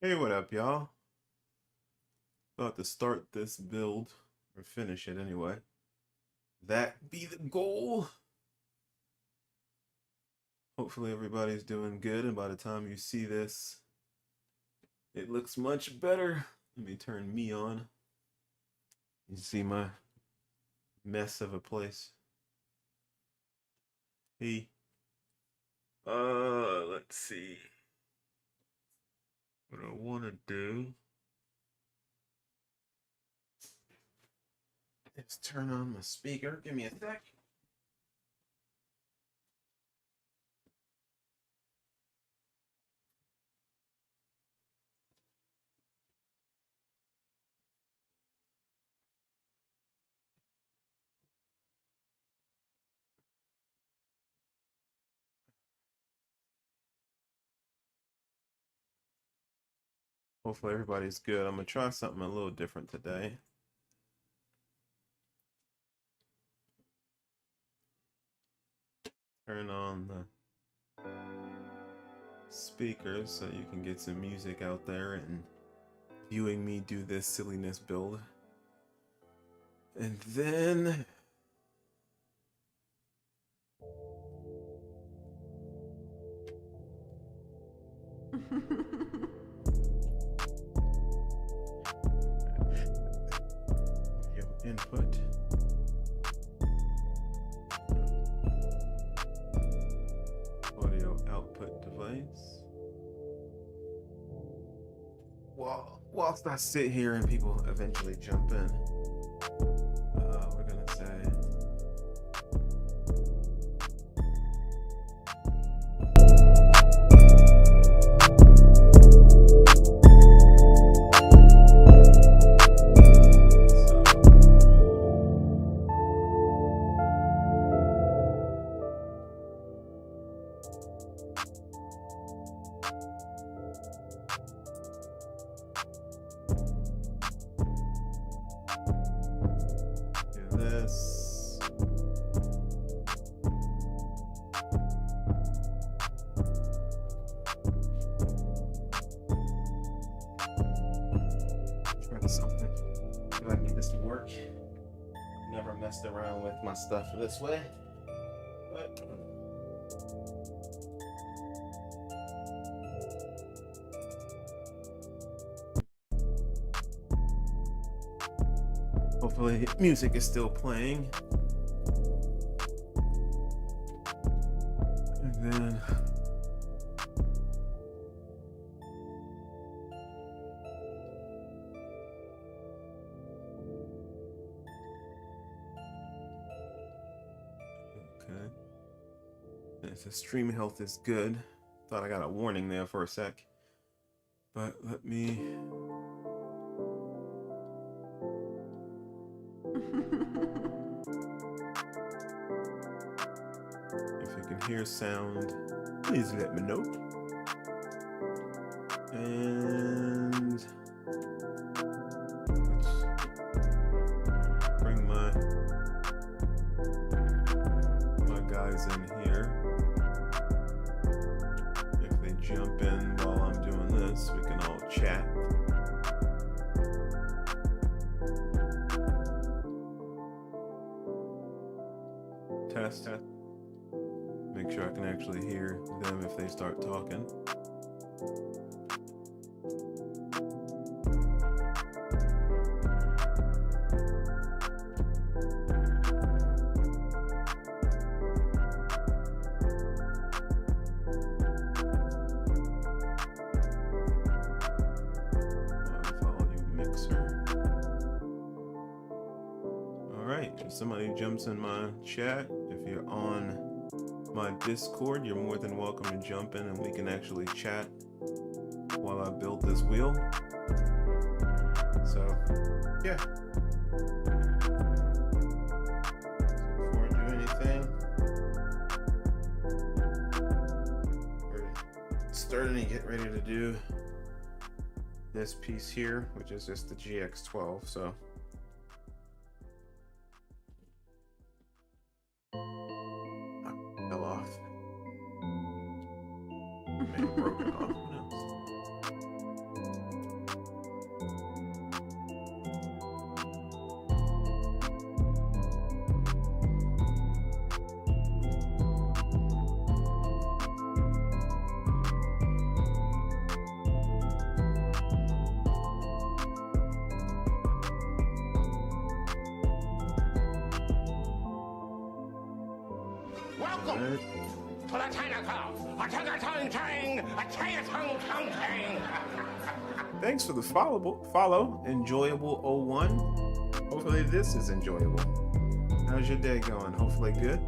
Hey, what up, y'all? About to start this build, or finish it anyway. That be the goal. Hopefully everybody's doing good, and by the time you see this, it looks much better. Let me turn me on. You see my mess of a place. Hey. Let's see. What I want to do is turn on my speaker. Give me a sec. Hopefully everybody's good. I'm gonna try something a little different today. Turn on the speakers so you can get some music out there and viewing me do this silliness build. And then input. Audio output device. Whilst I sit here and people eventually jump in, we're gonna say this. Try something. If I can get this to work. Never messed around with my stuff this way, but hopefully music is still playing. And then okay. It says stream health is good. Thought I got a warning there for a sec. But let me if you can hear sound, please let me know. And let's bring my guys in here. If they jump in while I'm doing this, we can all chat. Test. Make sure I can actually hear them if they start talking. If somebody jumps in my chat, if you're on my Discord, you're more than welcome to jump in and we can actually chat while I build this wheel. So, yeah. So before I do anything, we're starting to get ready to do this piece here, which is just the GX12. So fell off. May have broken off. Who knows? Welcome to the Tanaka. Thanks for the follow. Enjoyable01. Hopefully this is enjoyable. How's your day going? Hopefully good.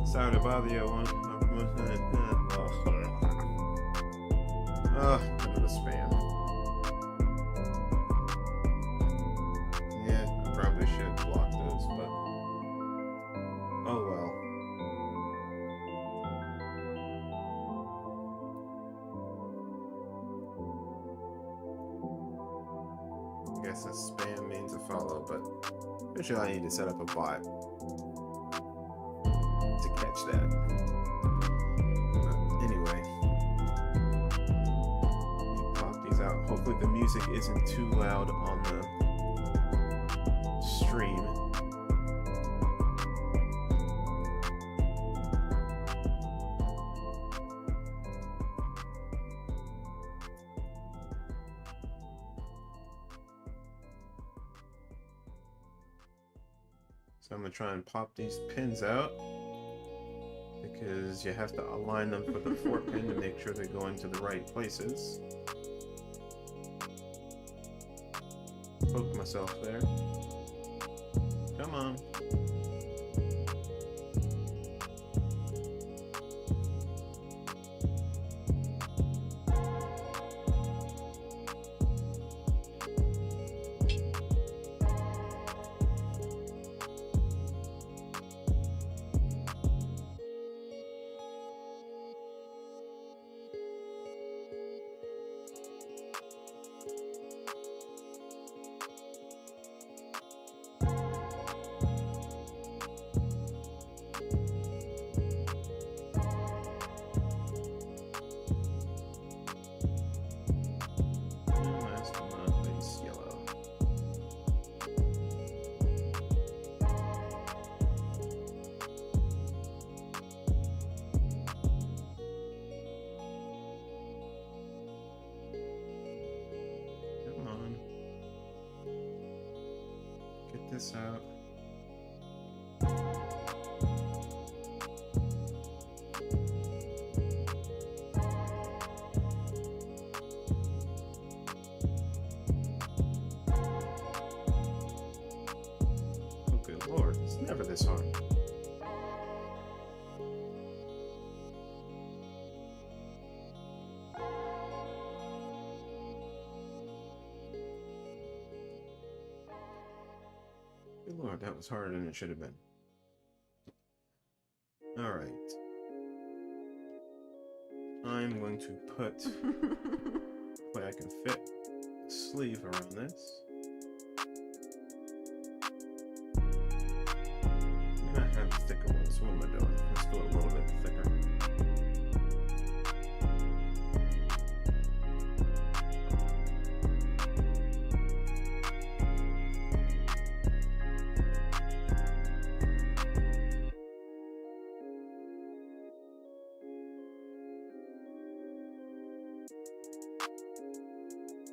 Sorry to bother you. Another spam. Yeah, I probably should block those, but oh well. I guess a spam means a follow, but eventually I need to set up a bot to catch that. But anyway, pop these out. Hopefully the music isn't too loud on the stream. So I'm gonna try and pop these pins out because you have to align them for the 4-pin to make sure they're going to the right places. Poke myself there. Come on. This out. Oh good lord, it's never this hard. Good lord, that was harder than it should have been. Alright. I'm going to put way I can fit a sleeve around this. I have thicker ones. What am I doing? Let's go a little bit thicker.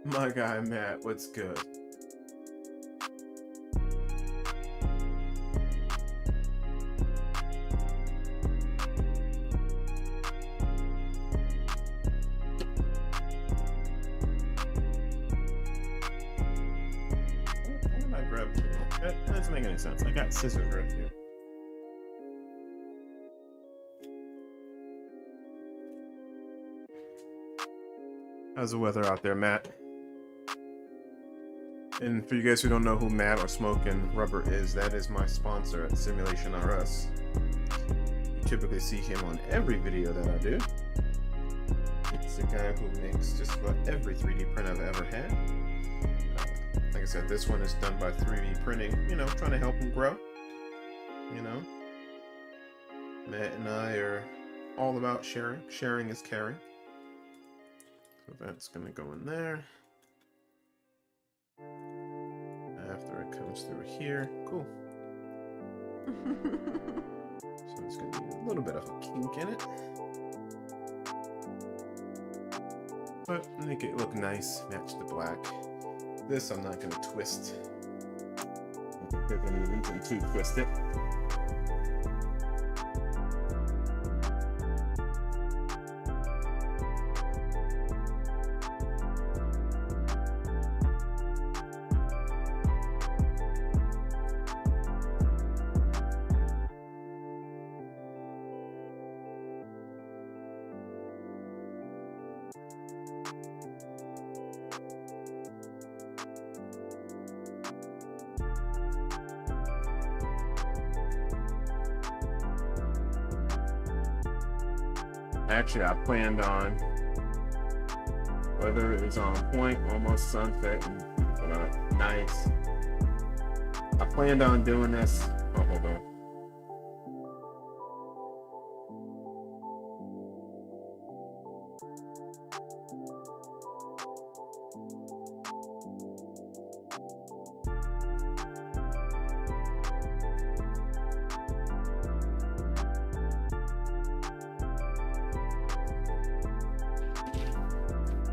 My guy Matt, what's good? Why did I grab? That doesn't make any sense. I got scissors right here. How's the weather out there, Matt? And for you guys who don't know who Matt or Smoke and Rubber is, that is my sponsor at Simulation RS. You typically see him on every video that I do. It's the guy who makes just about every 3D print I've ever had. Like I said, this one is done by 3D printing, you know, trying to help him grow. You know, Matt and I are all about sharing. Sharing is caring. So that's gonna go in there. After it comes through here, cool. So it's gonna be a little bit of a kink in it, but make it look nice, match the black. This I'm not gonna twist. There's any reason to twist it. Actually, I planned on, whether it's on point, almost sunset, and nice. I planned on doing this. Oh, hold on.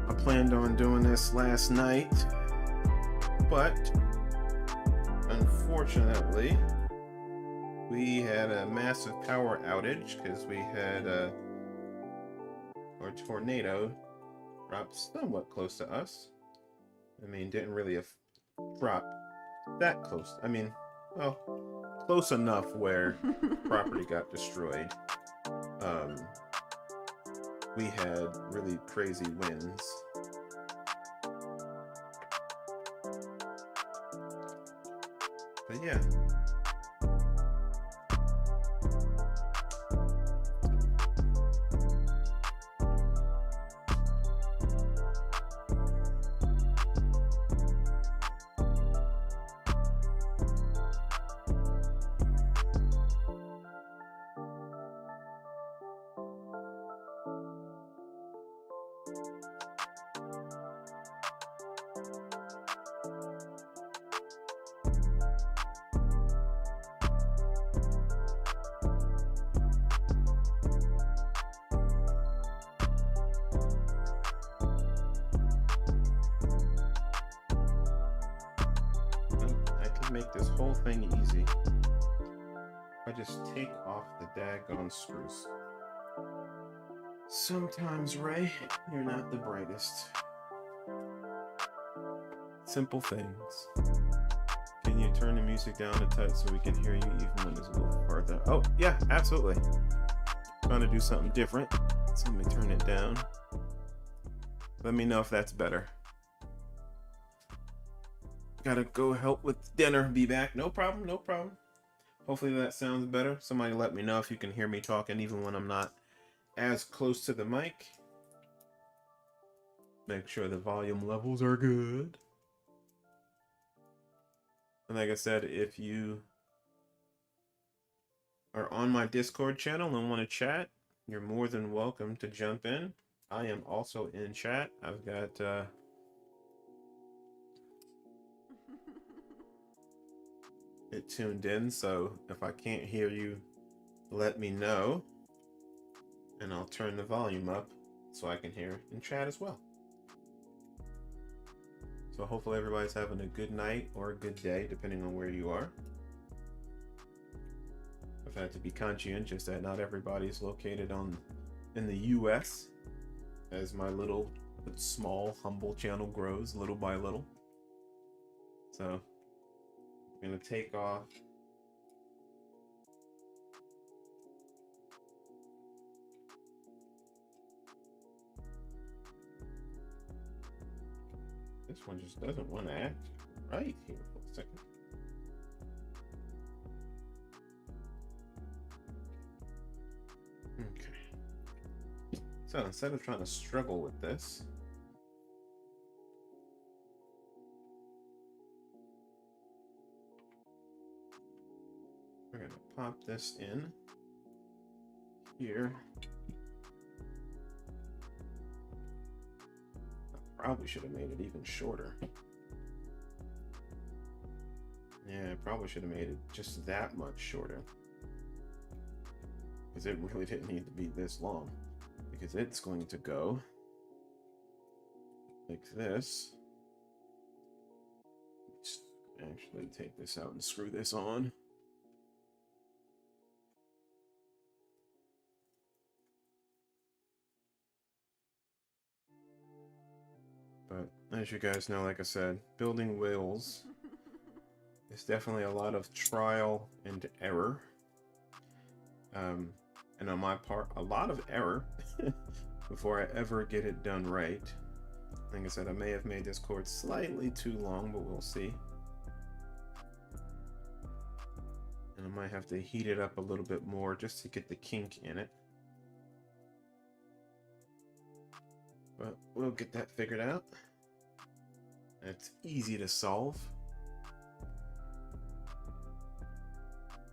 I planned on doing this last night, but unfortunately, we had a massive power outage because we had a tornado drop somewhat close to us. I mean, didn't really drop that close. I mean, well, close enough where property got destroyed. We had really crazy winds. But yeah. Make this whole thing easy. I just take off the daggone screws. Sometimes, Ray, you're not the brightest. Simple things. Can you turn the music down a touch so we can hear you even when it's a little further? Oh, yeah, absolutely. Trying to do something different. So let me turn it down. Let me know if that's better. Gotta go help with dinner. Be back. No problem, no problem. Hopefully that sounds better. Somebody let me know if you can hear me talking even when I'm not as close to the mic. Make sure the volume levels are good. And like I said, if you are on my Discord channel and want to chat, you're more than welcome to jump in. I am also in chat. I've got it tuned in, so if I can't hear you, let me know and I'll turn the volume up so I can hear in chat as well. So hopefully everybody's having a good night or a good day depending on where you are. I've had to be conscientious that not everybody's located in the US as my little but small humble channel grows little by little. So I'm gonna take off this one. Just doesn't want to act right here for a second. Okay, so instead of trying to struggle with this, we're gonna pop this in here. I probably should have made it even shorter. Yeah, I probably should have made it just that much shorter. Because it really didn't need to be this long. Because it's going to go like this. Let's actually take this out and screw this on. But as you guys know, like I said, building wheels is definitely a lot of trial and error. And on my part, a lot of error before I ever get it done right. Like I said, I may have made this cord slightly too long, but we'll see. And I might have to heat it up a little bit more just to get the kink in it. But we'll get that figured out. It's easy to solve.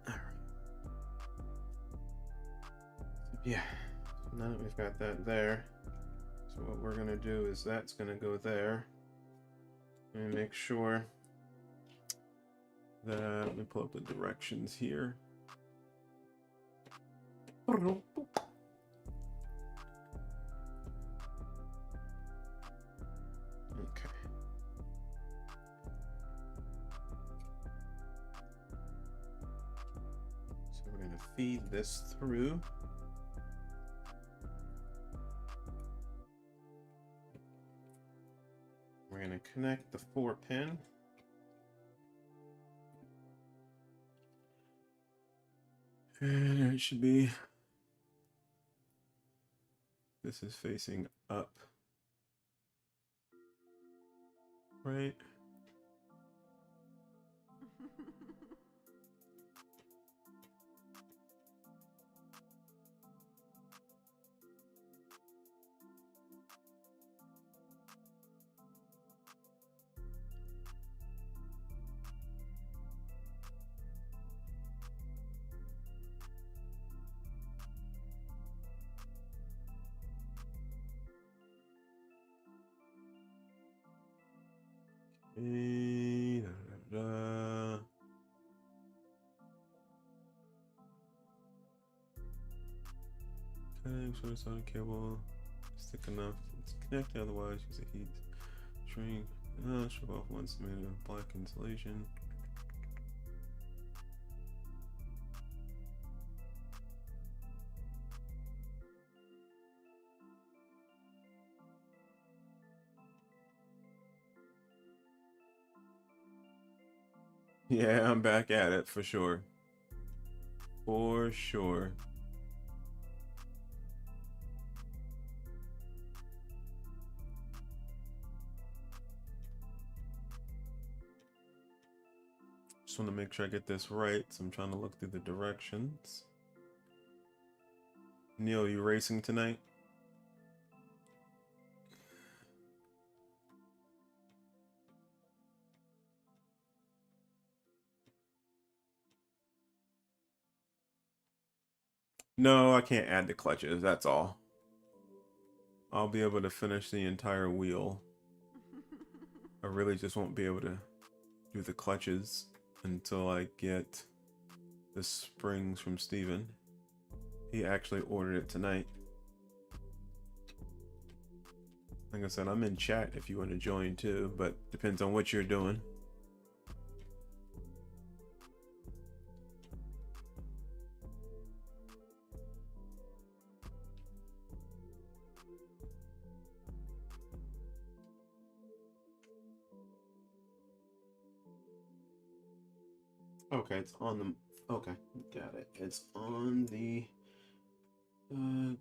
Alright. Yeah, so now that we've got that there, so what we're gonna do is that's gonna go there. And make sure that, let me pull up the directions here. Okay. So we're going to feed this through. We're going to connect the 4-pin. And it should be, this is facing up, right? Okay, so it's on a cable. Stick enough. It's connected, otherwise use a heat shrink. Strip off one centimeter of black insulation. Yeah, I'm back at it for sure. For sure. Just want to make sure I get this right, so I'm trying to look through the directions. Neil, you racing tonight? No, I can't add the clutches, that's all. I'll be able to finish the entire wheel. I really just won't be able to do the clutches until I get the springs from Steven. He actually ordered it tonight. Like I said, I'm in chat if you want to join too, but depends on what you're doing. Okay, it's on the, okay, got it. It's on the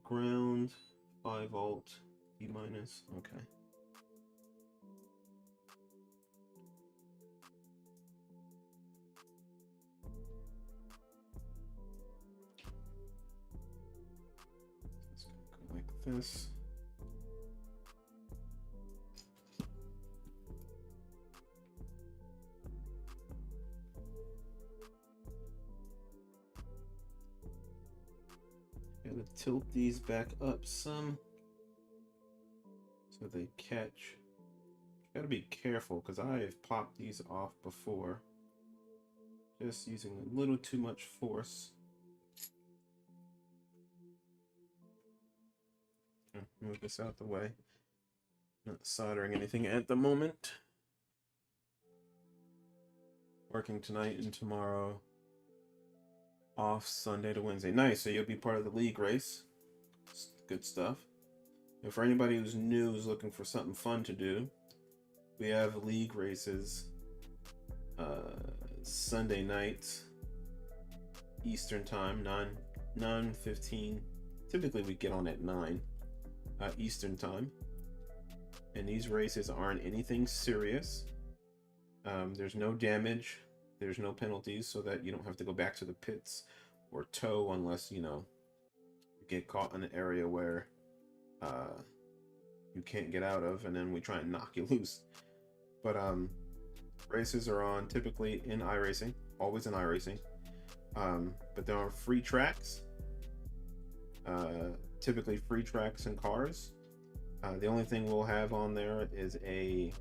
ground, 5 volt, E minus, okay. It's gonna go like this. Gotta tilt these back up some so they catch. Gotta be careful because I have popped these off before. Just using a little too much force. Move this out the way. Not soldering anything at the moment. Working tonight and tomorrow. Off Sunday to Wednesday. Nice, so you'll be part of the league race. Good stuff. And for anybody who's new, who's looking for something fun to do, we have league races Sunday nights, Eastern time, 9:15. Typically we get on at 9 Eastern time. And these races aren't anything serious. There's no damage. There's no penalties, so that you don't have to go back to the pits or tow unless, you know, you get caught in an area where you can't get out of, and then we try and knock you loose. But races are on typically in iRacing, always in iRacing. But they're on free tracks, typically free tracks and cars. The only thing we'll have on there is a,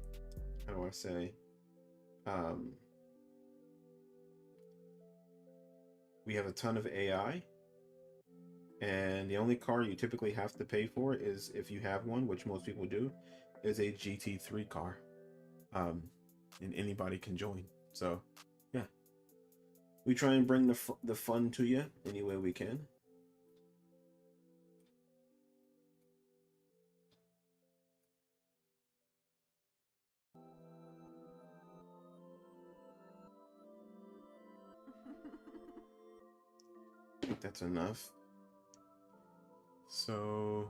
how do I say, we have a ton of AI, and the only car you typically have to pay for is, if you have one, which most people do, is a GT3 car. And anybody can join. So yeah, we try and bring the fun to you any way we can. I think that's enough. So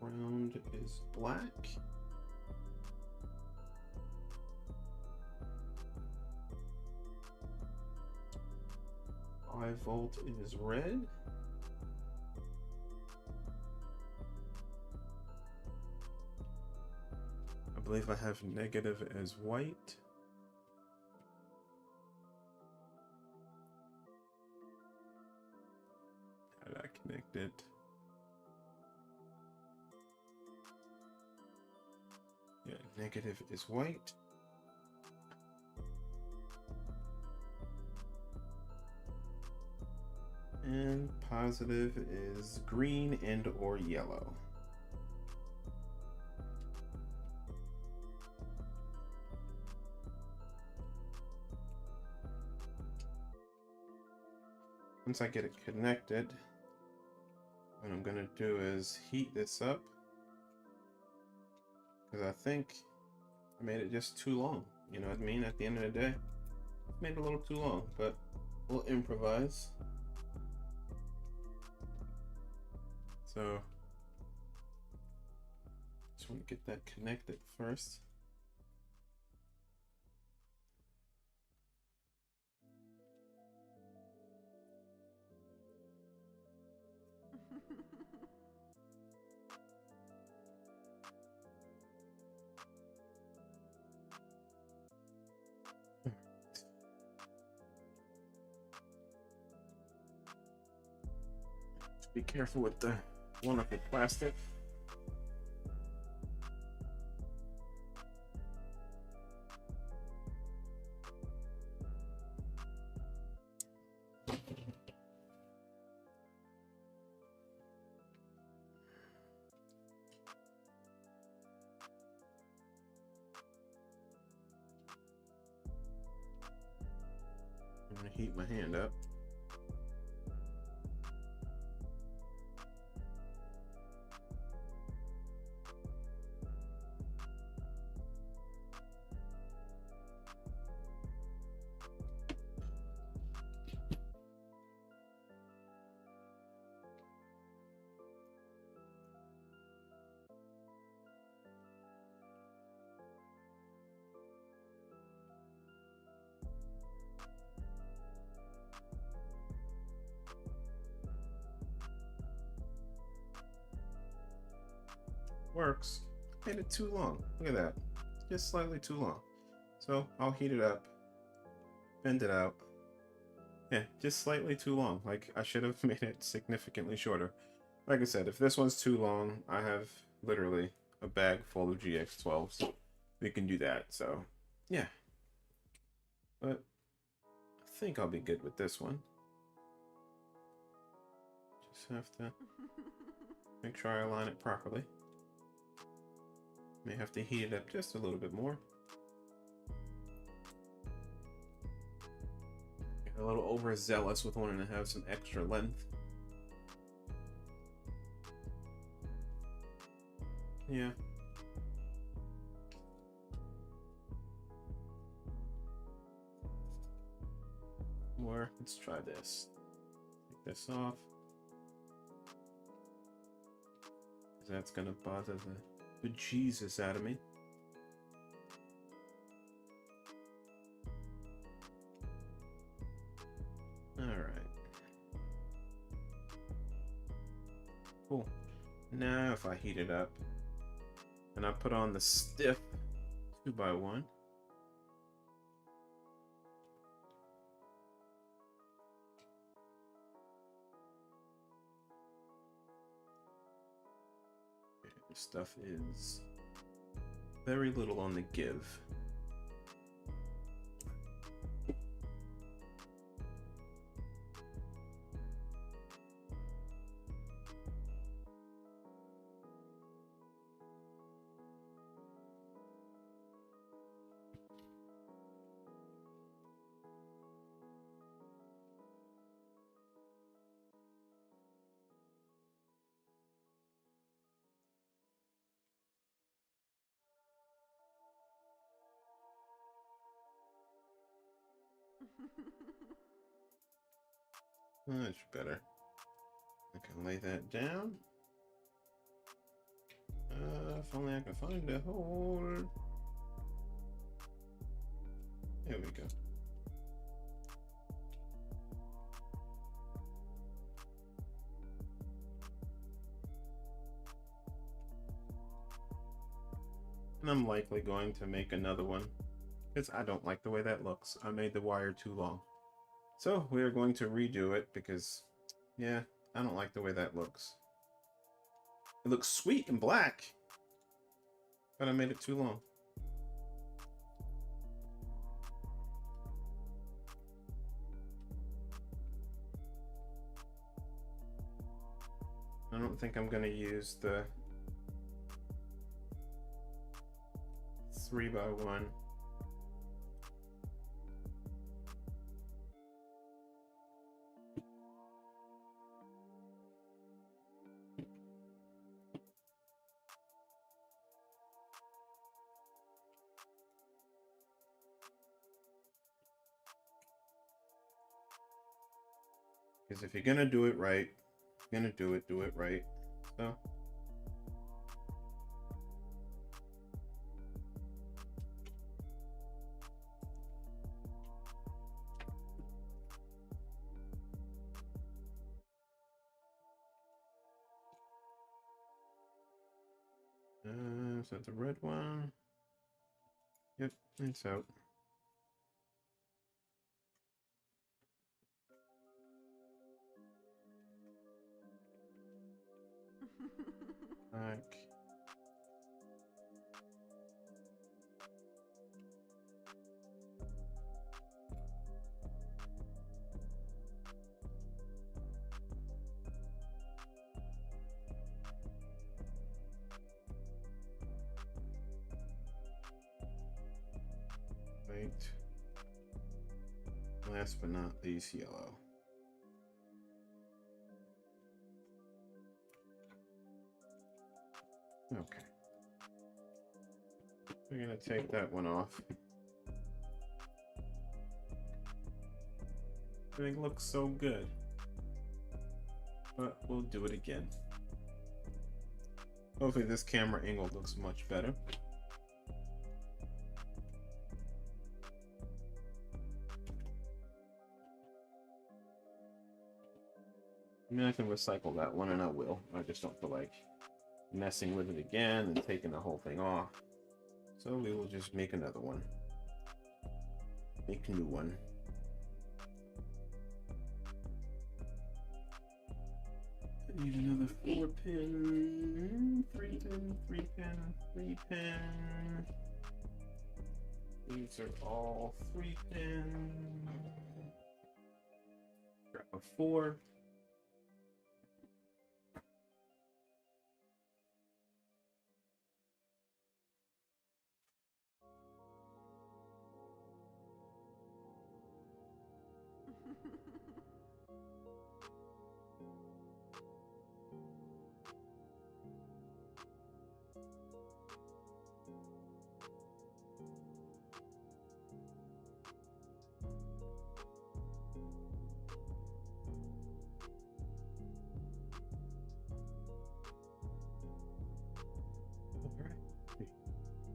ground is black. 5V is red. I believe I have negative as white. How did I connect it? Yeah, negative is white. And positive is green and or yellow. Once I get it connected, what I'm gonna do is heat this up, because I think I made it just too long. You know what I mean? At the end of the day, made it a little too long, but we'll improvise. So just want to get that connected first. Be careful with the wonderful plastic. I'm gonna heat my hand up. Works. Made it too long. Look at that. Just slightly too long. So I'll heat it up, bend it out. Yeah, just slightly too long. Like, I should have made it significantly shorter. Like I said, if this one's too long, I have literally a bag full of GX12s. We can do that. So yeah, but I think I'll be good with this one. Just have to make sure I align it properly. May have to heat it up just a little bit more. Get a little overzealous with wanting to have some extra length. Yeah. Or let's try this. Take this off. That's gonna bother the bejesus out of me. Alright. Cool. Now if I heat it up and I put on the stiff 2x1. This stuff is very little on the give. Much better. I can lay that down. If only I can find a hole. There we go. And I'm likely going to make another one because I don't like the way that looks. I made the wire too long. So we are going to redo it because, yeah, I don't like the way that looks. It looks sweet and black, but I made it too long. I don't think I'm going to use the 3x1. Because if you're gonna do it right, you're gonna do it right. So is that the red one? Yep, it's out. Back. Right. Last but not least, yellow. Okay. We're gonna take that one off. It looks so good. But we'll do it again. Hopefully this camera angle looks much better. I mean, I can recycle that one, and I will. I just don't feel like messing with it again and taking the whole thing off. So we will just make another one. Make a new one. I need another 4-pin, 3-pin, 3-pin, 3-pin. These are all 3-pin. Grab a 4.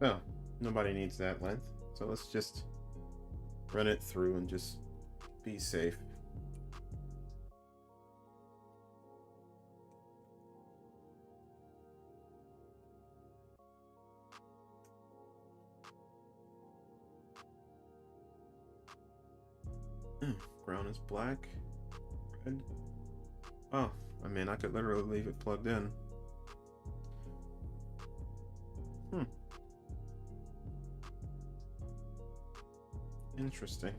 Well, nobody needs that length, so let's just run it through and just be safe. Ground is black. Red. Oh, I mean, I could literally leave it plugged in. Interesting.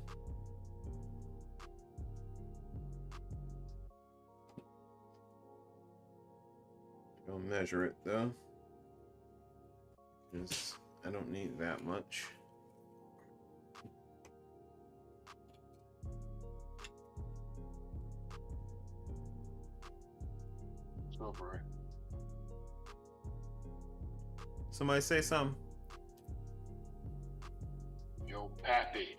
I'll measure it though, because I don't need that much. Oh, bro. Somebody say something. Yo, Pappy.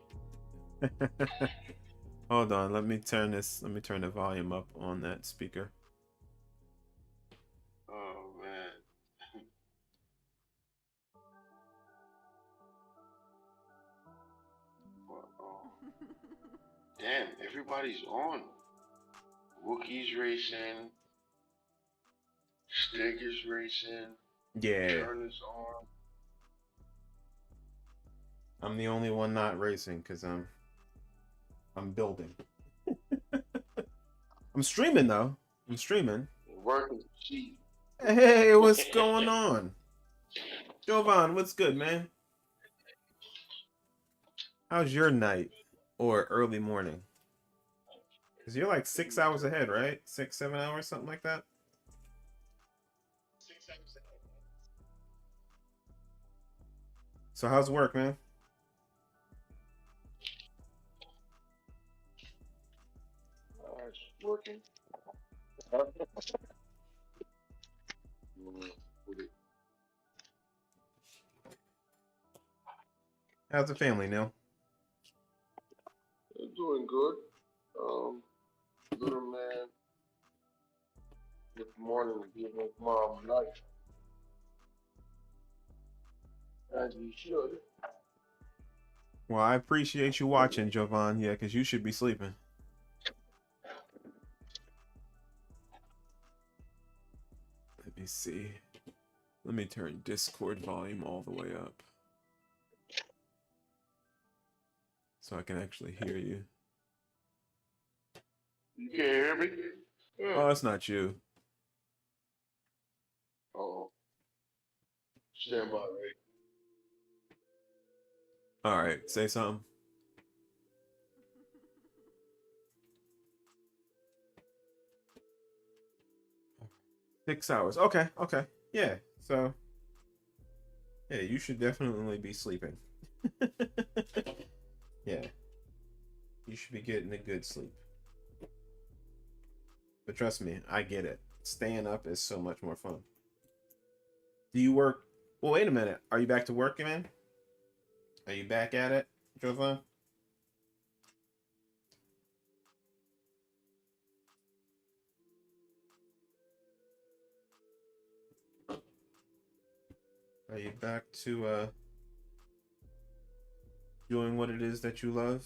Hold on, let me turn the volume up on that speaker. Oh, man. Damn, everybody's on. Wookiees racing. Stickers racing. Yeah. Turner's on. I'm the only one not racing because I'm building. I'm streaming though. I'm streaming. Working cheap. Hey, what's going on? Jovan, what's good, man? How's your night or early morning? Because you're like 6 hours ahead, right? 6, 7 hours, something like that? 6 hours ahead. So how's work, man? It's working. How's the family, Neil? They're doing good. Little man this morning giving his mom life. As he should. Well, I appreciate you watching, Jovan. Yeah, because you should be sleeping. Let me see. Let me turn Discord volume all the way up, so I can actually hear you. You can't hear me? Oh, that's not you. Oh. Stand by, right? All right, say something. Six hours. Okay, okay. Yeah, so... yeah, you should definitely be sleeping. Yeah. You should be getting a good sleep. But trust me, I get it. Staying up is so much more fun. Do you work... well, wait a minute. Are you back to work, man? Are you back at it, Jovan? Are you back to doing what it is that you love?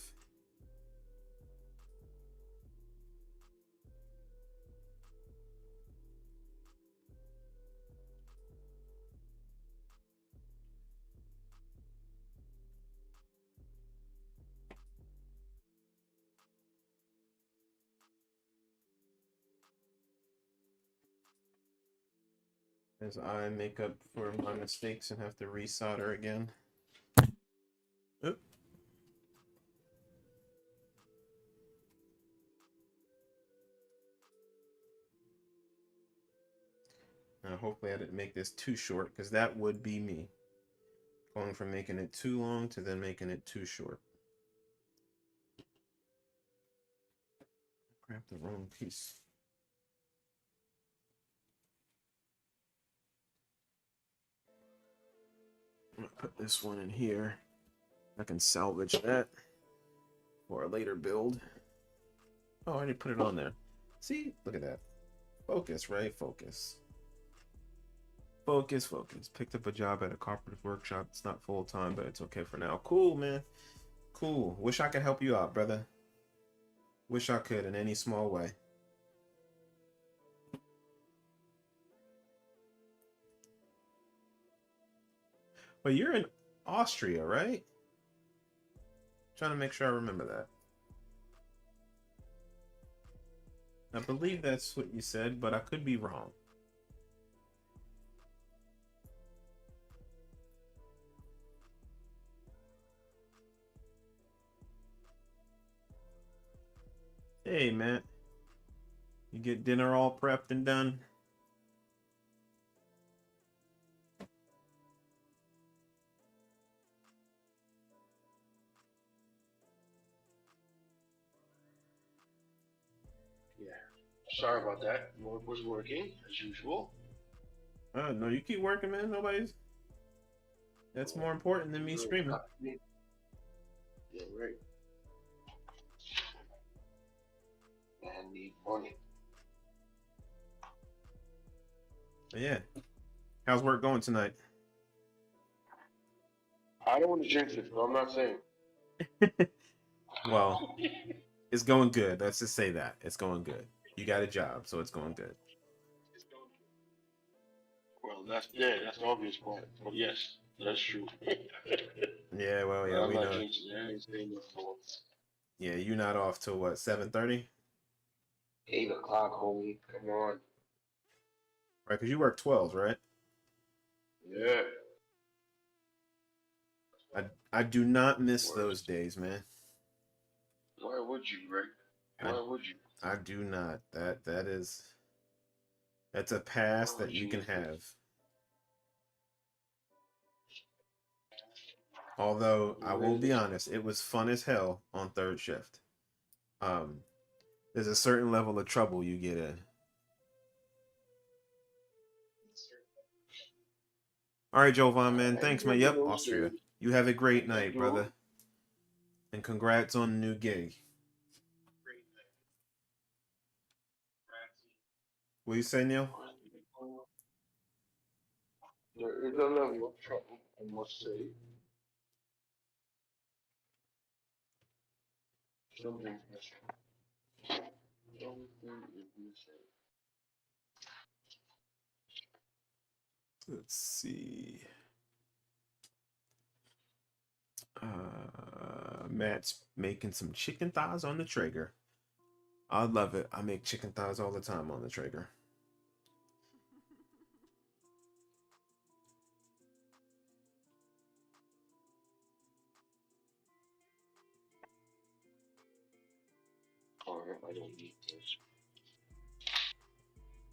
As I make up for my mistakes and have to resolder again. Oop. Now, hopefully I didn't make this too short, because that would be me. Going from making it too long to then making it too short. Grab the wrong piece. I'm gonna put this one in here. I can salvage that for a later build. Oh, I already put it on there. See? Look at that. Focus, right? Focus. Focus, focus. Picked up a job at a carpenter's workshop. It's not full-time, but it's okay for now. Cool, man. Cool. Wish I could help you out, brother. Wish I could in any small way. But you're in Austria, right? Trying to make sure I remember that. I believe that's what you said, but I could be wrong. Hey, Matt. You get dinner all prepped and done? Yeah. Sorry about that. Work was working as usual. No, you keep working, man. Nobody's. That's more important than me streaming. Yeah, right. Man need money. But yeah. How's work going tonight? I don't want to jinx it, but I'm not saying. Well, it's going good. Let's just say that. It's going good. You got a job, so it's going good. Well, that's the obvious part. But yes, that's true. Yeah, well, But yeah, I'm we not know. jinxing it. I ain't saying no more. Yeah, you're not off till what, 7:30? 8 o'clock, homie. Come on. Right, because you work 12s, right? Yeah. I do not miss those Worse. days, man. Why would you, Rick? I Why would you? I do not. That's a pass Oh, that you can Jesus. have. Although I will be Really? honest, it was fun as hell on third shift. There's a certain level of trouble you get in. All right, Jovan, man. I Thanks, man. remember Yep, those Austria. days. You have a great I night, do. brother. And congrats on the new gig. What you say, Neil? There is a level of trouble, I must say. Something's missing. Something is missing. Let's see. Matt's making some chicken thighs on the Traeger. I love it. I make chicken thighs all the time on the Traeger. Alright, I don't need this.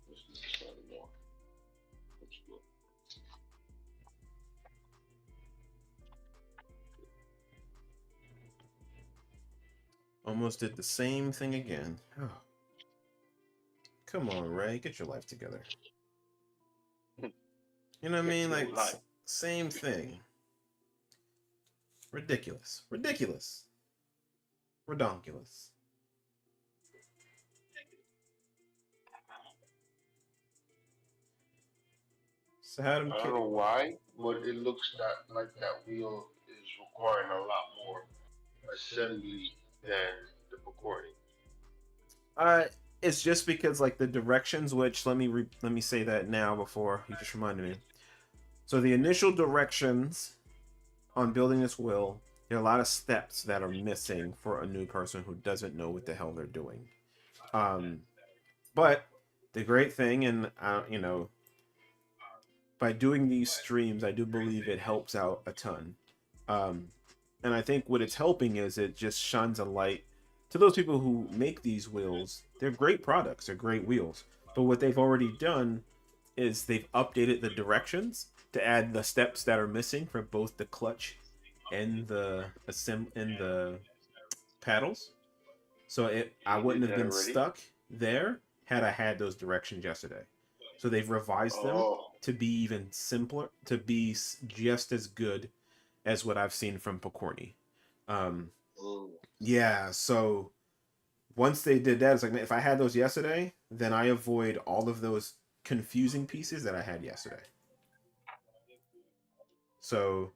This is just not enough. Let's go. Almost did the same thing again. Oh. Come on, Ray. Get your life together. You know what I mean? Like, same thing. Ridiculous. Ridiculous. Redonkulous. So how them I don't know why, but it looks that like that wheel is requiring a lot more assembly than the recording. Uh, it's just because like the directions, which let me say that now before you just reminded me. So the initial directions on building this wheel, there are a lot of steps that are missing for a new person who doesn't know what the hell they're doing. But the great thing, and by doing these streams, I do believe it helps out a ton. And I think what it's helping is it just shines a light to those people who make these wheels. They're great products, they're great wheels. But what they've already done is they've updated the directions to add the steps that are missing for both the clutch and the paddles. So I They wouldn't did have that been already? stuck there had I had those directions yesterday. So they've revised them Oh. to be even simpler, to be just as good as what I've seen from Pokorny. Um, Mm. yeah, so once they did that, it's like, man, if I had those yesterday, then I avoid all of those confusing pieces that I had yesterday. So,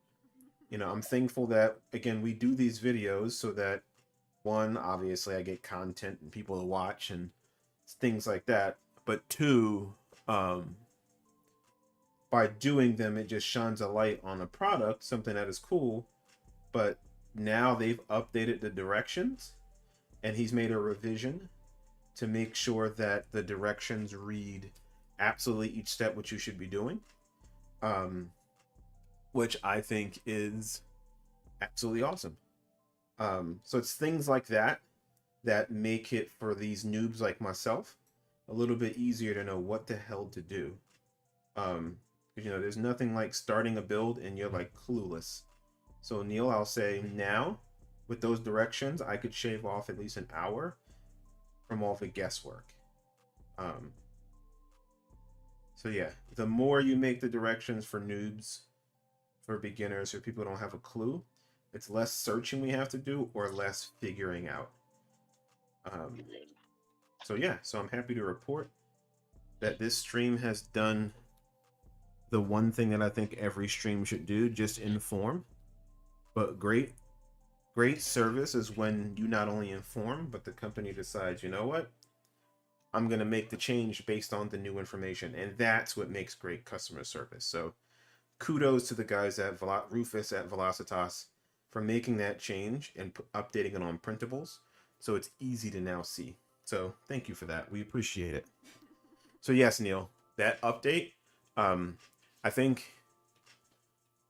I'm thankful that, again, we do these videos so that, one, obviously I get content and people to watch and things like that. But two, by doing them, it just shines a light on a product, something that is cool. But now they've updated the directions and he's made a revision to make sure that the directions read absolutely each step what you should be doing, which I think is absolutely awesome. So it's things like that that make it, for these noobs like myself, a little bit easier to know what the hell to do. Because, you know, there's nothing like starting a build and you're like clueless. So Neil, I'll say now, with those directions, I could shave off at least an hour from all the guesswork. So yeah, the more you make the directions for noobs, for beginners, or people who don't have a clue, it's less searching we have to do or less figuring out. So yeah, so I'm happy to report that this stream has done the one thing that I think every stream should do, just inform. But great service is when you not only inform, but the company decides, you know what? I'm going to make the change based on the new information. And that's what makes great customer service. So kudos to the guys at Rufus at Velocitas for making that change and updating it on printables. So it's easy to now see. So thank you for that. We appreciate it. So yes, Neil, that update, I think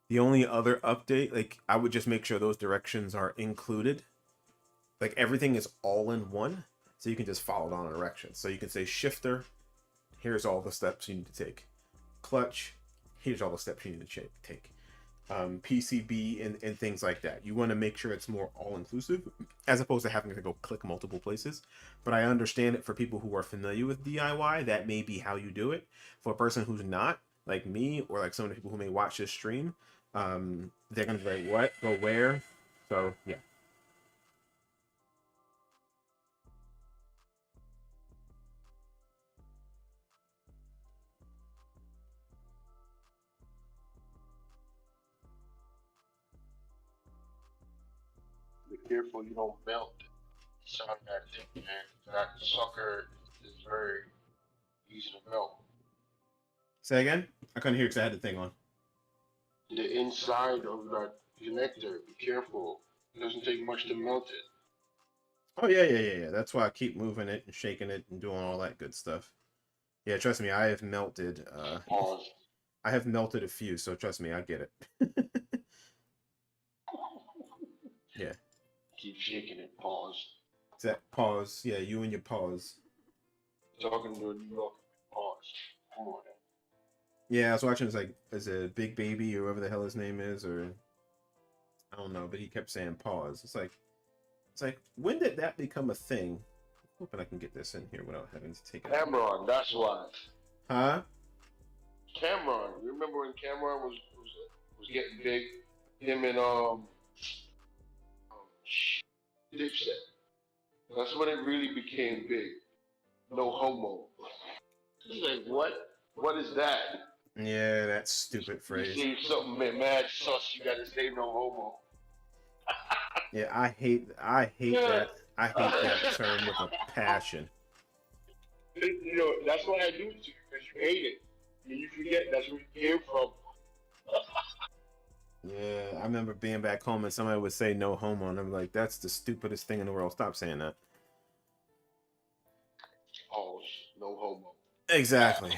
the only other update, like, I would just make sure those directions are included. Like, everything is all in one, so you can just follow it on a direction. So you can say shifter, here's all the steps you need to take. Clutch, here's all the steps you need to take. PCB and things like that. You want to make sure it's more all-inclusive, as opposed to having to go click multiple places. But I understand it for people who are familiar with DIY, that may be how you do it. For a person who's not, like me, or like some of the people who may watch this stream, they're gonna be like, what? Go where? So yeah. Be careful you don't melt some of that thing, man. That sucker is very easy to melt. Say again? I couldn't hear because I had the thing on. The inside of that connector, be careful. It doesn't take much to melt it. Oh yeah. That's why I keep moving it and shaking it and doing all that good stuff. Yeah, trust me, I have melted. Pause. I have melted a few, so trust me, I get it. Yeah. Keep shaking it. Pause. Is that pause? Yeah, you and your pause. Talking to a New Yorker. Pause. Come on. Yeah, I was watching. It's like, is it Big Baby or whoever the hell his name is, or I don't know, but he kept saying pause. It's like, when did that become a thing? I'm hoping I can get this in here without having to take it. Cameron, that's why. Huh? Cameron, you remember when Cameron was getting big? Him and Dipset. That's when it really became big. No homo. He's like, what? What is that? Yeah, that stupid phrase. You say something mad sus, you gotta say no homo. Yeah, I hate that. I hate that term with a passion. You know, that's why I do it to you, because you hate it. And you forget that's where it came from. Yeah, I remember being back home and somebody would say no homo, and I'm like, that's the stupidest thing in the world. Stop saying that. Oh, no homo. Exactly.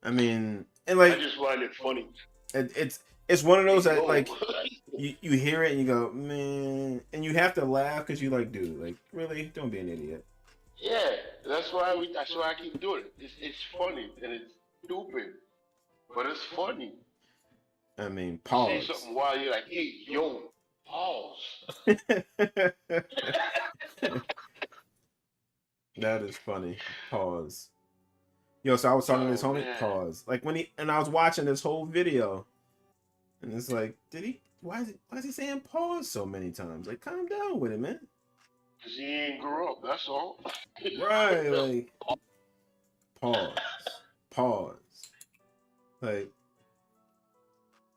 I mean, and like, I just find it funny. It's one of those that, like, you hear it and you go, man, and you have to laugh because you like, dude, like, really, don't be an idiot. Yeah, that's why I keep doing it. It's funny and it's stupid, but it's funny. I mean, pause. Say something while you're like, hey, yo, pause. That is funny. Pause. Yo, so I was talking to this homie. Man. Pause. Like, I was watching this whole video, and it's like, why is he saying pause so many times? Like, calm down with it, man. Cause he ain't grew up. That's all. Right, like, pause. Like,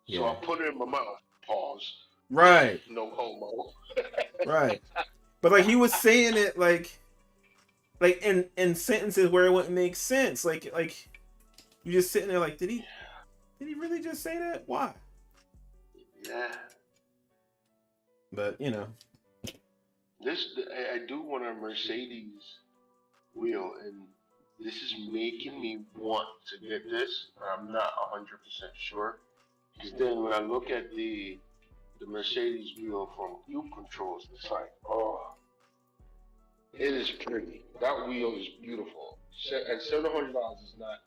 yeah. So I put it in my mouth. Pause. Right. No homo. Right. But like, he was saying it like in sentences where it wouldn't make sense. Like you just sitting there like, did he really just say that? Why? Yeah. But you know, I do want a Mercedes wheel, and this is making me want to get this. But I'm not 100% sure. Because then when I look at the Mercedes wheel from Cube Controls, it's like, oh, it is pretty. That wheel is beautiful. And $700 is not.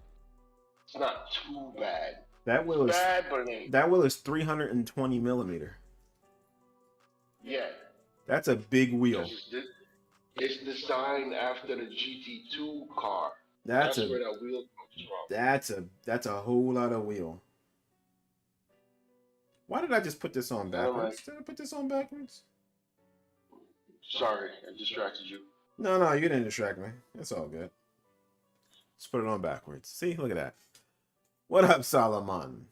It's not too bad. That wheel It's is bad, but it ain't. that wheel is 320 millimeter. Yeah. That's a big wheel. It's designed after the GT2 car. That's where that wheel comes from. That's a whole lot of wheel. Why did I just put this on backwards? Did I put this on backwards? Sorry, I distracted you. No, you didn't distract me. It's all good. Let's put it on backwards. See, look at that. What up, Solomon?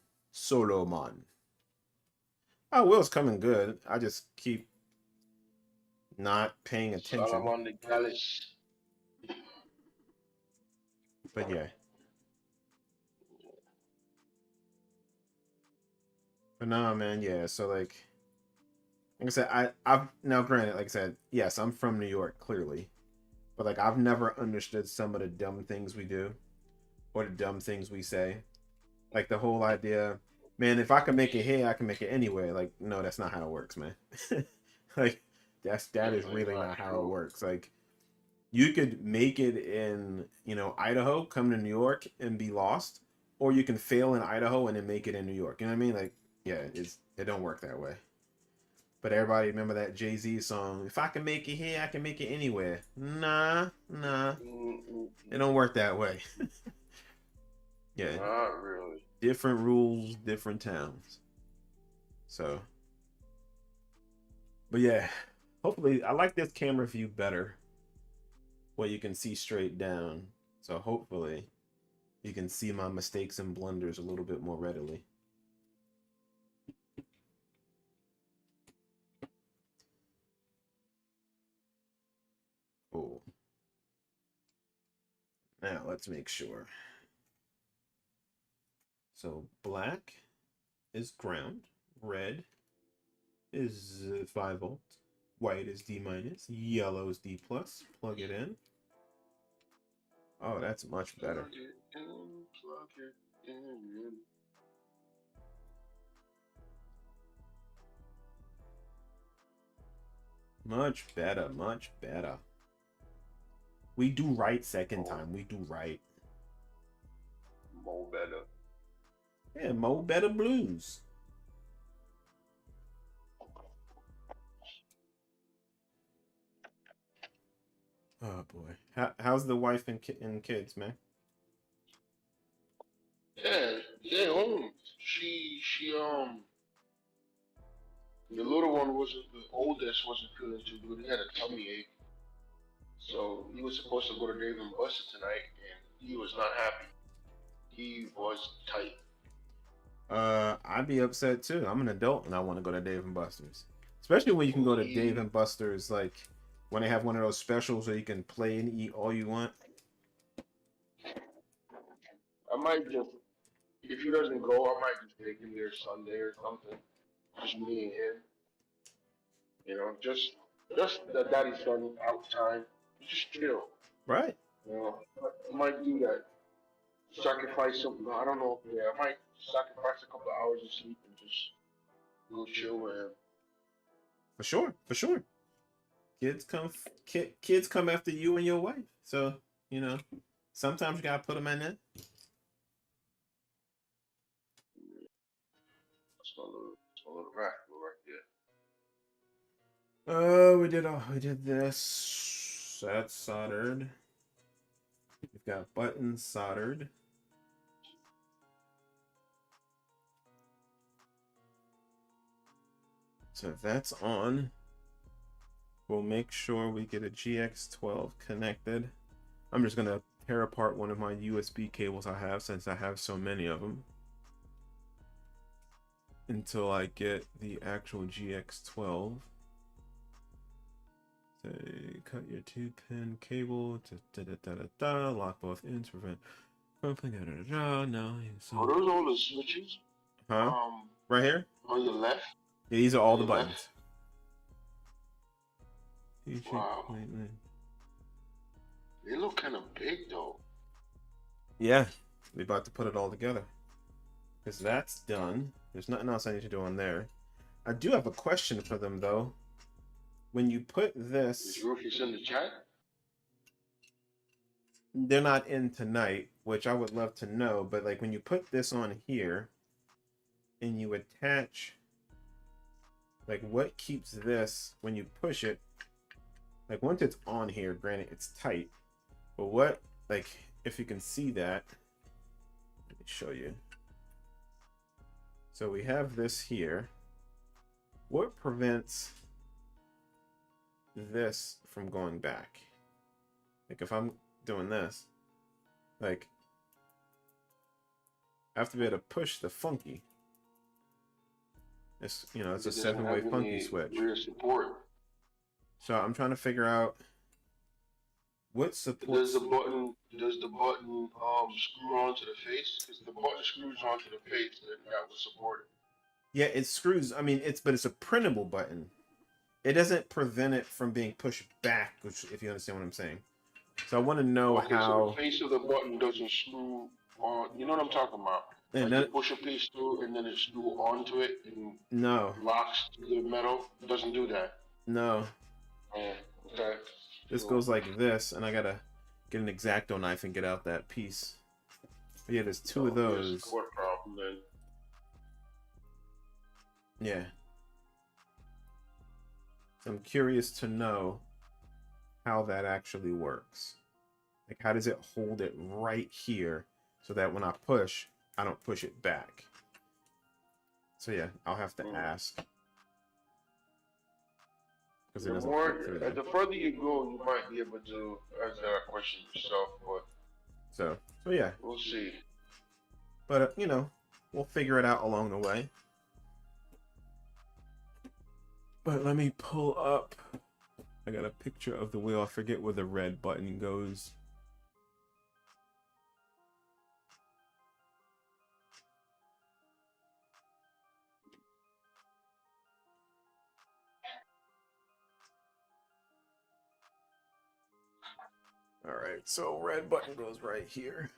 Our wheel's coming good. I just keep not paying attention. Solomon the Gallus. But yeah. But nah, man, yeah. So like I said, I've now granted, like I said, yes, I'm from New York, clearly. But like I've never understood some of the dumb things we do or the dumb things we say. Like the whole idea, man, if I can make it here, I can make it anywhere. Like, no, that's not how it works, man. Like that is really not how it works. Like you could make it in, Idaho, come to New York and be lost, or you can fail in Idaho and then make it in New York. You know what I mean? Like, yeah, it don't work that way. But everybody remember that Jay-Z song, if I can make it here, I can make it anywhere. Nah. It don't work that way. Yeah. Not really. Different rules, different towns. So. But yeah. Hopefully, I like this camera view better. Where you can see straight down. So hopefully, you can see my mistakes and blunders a little bit more readily. Cool. Now, let's make sure. So, black is ground. Red is 5 volt. White is D minus. Yellow is D plus. Plug it in. Oh, that's much better. Plug it in. Much better, much better. We do right second time. We do right. Mo better. Yeah, Mo better blues. Oh boy, how's the wife and kids, man? Yeah, they're home. The little one the oldest wasn't feeling too good. He had a tummy ache. So he was supposed to go to Dave and Buster tonight, and he was not happy. He was tight. I'd be upset too. I'm an adult and I want to go to Dave and Buster's. Especially when you can go to Dave and Buster's, like when they have one of those specials where you can play and eat all you want. I might just, if he doesn't go, I might just take him there Sunday or something. Just me and him. Just the daddy son out time. Just chill. Right. I might do that. Sacrifice something. I don't know. Yeah, I might sacrifice a couple hours of sleep and just go chill with him. For sure. Kids come after you and your wife. So, sometimes you gotta put them in there. That's my little rifle right there. We did this. That's soldered. We've got buttons soldered. So that's on. We'll make sure we get a GX12 connected. I'm just gonna tear apart one of my USB cables I have, since I have so many of them, until I get the actual GX12. Say, cut your 2-pin cable. Lock both ends. Prevent. No. So are those all the switches? Huh? Right here? On your left? Yeah, these are all the buttons. Wow. They look kind of big though. Yeah, we about to put it all together. Because that's done. There's nothing else I need to do on there. I do have a question for them though. When you put this, Is Rufus in the chat? they're not in tonight, which I would love to know, but like when you put this on here and you attach, like what keeps this when you push it, like once it's on here, granted it's tight, but what, like if you can see that, let me show you. So we have this here. What prevents this from going back? Like if I'm doing this, like I have to be able to push the funky. It's, you know, it's a 7-way funky switch. Rear support. So I'm trying to figure out what support. Does the button screw onto the face? Because the button screws onto the face, then that would support it. Yeah, it screws. I mean, but it's a printable button. It doesn't prevent it from being pushed back, which, if you understand what I'm saying. So I want to know how. So the face of the button doesn't screw on. You know what I'm talking about? And like you push a piece through, and then it screw onto it and locks to the metal. It doesn't do that. No. Okay. This goes like this, and I gotta get an X-Acto knife and get out that piece. But yeah, there's two of those. What problem then? Yeah. So I'm curious to know how that actually works. Like, how does it hold it right here so that when I push, I don't push it back? So yeah, I'll have to ask. The further you go, you might be able to answer that question yourself. But so yeah, we'll see. But you know, we'll figure it out along the way. But let me pull up. I got a picture of the wheel. I forget where the red button goes. All right, so red button goes right here.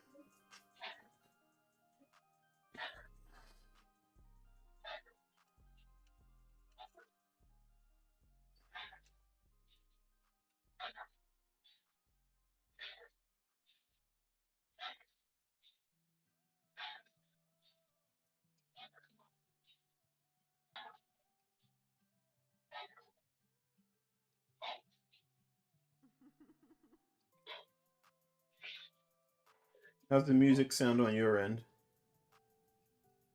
How's the music sound on your end?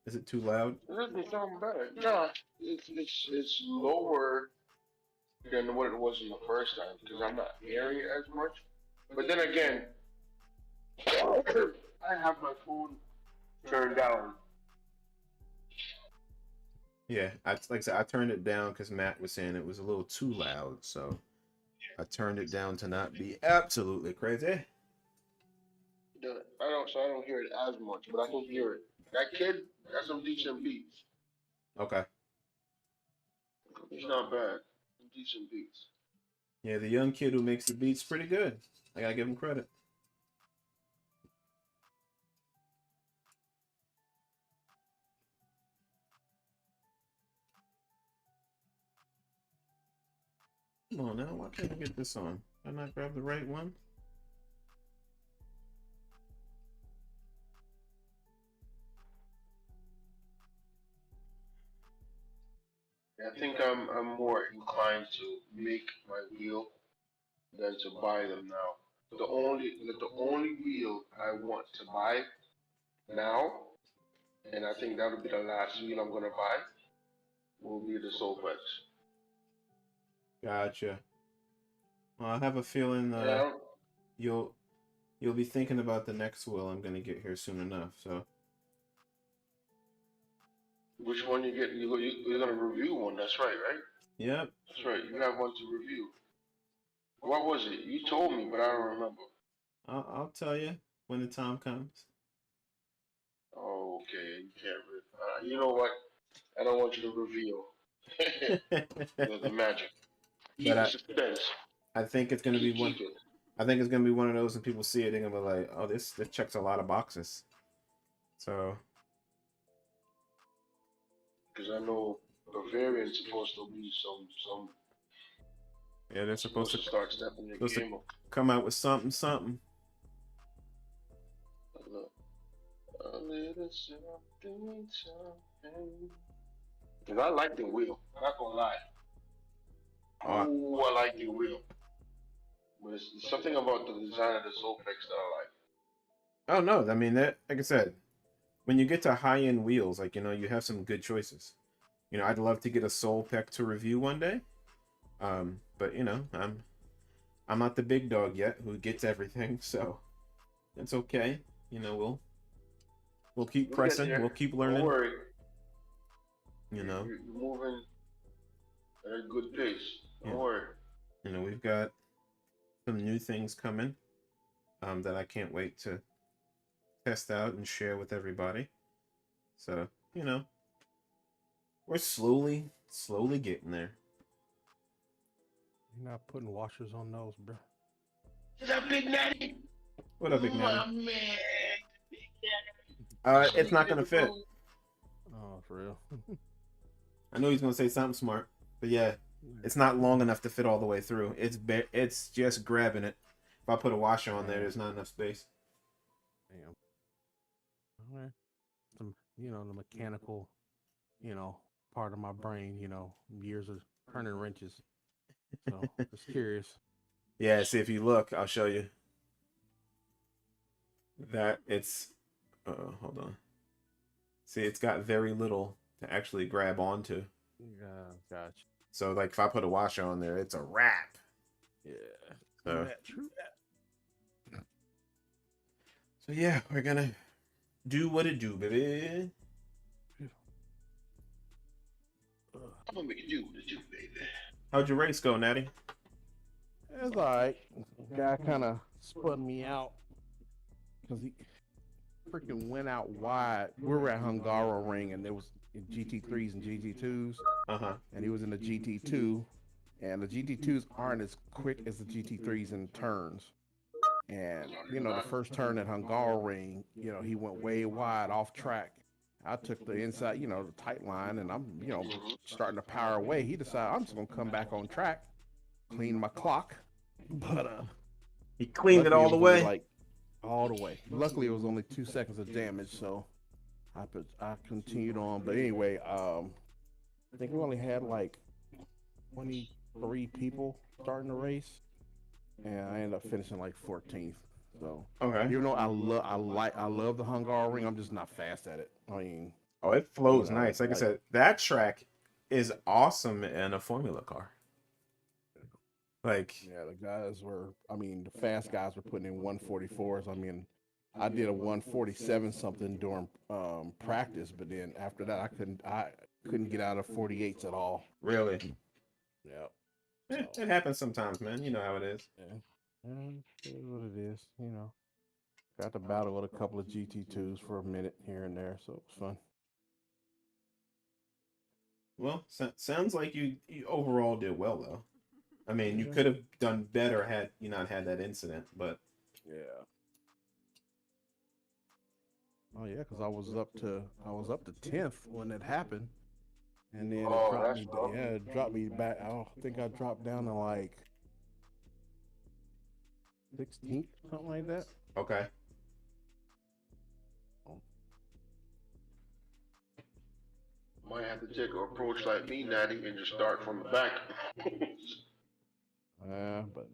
Is it too loud? It doesn't sound bad. No, it's lower than what it was in the first time because I'm not hearing it as much. But then again, I have my phone turned down. Yeah, like I said, I turned it down because Matt was saying it was a little too loud, so I turned it down to not be absolutely crazy. I don't hear it as much, but I can hear it. That kid got some decent beats. Okay. He's not bad. Some decent beats. Yeah, the young kid who makes the beats pretty good. I gotta give him credit. Come on now, why can't I get this on? Did I not grab the right one? I think I'm more inclined to make my wheel than to buy them now. The only wheel I want to buy now, and I think that'll be the last wheel I'm gonna buy, will be the Solvex. Gotcha. Well, I have a feeling you'll be thinking about the next wheel I'm gonna get here soon enough. So. Which one you get? You're gonna review one. That's right, right? Yep. That's right. You have one to review. What was it? You told me, but I don't remember. I'll tell you when the time comes. Oh, okay. You can't. You know what? I don't want you to reveal the magic. Keep the suspense. I think it's gonna be Keep one. keeping. I think it's gonna be one of those, and people see it, they're gonna be like, "Oh, this checks a lot of boxes." So Because I know Bavarian's supposed to be some yeah, they're supposed to start stepping the supposed to game up. come out with something. Look, a little something, something. Because I like the wheel. I'm not gonna lie. Oh, Oh, I like the wheel. But it's something about the design of the Soulflex that I like. oh no, I mean that. Like I said, when you get to high end wheels, like you have some good choices. I'd love to get a Soul Peck to review one day. But I'm not the big dog yet who gets everything, so it's okay. We'll keep We'll get pressing. there. We'll keep Don't learning. worry. You know. You're moving at a good pace. Don't Yeah. worry. We've got some new things coming that I can't wait to test out and share with everybody. So, we're slowly getting there. You're not putting washers on those, bro. Is that Big Natty? What up, Big My Man? man. It's not gonna fit. Oh, for real. I know he's gonna say something smart, but yeah, it's not long enough to fit all the way through. It's just grabbing it. If I put a washer on there, there's not enough space. Damn. All right. The mechanical, part of my brain, years of turning wrenches. So, just curious. Yeah, see if you look, I'll show you. That it's hold on. See, it's got very little to actually grab onto. Yeah, gotcha. So like if I put a washer on there, it's a wrap. Yeah. So, True that. so yeah, we're gonna do what it do, baby. I'm gonna make you do what it do, baby. How'd your race go, Natty? It's alright. Guy kind of spun me out because he freaking went out wide. We were at Hungaro Ring and there was GT3s and GT2s, and he was in the GT2, and the GT2s aren't as quick as the GT3s in turns. And the first turn at Hungaro Ring, he went way wide off track. I took the inside, the tight line, and I'm, starting to power away. He decided I'm just gonna come back on track, clean my clock, but he cleaned it all the way. All the way. Luckily, it was only 2 seconds of damage, so I continued on. But anyway, I think we only had like 23 people starting the race, and I ended up finishing like 14th. So Okay. even though I love the Hungaro Ring, I'm just not fast at it. I mean, Oh, it flows nice. Like I said, that track is awesome in a Formula car. Like, yeah, the fast guys were putting in 144s. I mean, I did a 147 something during practice, but then after that, I couldn't get out of 48s at all. really, Yeah, it happens sometimes, man. You know how it is. yeah, it is what it is. Got to battle with a couple of GT2s for a minute here and there, so it was fun. Well, sounds like you overall did well, though. I mean, you could have done better had you not had that incident, but yeah. Oh yeah, because I was up to 10th when it happened, and then it dropped me back. I think I dropped down to like 16th, something like that. okay. Might have to take an approach like me, Natty, and just start from the back. But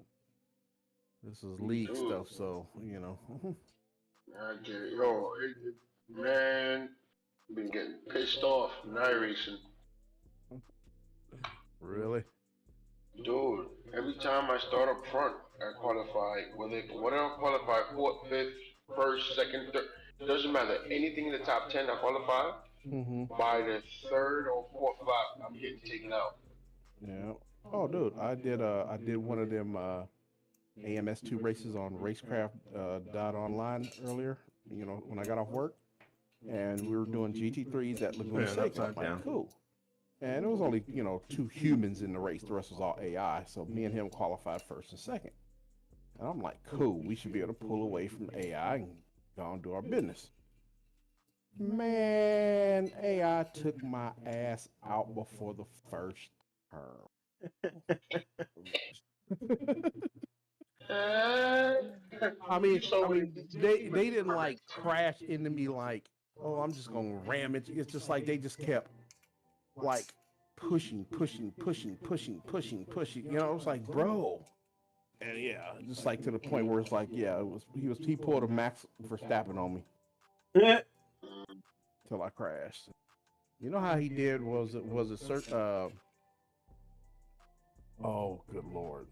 this is league stuff, so I get it. Yo, man, been getting pissed off in iRacing. Really? Dude, every time I start up front, I qualify. Whether I qualify 4th, 5th, 1st, 2nd, 3rd, doesn't matter. Anything in the top 10 I qualify. By the 3rd or 4th lap, I'm getting taken out. Yeah. Oh, dude, I did one of them AMS2 races on Racecraft.online earlier. When I got off work, and we were doing GT3s at Laguna Seca. I'm like, cool. And it was only, 2 humans in the race. The rest was all AI. So me and him qualified first and second. And I'm like, cool, we should be able to pull away from AI and go and do our business. Man, AI took my ass out before the first term. They didn't like crash into me like, oh, I'm just gonna ram it. It's just like they just kept like pushing. You know, it was like, bro. And yeah, just like to the point where it's like, yeah, he pulled a Max Verstappen on me till I crashed. You know how he did was it oh good lord.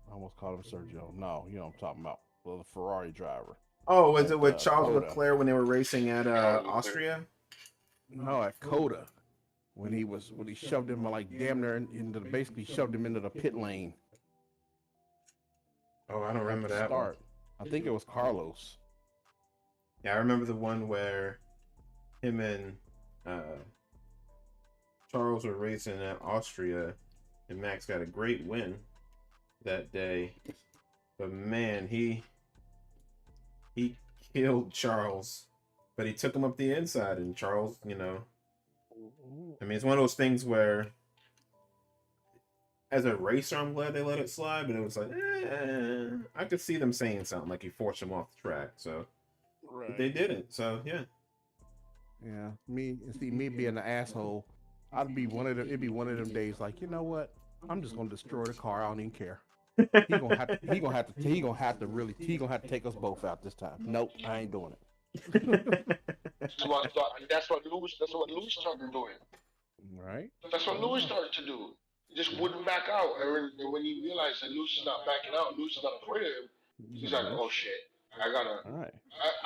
I almost called him Sergio. No, you know what I'm talking about. Well, the Ferrari driver. Oh, was it with At, Charles Coda. Leclerc when they were racing at Austria? No, at Coda. When he shoved him like damn near basically shoved him into the pit lane. Oh, I don't remember that one. I think it was Carlos. Yeah, I remember the one where him and Charles were racing at Austria, and Max got a great win that day. But man, he killed Charles, but he took him up the inside, and Charles, I mean, it's one of those things where, as a racer, I'm glad they let it slide, but it was like, I could see them saying something like you forced him off the track, so but they didn't. So yeah. Yeah, me being an asshole, it'd be one of them days like, you know what? I'm just gonna destroy the car. I don't even care. He gonna have to take us both out this time. Nope, I ain't doing it. That's what Lewis started doing. Right. That's what Lewis started to do. He just wouldn't back out. And when he realized that Lewis is not backing out, Lewis is not afraid of him, he's like, oh shit, All right.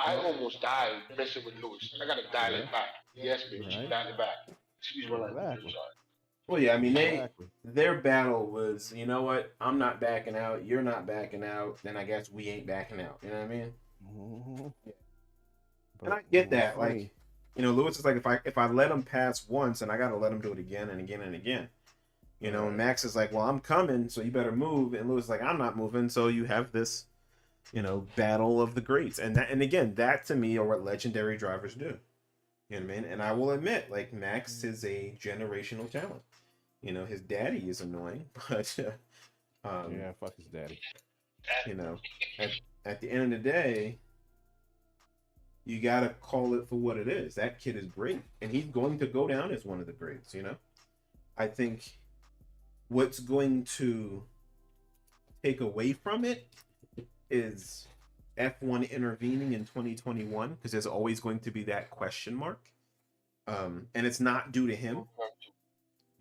I almost died messing with Lewis. I gotta dial it back. Yes, bitch, dial it back. Excuse my language. Well, yeah, I mean, their battle was, you know what? I'm not backing out. You're not backing out. Then I guess we ain't backing out. You know what I mean? Mm-hmm. Yeah. And I get that. Like, Lewis is like, if I let him pass once, and I got to let him do it again and again and again. And Max is like, well, I'm coming, so you better move. And Lewis is like, I'm not moving. So you have this, battle of the greats. And again, that to me are what legendary drivers do. You know what I mean? And I will admit, like, Max is a generational talent. His daddy is annoying, but yeah, fuck his daddy. At the end of the day, you gotta call it for what it is. That kid is great, and he's going to go down as one of the greats. I think what's going to take away from it is F1 intervening in 2021, because there's always going to be that question mark, and it's not due to him.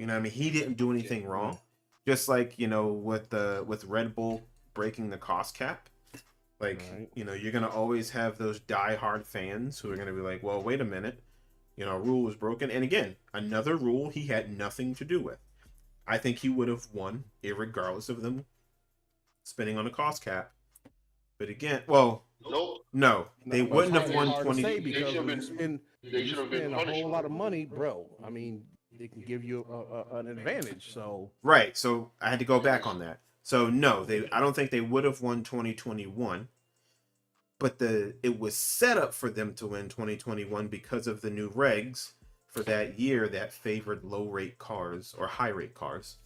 I mean, he didn't do anything wrong. Just like, with Red Bull breaking the cost cap, like, you're going to always have those diehard fans who are going to be like, well, wait a minute, a rule was broken. And again, another rule he had nothing to do with. I think he would have won irregardless of them spending on the cost cap. But again, well, no, they wouldn't have won 20. Because they should have been a whole lot of money, bro. I mean, it can give you an advantage. So right. So I had to go back on that. So no, I don't think they would have won 2021. But it was set up for them to win 2021 because of the new regs for that year that favored low rate cars or high rate cars,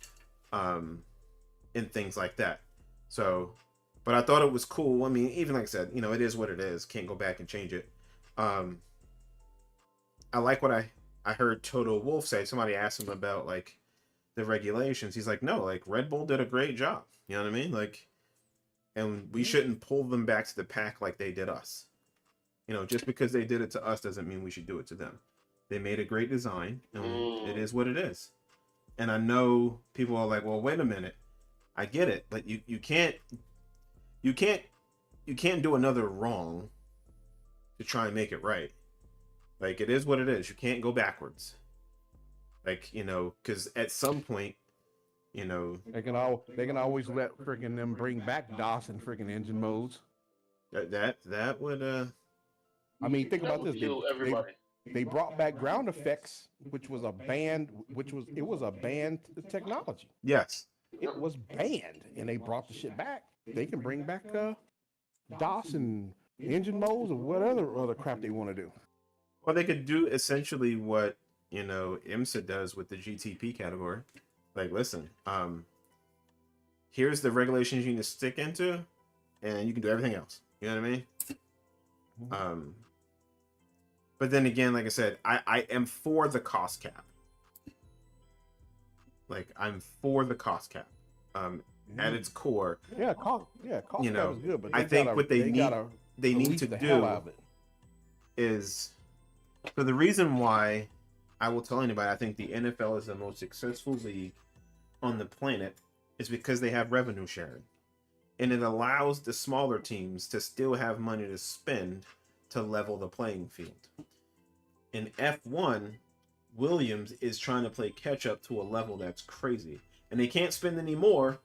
and things like that. So, but I thought it was cool. I mean, even like I said, it is what it is. Can't go back and change it. I like what I heard Toto Wolff say. Somebody asked him about like the regulations. He's like, no, like Red Bull did a great job. You know what I mean? Like, and we shouldn't pull them back to the pack like they did us. Just because they did it to us doesn't mean we should do it to them. They made a great design, and it is what it is. And I know people are like, well, wait a minute. I get it, but you can't do another wrong to try and make it right. Like, it is what it is. You can't go backwards. Like, because at some point, they can always let freaking them bring back DOS and freaking engine modes. That would I mean, think about this. they brought back ground effects, which was a banned, it was a banned technology. Yes. It was banned, and they brought the shit back. They can bring back DOS and engine modes and what other crap they want to do. Well, they could do essentially what, you know, IMSA does with the GTP category. Like, listen, here's the regulations you need to stick into, and you can do everything else. You know what I mean? But then again, like I said, I am for the cost cap. Like, I'm for the cost cap. At its core. Yeah, cost you know, cap is good, but I think what they need to the do hell out of it. is, so the reason why I will tell anybody I think the NFL is the most successful league on the planet is because they have revenue sharing. And it allows the smaller teams to still have money to spend to level the playing field. In F1, Williams is trying to play catch up to a level that's crazy. And they can't spend any more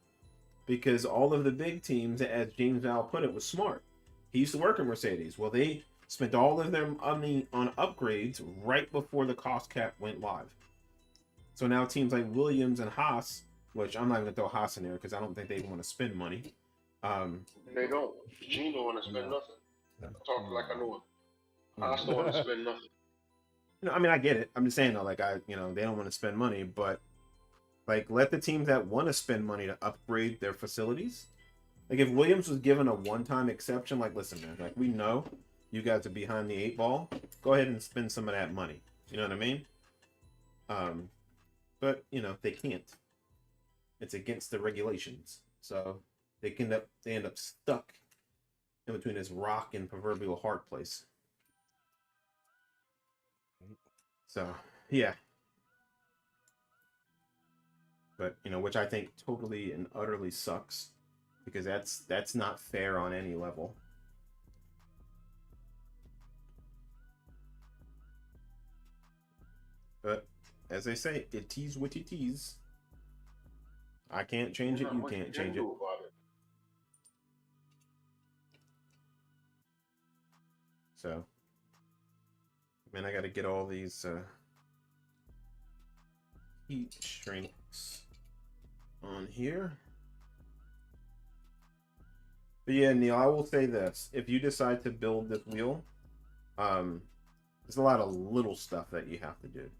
because all of the big teams, as James Val put it, was smart. He used to work at Mercedes. Well, they spent all of their money on upgrades right before the cost cap went live. So now teams like Williams and Haas, which I'm not going to throw Haas in there because I don't think they want to spend money. They don't. Gene don't want to spend nothing. I'm talking like I know him. Haas don't want to spend nothing. You know, I mean, I get it. I'm just saying though, like they don't want to spend money, but like let the teams that want to spend money to upgrade their facilities. Like if Williams was given a one-time exception, like listen, man, like we know you guys are behind the 8 ball. Go ahead and spend some of that money. You know what I mean? But you know they can't. It's against the regulations, so they end up stuck in between this rock and proverbial hard place. So yeah. But you know, which I think totally and utterly sucks because that's not fair on any level. But as they say, it is what it is. I can't change it. You can't change it. So, man, I got to get all these heat shrinks on here. But yeah, Neil, I will say this: if you decide to build this wheel, there's a lot of little stuff that you have to do,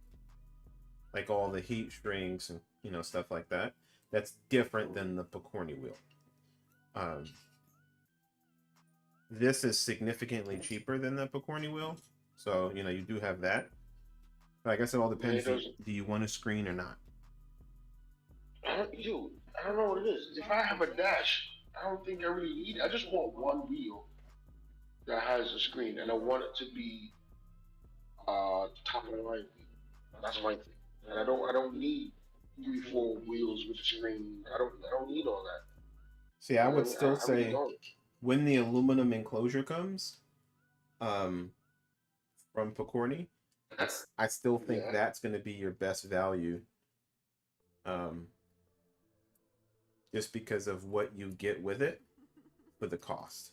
like all the heat strings and stuff like that. That's different than the Picorni wheel. This is significantly cheaper than the Picorni wheel, so you do have that. But I guess it all depends. Do you want a screen or not? I don't know what it is. If I have a dash, I don't think I really need it. I just want one wheel that has a screen, and I want it to be top of the line. That's my thing. And I don't need 3-4 wheels with a screen. I don't need all that. See, I would still say when the aluminum enclosure comes, from Picorni, I still think that's going to be your best value. Just because of what you get with it for the cost.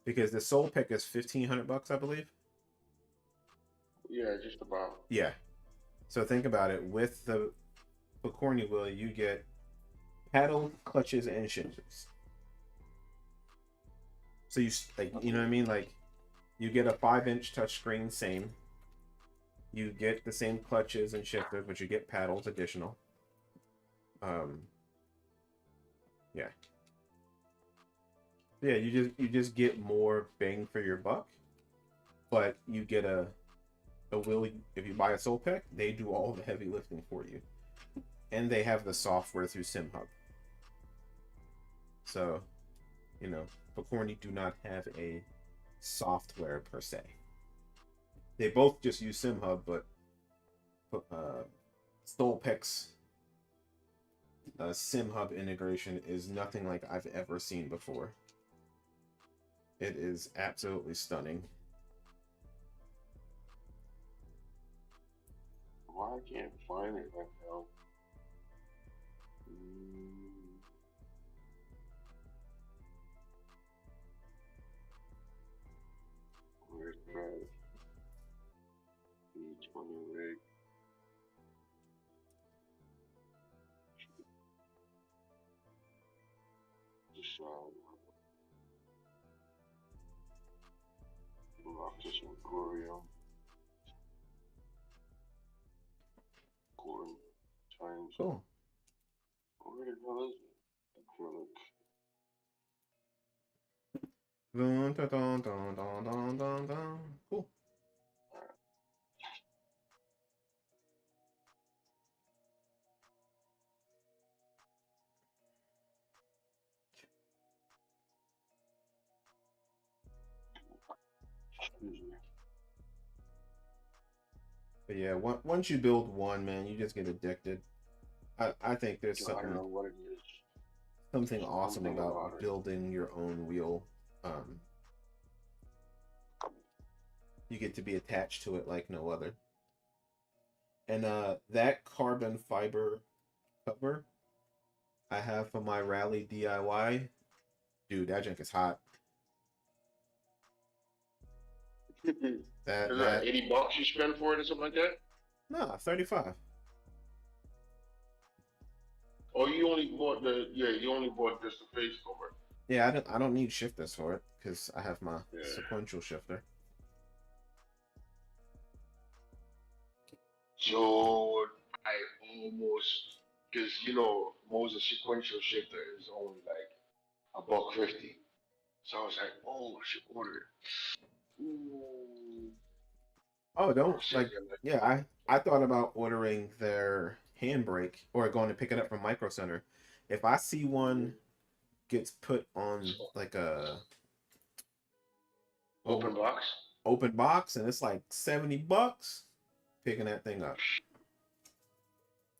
Because the Soul Pick is $1,500, I believe. Yeah, just about. Yeah. So think about it. With the Picorni wheel, you get paddle, clutches, and shifters. So you know what I mean? Like, you get a 5-inch touchscreen, same. You get the same clutches and shifters, but you get paddles additional. Yeah. Yeah, you just get more bang for your buck, but you get a wheel. If you buy a Soul Pack, they do all the heavy lifting for you, and they have the software through SimHub. So, Picorni do not have a software per se. They both just use SimHub, but Soul Pack's SimHub integration is nothing like I've ever seen before. It is absolutely stunning. Why I can't find it right now? Where's the Velocitas Imperium. Gordon times. Cool. Where the hell is it? Acrylic. Dun, dun, dun, dun, dun, dun, dun, dun. Cool. Excuse me. But yeah, once you build one, man, you just get addicted. I think there's I don't know what it is. something awesome Something about about it. building your own wheel. You get to be attached to it like no other. And that carbon fiber cover I have for my rally DIY, dude, that junk is hot. Is that $80 you spend for it or something like that? Nah, 35. Oh, you only bought you only bought just the face cover. Yeah, I don't need shifters for it because I have my sequential shifter. So I almost, because most of sequential shifter is only like $1.50. So I was like, oh, I should order it. Ooh. Oh, don't Sitting there yeah, I thought about ordering their handbrake or going to pick it up from Micro Center. If I see one gets put on like a open box. open box and it's like $70, picking that thing up.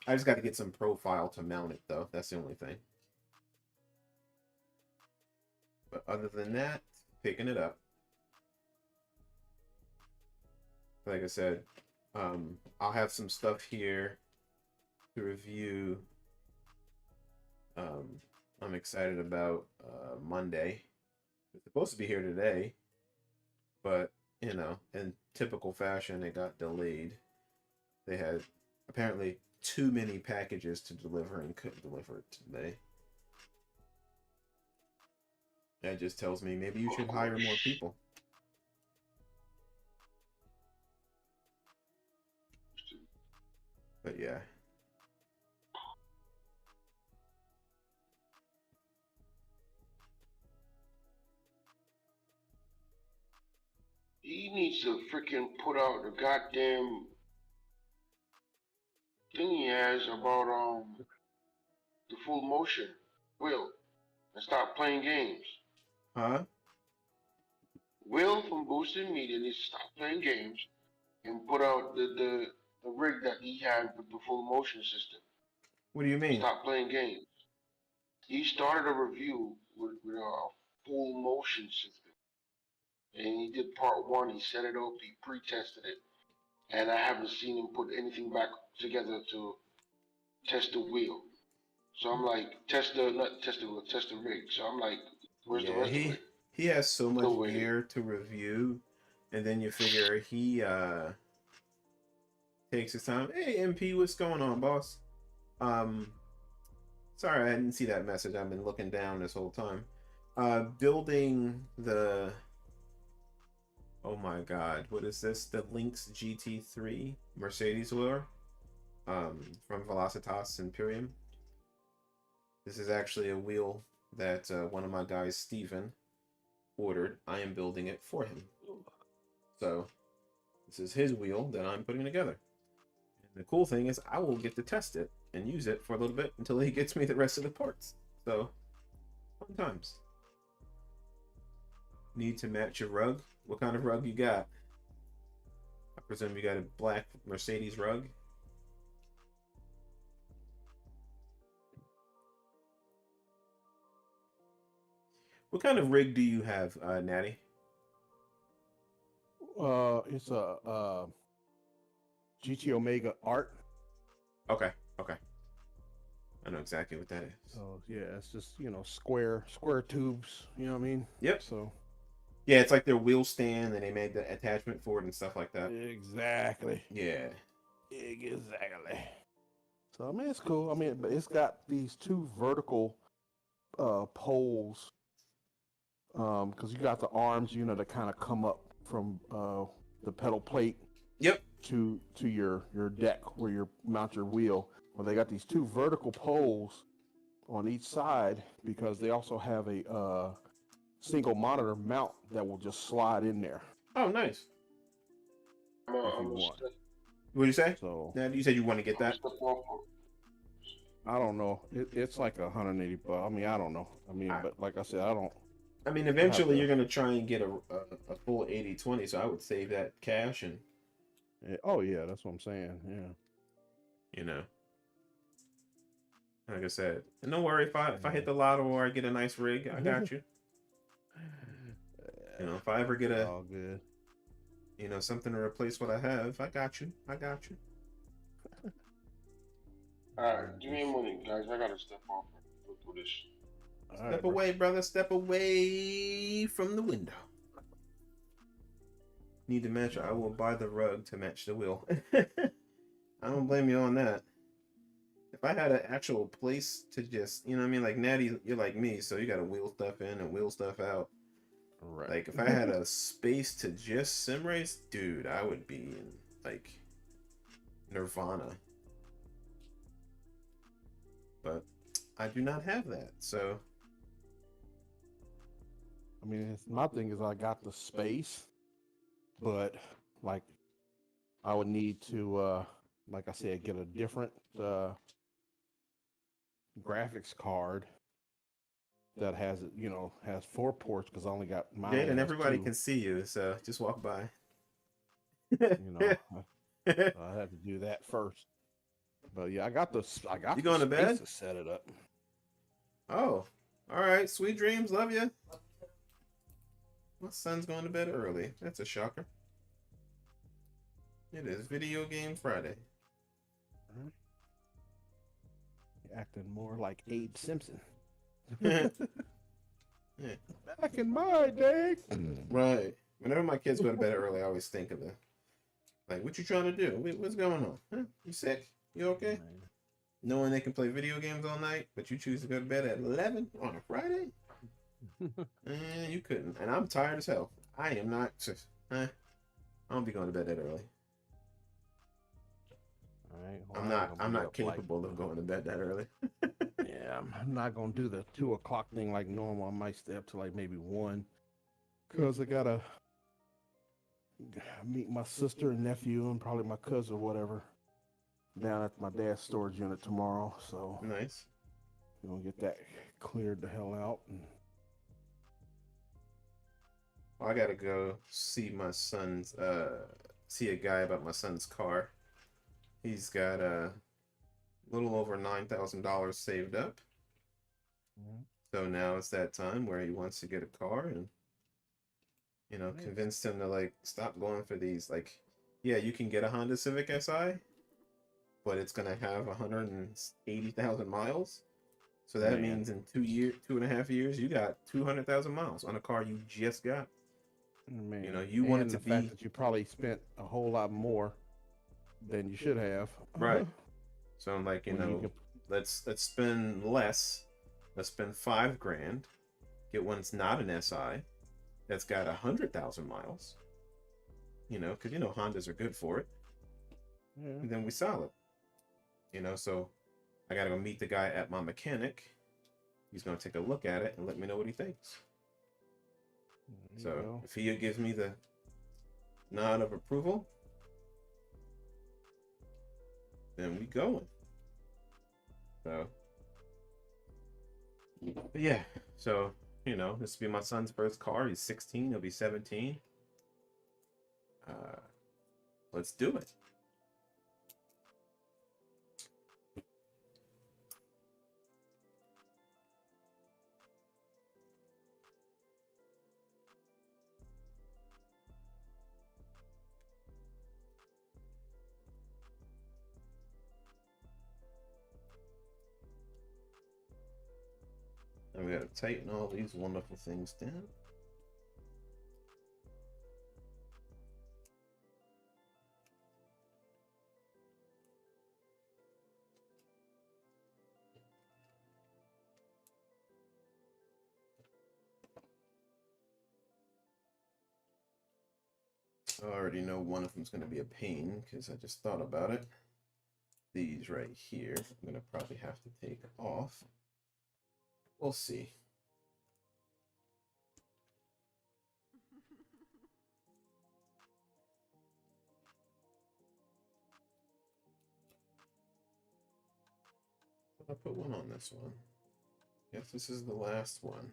I just got to get some profile to mount it though. That's the only thing. But other than that, picking it up. Like I said, I'll have some stuff here to review. I'm excited about Monday. It's supposed to be here today, but in typical fashion, it got delayed. They had apparently too many packages to deliver and couldn't deliver it today. That just tells me maybe you should hire more people. But yeah. He needs to freaking put out the goddamn thing he has about the full motion Will and stop playing games. Huh? Will from Boosted Media needs to stop playing games and put out the rig that he had with the full motion system. What do you mean? Stop playing games. He started a review with a full motion system. And he did part one, he set it up, he pre-tested it. And I haven't seen him put anything back together to test the wheel. So I'm like, test the rig. So I'm like, where's the rest of it? He has so much Still waiting. gear to review, and then you figure he takes his time. Hey MP, what's going on, boss? Sorry I didn't see that message. I've been looking down this whole time. Building the oh my god, what is this? The Lynx GT3 Mercedes wheel from Velocitas Imperium. This is actually a wheel that one of my guys, Steven, ordered. I am building it for him. So this is his wheel that I'm putting together. And the cool thing is I will get to test it and use it for a little bit until he gets me the rest of the parts. So fun times. Need to match your rug? What kind of rug you got? I presume you got a black Mercedes rug. What kind of rig do you have, Natty? It's a GT Omega Art. Okay. I know exactly what that is. So yeah, it's just square tubes. You know what I mean? Yep. So yeah, it's like their wheel stand, and they made the attachment for it and stuff like that. Exactly. Yeah. Exactly. So I mean, it's cool. I mean, but it's got these two vertical poles, because you got the arms, you know, that kind of come up from the pedal plate Yep. to your deck where you mount your wheel. Well, they got these two vertical poles on each side because they also have a single monitor mount that will just slide in there Oh, nice. I'm if you gonna want. What do you say? So Now, you said you want to get that. step off. I don't know. It's like 180 bucks. I mean, I don't know. I mean, but like I said, I don't. I mean, have eventually to- you're gonna try and get a full 80/20, so I would save that cash and Oh yeah, that's what I'm saying. Yeah. you know, like I said, and don't worry if I hit the lotto or I get a nice rig, I got you. You know, if I ever get It's a all good. something to replace what I have, I got you. I got you. Alright, give me a minute, guys. I gotta step off and go through this. All right, Step bro. away, brother. Step away from the window. Need to match. I will buy the rug to match the wheel. I don't blame you on that. If I had an actual place to just, you know what I mean? Like Natty, you're like me, so you got to wheel stuff in and wheel stuff out. Right. Like if I had a space to just sim race, dude, I would be in like nirvana. But I do not have that, so I mean, my thing is I got the space, but like I would need to, like I said, get a different graphics card that has has 4 ports because I only got mine. Jade and has everybody 2, can see you, so just walk by. I had to do that first. But yeah, I got You the going to space bed? to set it up. Oh, all right. Sweet dreams. Love you. My son's going to bed early. That's a shocker. It is Video Game Friday. You're acting more like Abe Simpson. Yeah. Back in my day. Right. Whenever my kids go to bed early, I always think of them. Like, what you trying to do? What's going on? Huh? You sick? You okay? Knowing they can play video games all night, but you choose to go to bed at 11 on a Friday? You couldn't. And I'm tired as hell. I am not. I don't be going to bed that early. All right. I'm not capable of going to bed that early. Yeah, I'm not gonna do the 2 o'clock thing like normal. I might stay up to like maybe 1, cause I gotta meet my sister and nephew and probably my cousin or whatever down at my dad's storage unit tomorrow. So Nice. we're gonna get that cleared the hell out. And Well, I gotta go see my son's see a guy about my son's car. He's got a little over $9,000 saved up. So now it's that time where he wants to get a car and convinced him to like stop going for these yeah, you can get a Honda Civic Si, but it's gonna have 180,000 miles. So that means in 2.5 years, you got 200,000 miles on a car you just got. Man, you want it to the fact that you probably spent a whole lot more than you should have. Right. So I'm like, Well, let's spend less. Let's spend $5,000. Get one that's not an SI, that's got 100,000 miles. Because Hondas are good for it. Yeah. And then we sell it. So I gotta go meet the guy at my mechanic. He's gonna take a look at it and let me know what he thinks. So if he gives me the nod of approval, then we going. So but yeah, so this will be my son's first car. He's 16, he'll be 17. Let's do it. And we gotta tighten all these wonderful things down. I already know one of them's going to be a pain because I just thought about it. These right here, I'm going to probably have to take off. We'll see. I'll put one on this one. Guess this is the last one.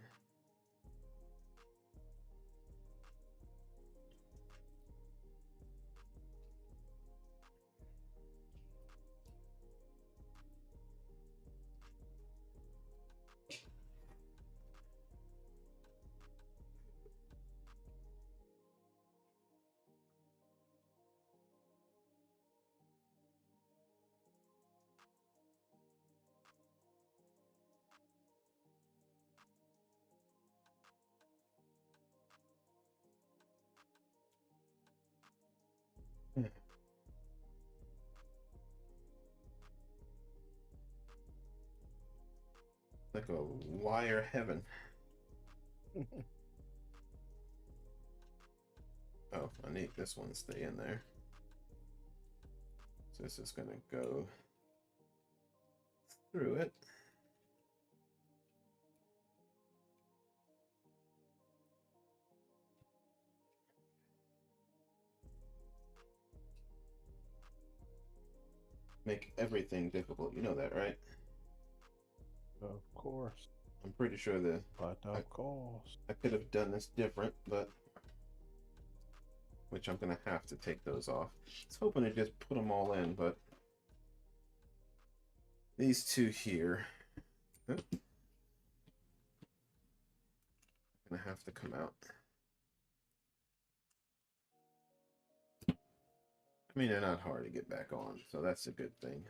Like a wire heaven. Oh, I need this one to stay in there. So this is gonna go through it. Make everything difficult. You know that, right? Of course. I'm pretty sure that Of course. I could have done this different, but which I'm gonna have to take those off. I was hoping to just put them all in, but these two here are gonna have to come out. I mean, they're not hard to get back on, so that's a good thing.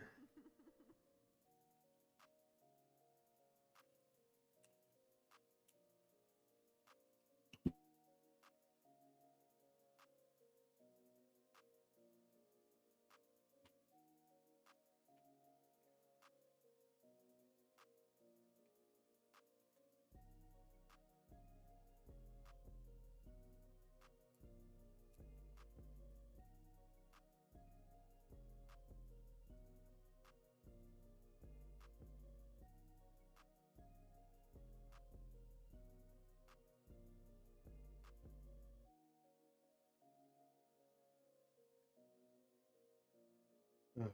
Oh.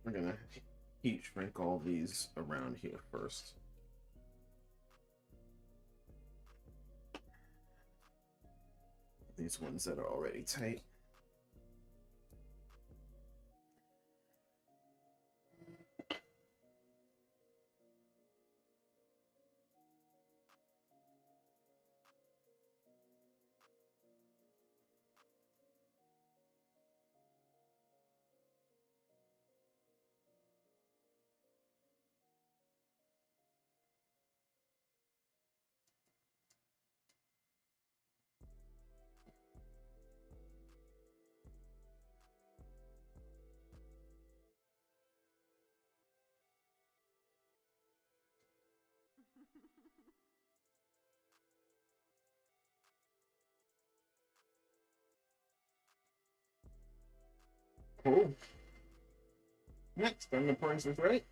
We're gonna heat shrink all these around here first. These ones that are already tight. Cool. Next, I'm the price is right.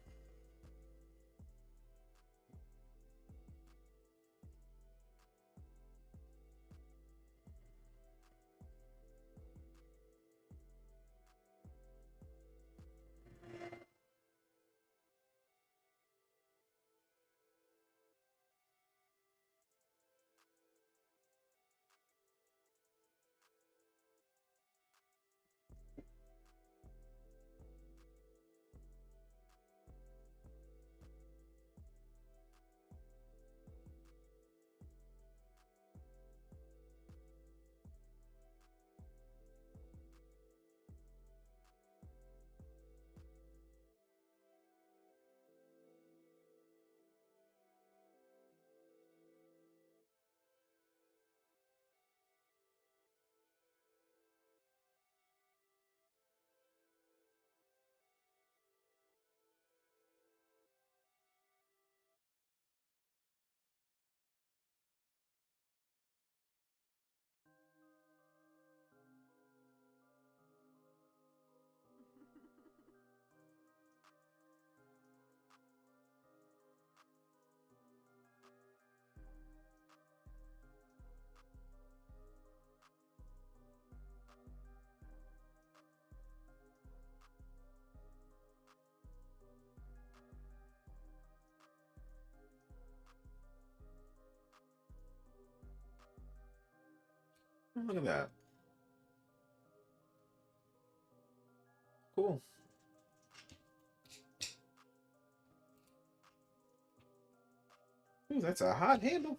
Look at that. Cool. Ooh, that's a hot handle.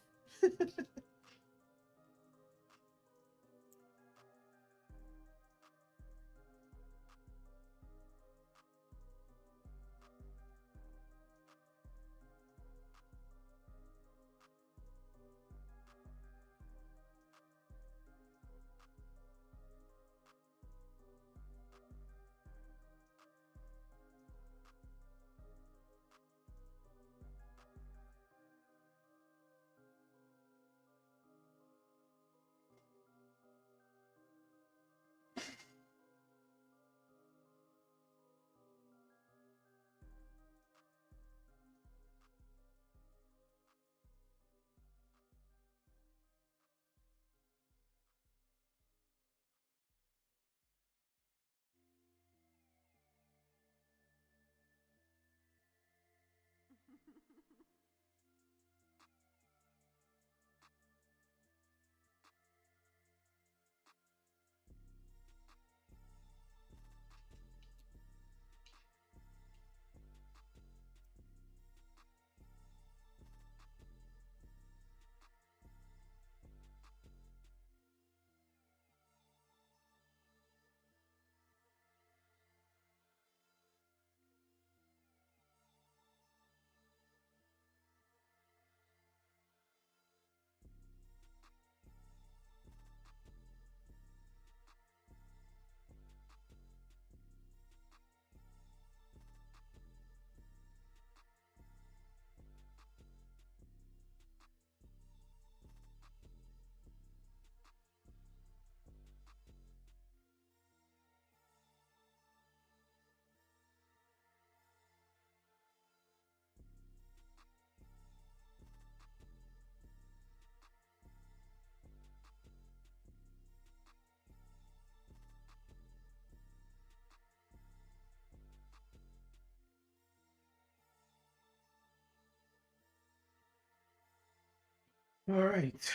All right.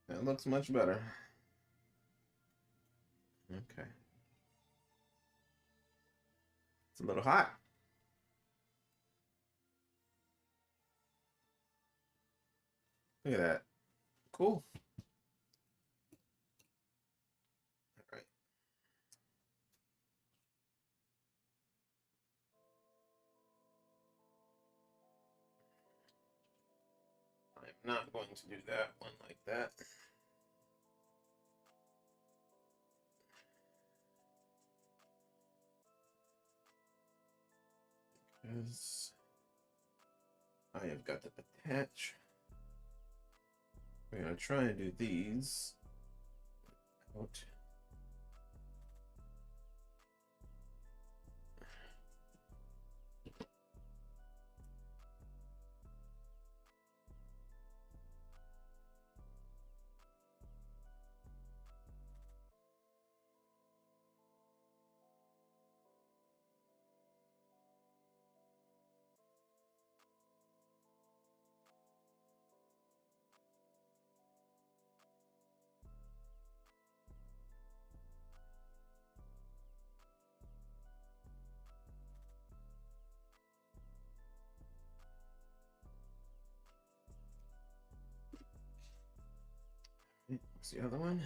That looks much better. Okay. It's a little hot. Look at that. Cool. All right. I'm not going to do that one like that. Because I have got to attach. We're going to try and do these out. What's the other one?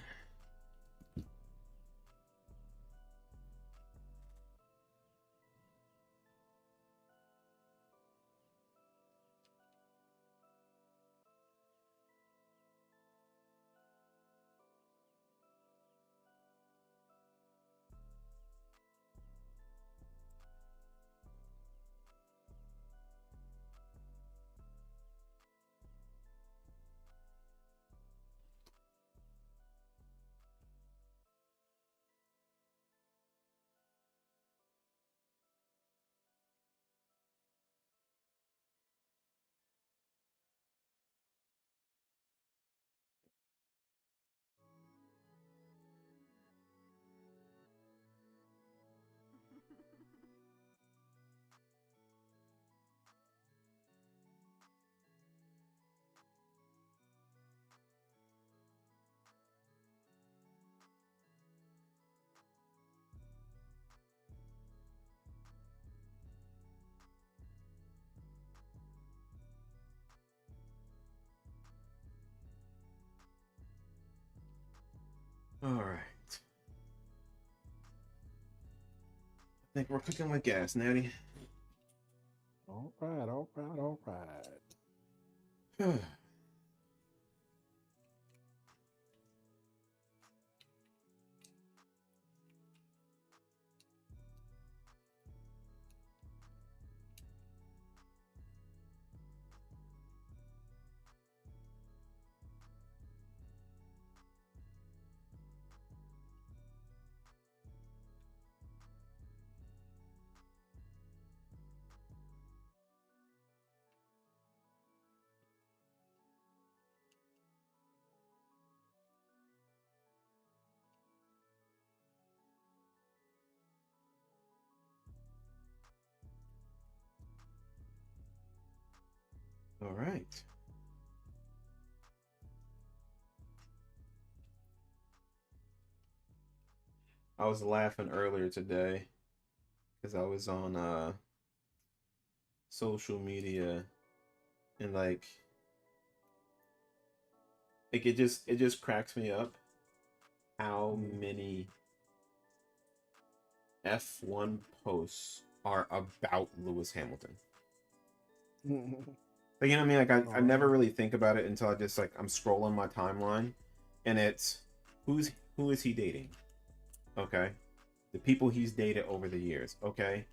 All right. I think we're cooking with gas, Natty. All right, all right, all right. All right. I was laughing earlier today because I was on social media and like it just cracks me up how many F1 posts are about Lewis Hamilton. Like, you know what I mean? Like I never really think about it until I just like I'm scrolling my timeline and it's who is he dating? Okay. The people he's dated over the years. Okay.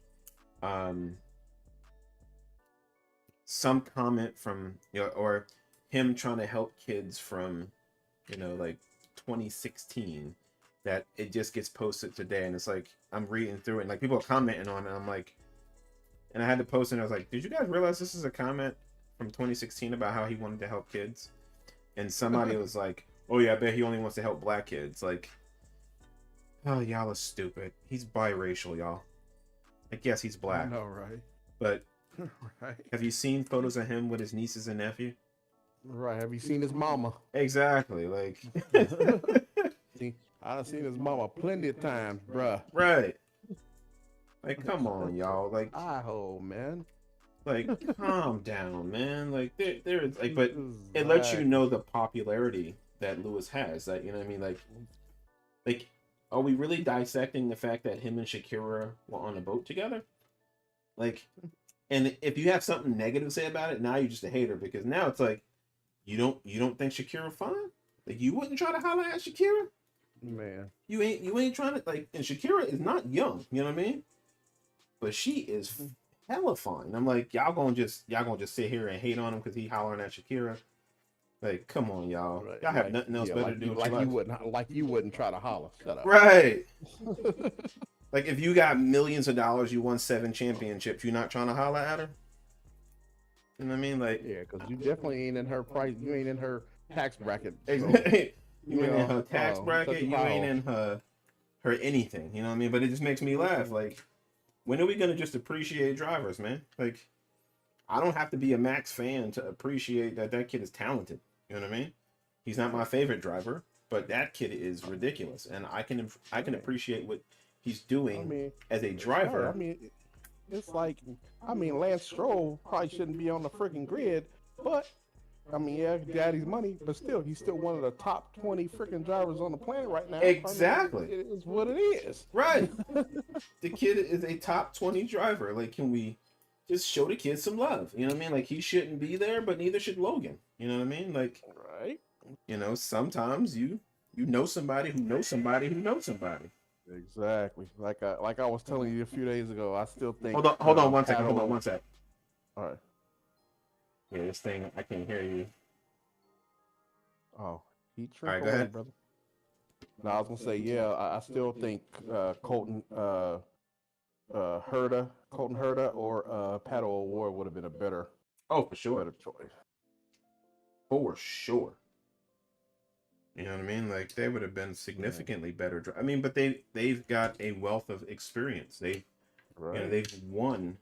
Some comment from or him trying to help kids from like 2016 that it just gets posted today and it's like I'm reading through it and like people are commenting on it and I'm like, and I had to post it and I was like, did you guys realize this is a comment from 2016 about how he wanted to help kids? And somebody was like, oh yeah, I bet he only wants to help black kids. Like, oh, y'all are stupid. He's biracial, y'all. Like, yes, he's black. I know, right? But right. have you seen photos of him with his nieces and nephew? Right. Have you seen his mama? Exactly. Like, See, I've seen his mama plenty of times, bruh. right. Like, come on, y'all. Like, I hope, man. Like, calm down, man. Like, there is like, but it lets you know the popularity that Lewis has. That, you know what I mean? Like, are we really dissecting the fact that him and Shakira were on a boat together? Like, and if you have something negative to say about it, now you're just a hater because now it's like, you don't think Shakira fine? Like, you wouldn't try to holler at Shakira? Man, You ain't trying to like, and Shakira is not young. You know what I mean? But she is hella fine. I'm like, y'all gonna just sit here and hate on him because he hollering at Shakira. Like, come on, y'all. right. Y'all have nothing else better like to do. you wouldn't try to holler. Shut up. Right. Like, if you got millions of dollars, you won 7 championships, you're not trying to holler at her. You know what I mean? Like, Yeah, because you definitely ain't in her price. You ain't in her tax bracket. So, you ain't in her tax bracket. You ain't in her anything. You know what I mean? But it just makes me laugh. Like, when are we gonna just appreciate drivers, man? Like, I don't have to be a Max fan to appreciate that kid is talented. You know what I mean? He's not my favorite driver, but that kid is ridiculous, and I can appreciate what he's doing as a driver. I mean, it's like, Lance Stroll probably shouldn't be on the freaking grid, but I mean, yeah, daddy's money, but still, he's still one of the top 20 freaking drivers on the planet right now. Exactly. I mean, it is what it is. Right. The kid is a top 20 driver. Like, can we just show the kid some love? You know what I mean? Like, he shouldn't be there, but neither should Logan. You know what I mean? Like, right. Sometimes you know somebody who knows somebody who knows somebody. Exactly. Like I was telling you a few days ago, I still think. Hold on one second. All right. Yeah, this thing, I can't hear you. Oh, he tripped. All right, go ahead, brother. No, I was gonna say, yeah, I still think Colton Herta or Pato O'Ward would have been a better. Oh, for sure. Better choice. For sure. You know what I mean? Like, they would have been significantly better. I mean, but they've got a wealth of experience. They've won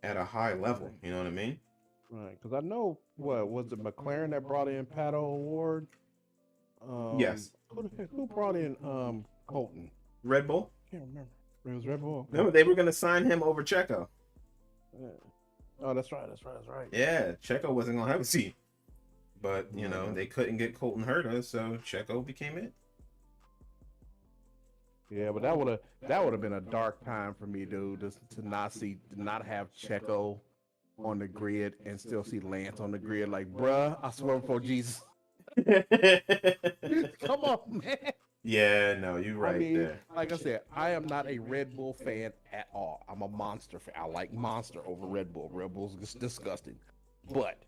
at a high level. You know what I mean? Right, because I know, what was it, McLaren that brought in Pato O'Ward? Yes. Who brought in Colton? Red Bull? Can't remember. It was Red Bull. No, they were going to sign him over Checo. Yeah. Oh, that's right. Yeah, Checo wasn't going to have a seat. But, they couldn't get Colton Herta, so Checo became it. Yeah, but that would have been a dark time for me, dude, to not have Checo on the grid and still see Lance on the grid. Like, bruh, I swear before Jesus, come on, man. Yeah, no, you're I right mean, there. like I said, I am not a Red Bull fan at all. I'm a Monster fan. I like Monster over Red Bull. Red Bull's just disgusting. But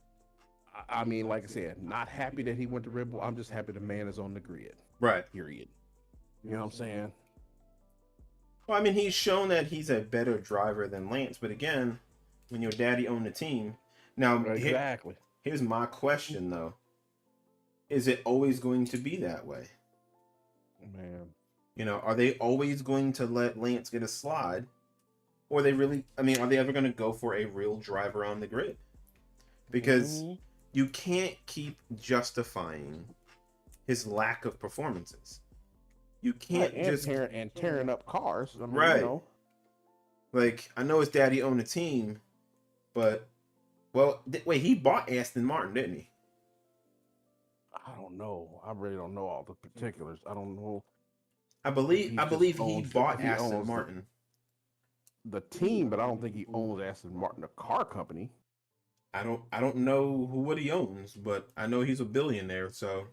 I mean, like I said, not happy that he went to Red Bull. I'm just happy the man is on the grid. Right. Period. You know what I'm saying? Well, I mean, he's shown that he's a better driver than Lance, but again, when your daddy owned the team. Now, Exactly. here's my question though: is it always going to be that way? Man. You know, are they always going to let Lance get a slide? Or are they really, I mean, are they ever going to go for a real driver on the grid? Because you can't keep justifying his lack of performances. You can't just tearing up cars. I mean, right. You know. Like, I know his daddy owned a team, but wait, he bought Aston Martin, didn't he? I don't know. I really don't know all the particulars. I don't know. I believe he bought Aston owns Martin. The team, but I don't think he owns Aston Martin, the car company. I don't know what he owns, but I know he's a billionaire, so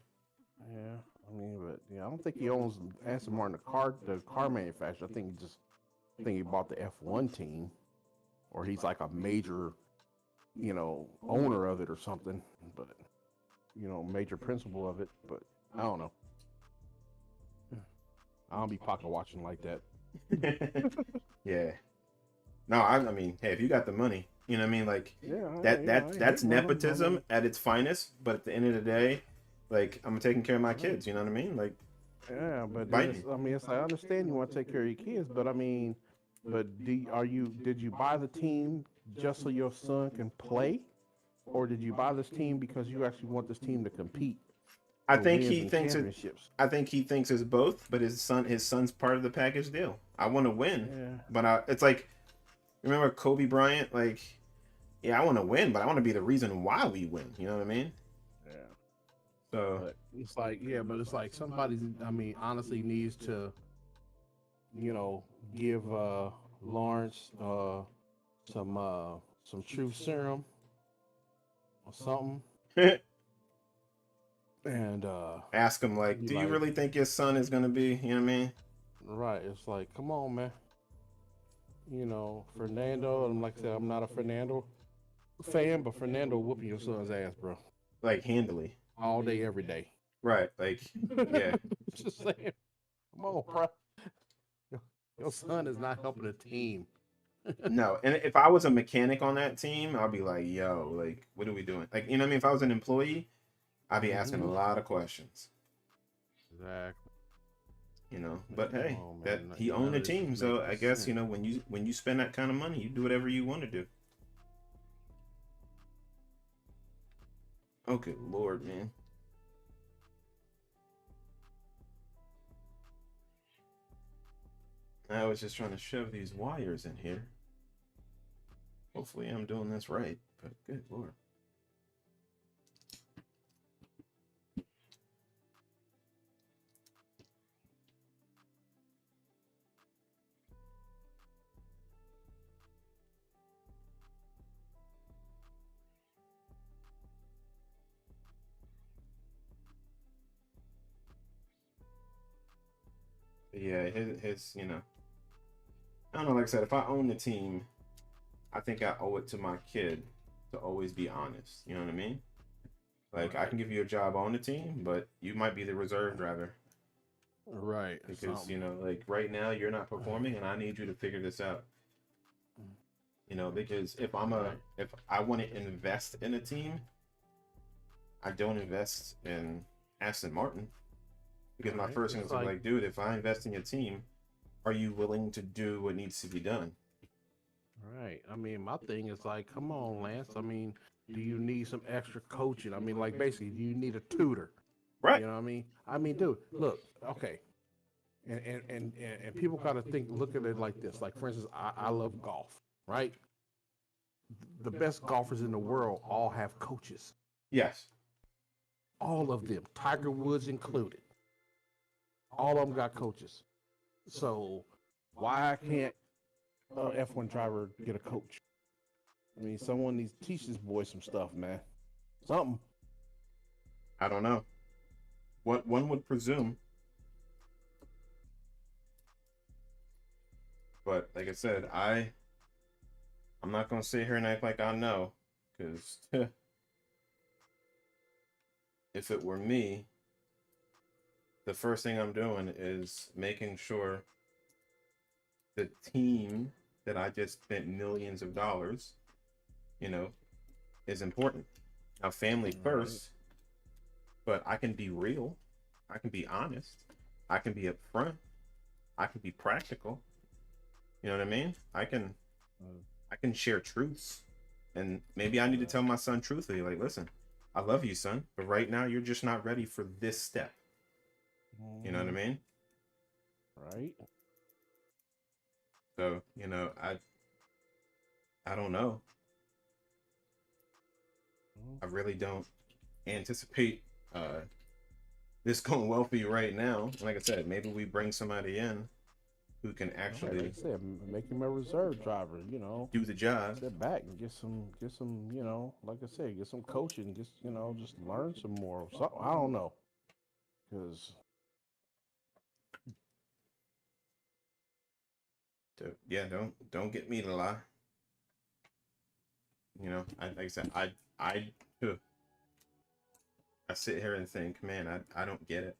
yeah. I mean, but yeah, I don't think he owns Aston Martin, the car manufacturer. I think he bought the F1 team, or he's like a major, owner of it or something. But major principal of it. But I don't know. I don't be pocket watching like that. Yeah. No, I mean, hey, if you got the money, you know what I mean? Like, that's nepotism at its finest. But at the end of the day, like, I'm taking care of my kids. You know what I mean? Like, yeah, but it's like, I understand you want to take care of your kids, but I mean, did you buy the team just so your son can play, or did you buy this team because you actually want this team to compete? I think he thinks it's both, but his son's part of the package deal. I want to win, but it's like, remember Kobe Bryant? Like, yeah, I want to win, but I want to be the reason why we win. You know what I mean? Yeah. So but it's like somebody, I mean, honestly needs to, give Lawrence some truth serum or something. And ask him, like, do you really think your son is gonna be, you know what I mean? Right. It's like, come on, man. Fernando, and like I said, I'm not a Fernando fan, but Fernando whooping your son's ass, bro. Like, handily. All day, every day. Right. Like, yeah. Just saying. Come on, bro. Your son is not helping the team. No, and if I was a mechanic on that team, I'd be like, yo, like, what are we doing? Like, you know what I mean? If I was an employee, I'd be asking a lot of questions. Exactly. But hey, he owned the team, so I guess when you spend that kind of money, you do whatever you want to do. Oh, good Lord, man. I was just trying to shove these wires in here. Hopefully I'm doing this right, but good Lord. Yeah, his I don't know, like I said, if I own the team, I think I owe it to my kid to always be honest. You know what I mean? Like, I can give you a job on the team, but you might be the reserve driver. Right. Because, like, right now you're not performing and I need you to figure this out. Because if I want to invest in a team, I don't invest in Aston Martin. Because my first thing is like, dude, if I invest in your team, are you willing to do what needs to be done? Right. I mean, my thing is like, come on, Lance. I mean, do you need some extra coaching? I mean, like, basically, do you need a tutor? Right. You know what I mean? I mean, dude, look, okay. And people kind of look at it like this. Like, for instance, I love golf, right? The best golfers in the world all have coaches. Yes. All of them, Tiger Woods included. All of them got coaches. So why can't a F1 driver get a coach? I mean, someone needs to teach this boy some stuff, man. Something. I don't know. What one would presume. But like I said, I'm not gonna sit here and act like I know, because if it were me, the first thing I'm doing is making sure the team that I just spent millions of dollars, you know, is important. Now, family first, but I can be real, I can be honest, I can be upfront, I can be practical. You know what I mean? I can share truths, and maybe I need to tell my son truthfully, like, listen, I love you, son, but right now you're just not ready for this step. You know what I mean? Right. So, I don't know. I really don't anticipate this going well for you right now. Like I said, maybe we bring somebody in who can actually, like I said, make him a reserve driver. You know, do the job. step back and get some. You know, like I said, get some coaching. Just just learn some more. So, I don't know, because Yeah, don't get me to lie. Like I said, I sit here and think, man, I don't get it.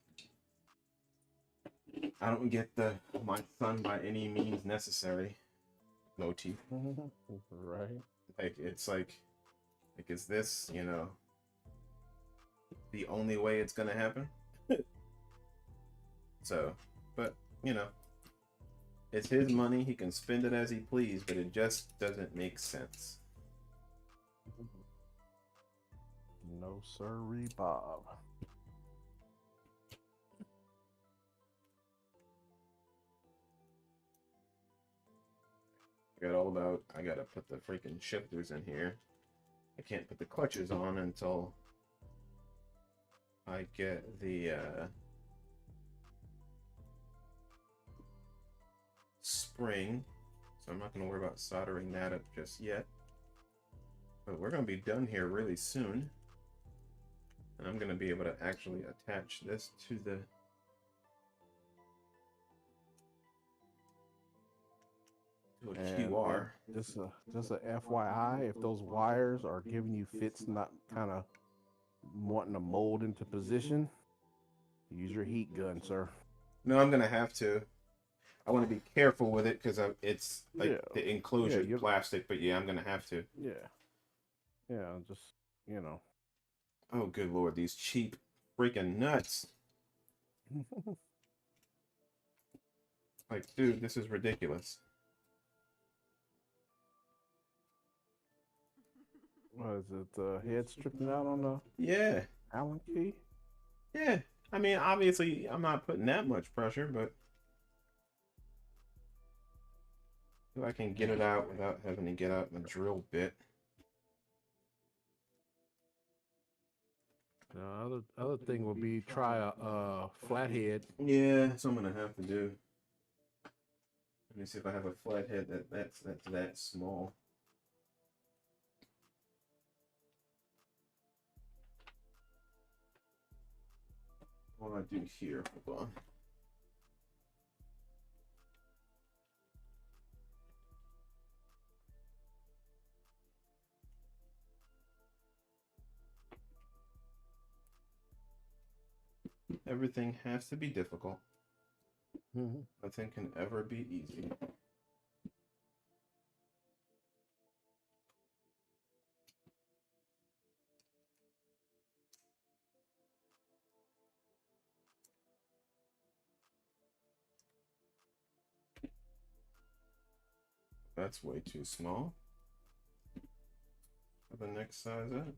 I don't get the my son by any means necessary motif. right. Like it's like is this, the only way it's gonna happen? So, but it's his money. He can spend it as he please, but it just doesn't make sense. No sirree, Bob. I gotta put the freaking shifters in here. I can't put the clutches on until I get the spring. So I'm not gonna worry about soldering that up just yet. But we're gonna be done here really soon. And I'm gonna be able to actually attach this to the QR. Just a FYI, if those wires are giving you fits, not kind of wanting to mold into position, use your heat gun, sir. No, I'm gonna have to. I want to be careful with it because it's like the enclosure plastic, but yeah, I'm gonna have to. Yeah, just Oh, good lord, these cheap freaking nuts! Like, dude, this is ridiculous. What is it? The head stripping out on the Allen key? Yeah. I mean, obviously, I'm not putting that much pressure, but if I can get it out without having to get out my drill bit. The other thing would be try a flathead. Yeah, that's what I'm gonna have to do. Let me see if I have a flathead that's that small. What do I do here? Hold on. Everything has to be difficult. Nothing can ever be easy. That's way too small. For the next size up.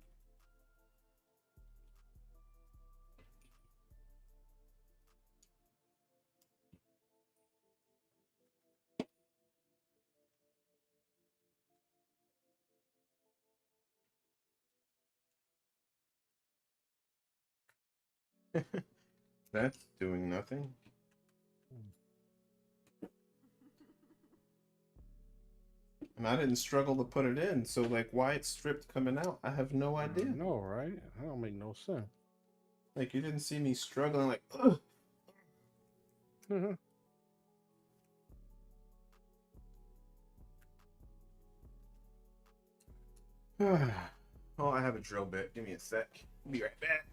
That's doing nothing. And I didn't struggle to put it in, so like why it's stripped coming out, I have no idea. No, right? That don't make no sense. Like you didn't see me struggling like, ugh. Oh, I have a drill bit. Give me a sec. Be right back.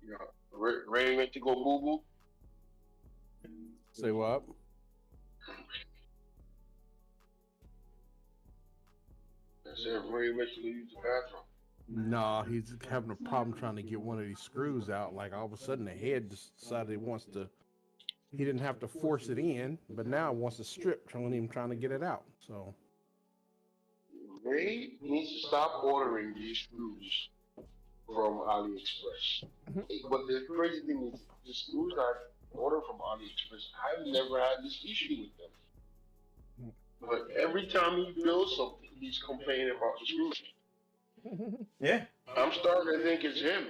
Yeah. Ray went to go boo boo. Say what? I said Ray went to go use the bathroom. Nah, he's having a problem trying to get one of these screws out. Like all of a sudden, the head just decided it wants to. He didn't have to force it in, but now it wants to strip, telling him trying to get it out. So Ray needs to stop ordering these screws from AliExpress. But the crazy thing is, the screws I order from AliExpress, I've never had this issue with them. But every time he builds something, he's complaining about the screws. Yeah. I'm starting to think it's him.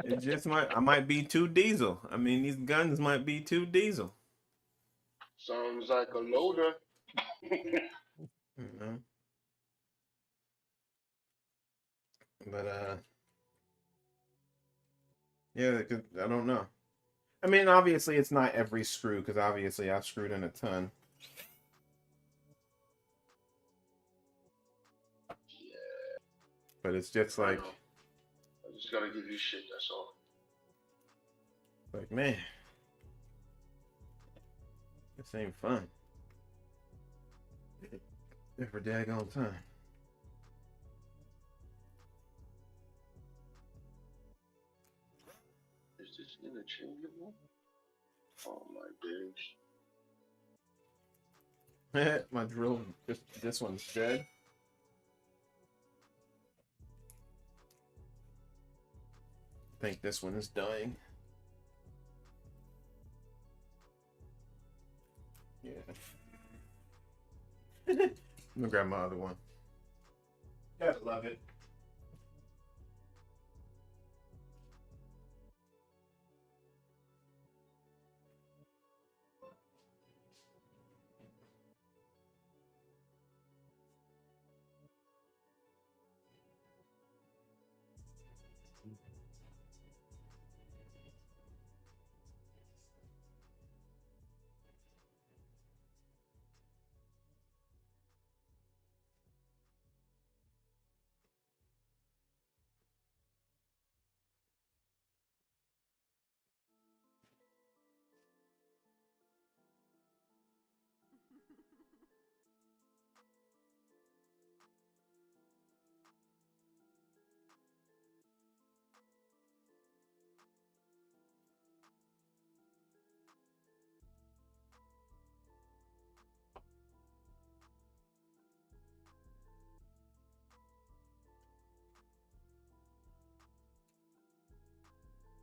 It just I might be too diesel. I mean, these guns might be too diesel. Sounds like a loader. You know? But yeah, I don't know. I mean, obviously it's not every screw, because obviously I've screwed in a ton. Yeah. But it's just like, I just gotta give you shit, that's all. like, man, this ain't fun. Every daggone time. Is this interchangeable? Oh my days. My drill, this one's dead. I think this one is dying. Yeah. I'm gonna grab my other one. Gotta love it.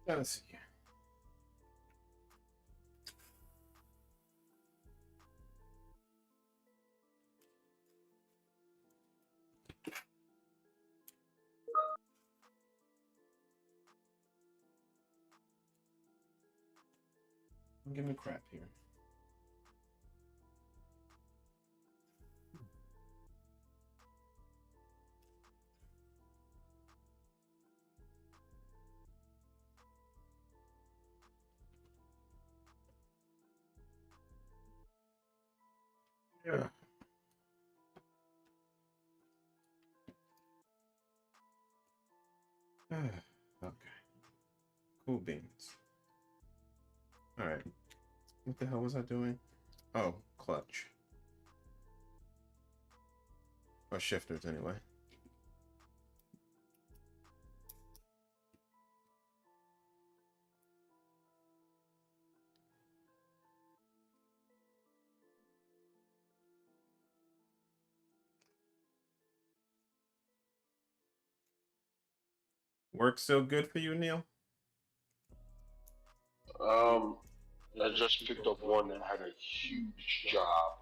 Gotta see. I'm giving crap here. Yeah. Okay. Cool beans. All right. What the hell was I doing? Oh, clutch. Or shifters, anyway. Work still good for you, Neil? I just picked up one that had a huge job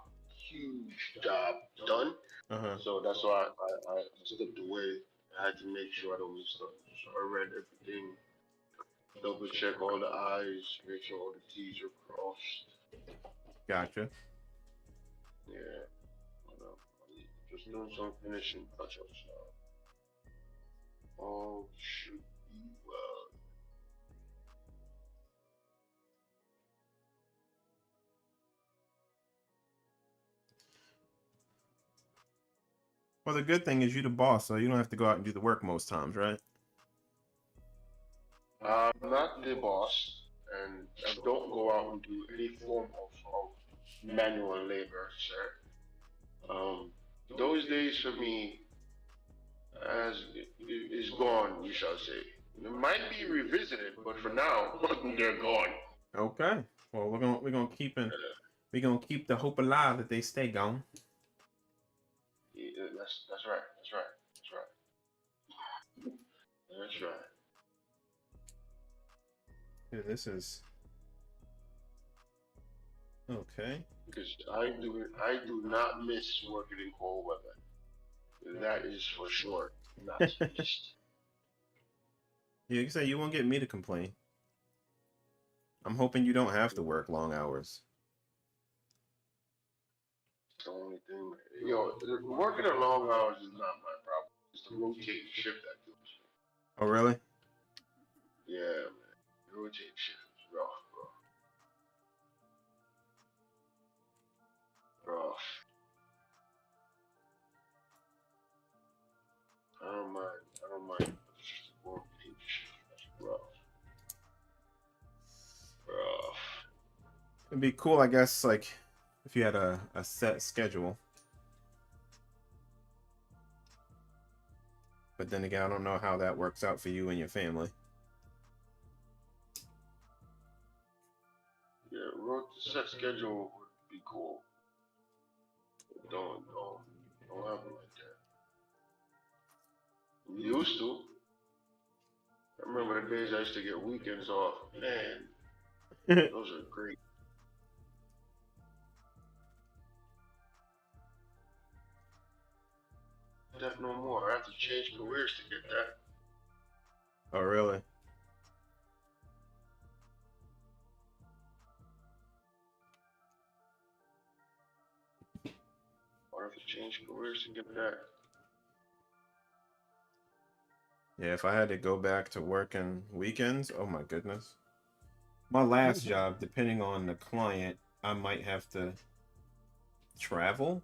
done. Uh-huh. So that's why I stepped away. I had to make sure I don't miss stuff. So I read everything, double check all the I's, make sure all the T's are crossed. Gotcha. Yeah. But, just doing some finishing touch-ups now. All should be well. Well, the good thing is you're the boss, so you don't have to go out and do the work most times, right? I'm not the boss, and I don't go out and do any form of manual labor, sir. Those days for me as is gone, you shall say. It might be revisited, but for now, they're gone. Okay. Well, we're gonna keep the hope alive that they stay gone. Yeah, that's right. That's right. That's right. That's right. Yeah, this is okay. Because I do not miss working in cold weather. That is for sure. Not missed. Yeah, you say you won't get me to complain. I'm hoping you don't have to work long hours. It's the only thing. Yo, working at long hours is not my problem. It's the rotating shift that kills me. Oh, really? Yeah, man. The rotating shift is rough, bro. Rough. I don't mind. It's just the rotating shift. That's rough. Rough. It'd be cool, I guess, like if you had a set schedule. But then again, I don't know how that works out for you and your family. Yeah, set schedule would be cool. But don't happen like that. We used to. I remember the days I used to get weekends off. Man, those are great. That no more. I have to change careers to get that. Oh, really? I have to change careers to get that. Yeah, if I had to go back to working weekends, oh my goodness. My last job, depending on the client, I might have to travel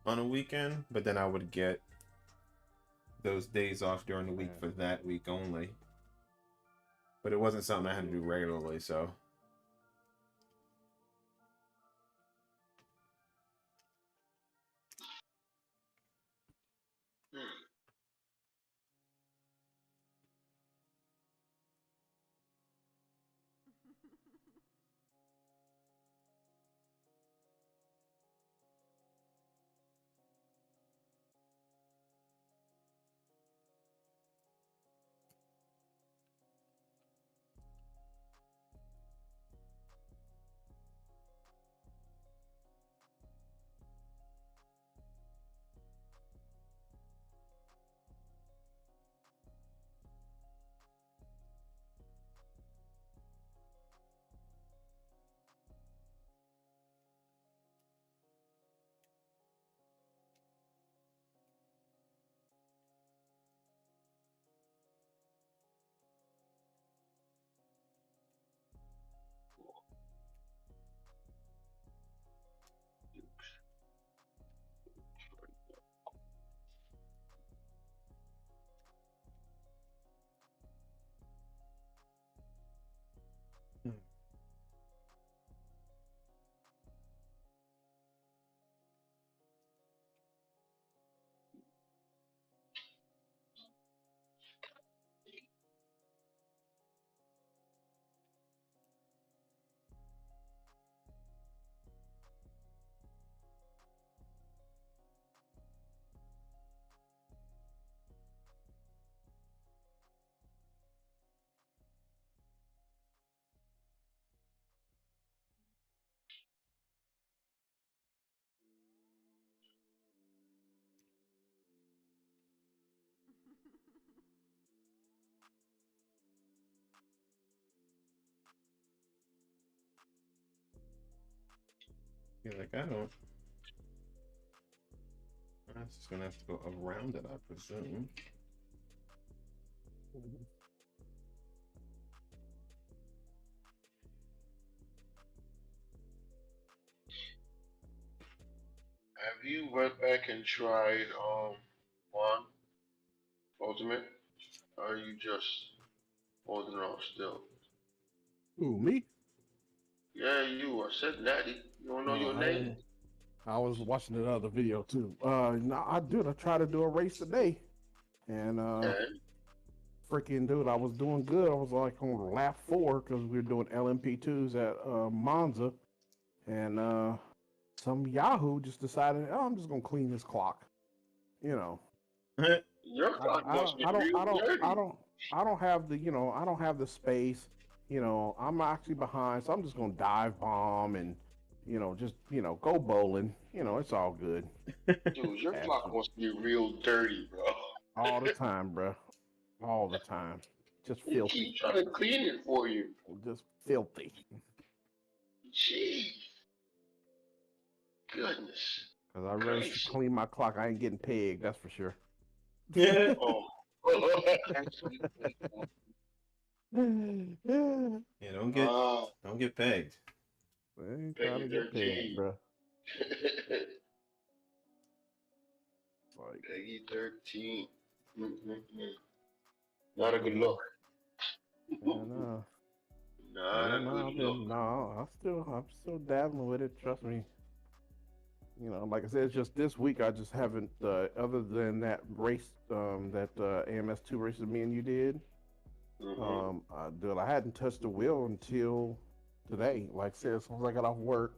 on a weekend, but then I would get those days off during the week for that week only. But it wasn't something I had to do regularly, so. You're like, I don't. I'm just gonna have to go around it, I presume. Have you went back and tried one ultimate? Or are you just holding on still? Who, me? Yeah, you. I said Natty. You don't know your name? I was watching another video too. No, I did. I tried to do a race today, and And freaking dude, I was doing good. I was like on lap 4 because we were doing LMP2s at Monza, and some Yahoo just decided, oh, I'm just gonna clean this clock. You know, your I, clock must be I don't, real I don't, I dirty. don't, I don't have the, I don't have the space. I'm actually behind, so I'm just gonna dive bomb and, just, go bowling. It's all good. Dude, your clock Absolutely. must be real dirty, bro. All the time, bro. All the time. Just They filthy. keep trying to clean it for you. Just filthy. Jeez. Goodness. Because I'd rather Grace. clean my clock. I ain't getting pegged, that's for sure. Yeah. Oh. Yeah, don't get pegged. I ain't trying Peggy to get pegged, 13. bro. Like, Peggy 13. Mm-mm-mm. Not a good look. and, Not a good look. I'm still dabbling with it. Trust me. Like I said, it's just this week. I just haven't. Other than that race, that AMS2 race that me and you did. Mm-hmm. I hadn't touched the wheel until today. Like I said, as soon as I got off work,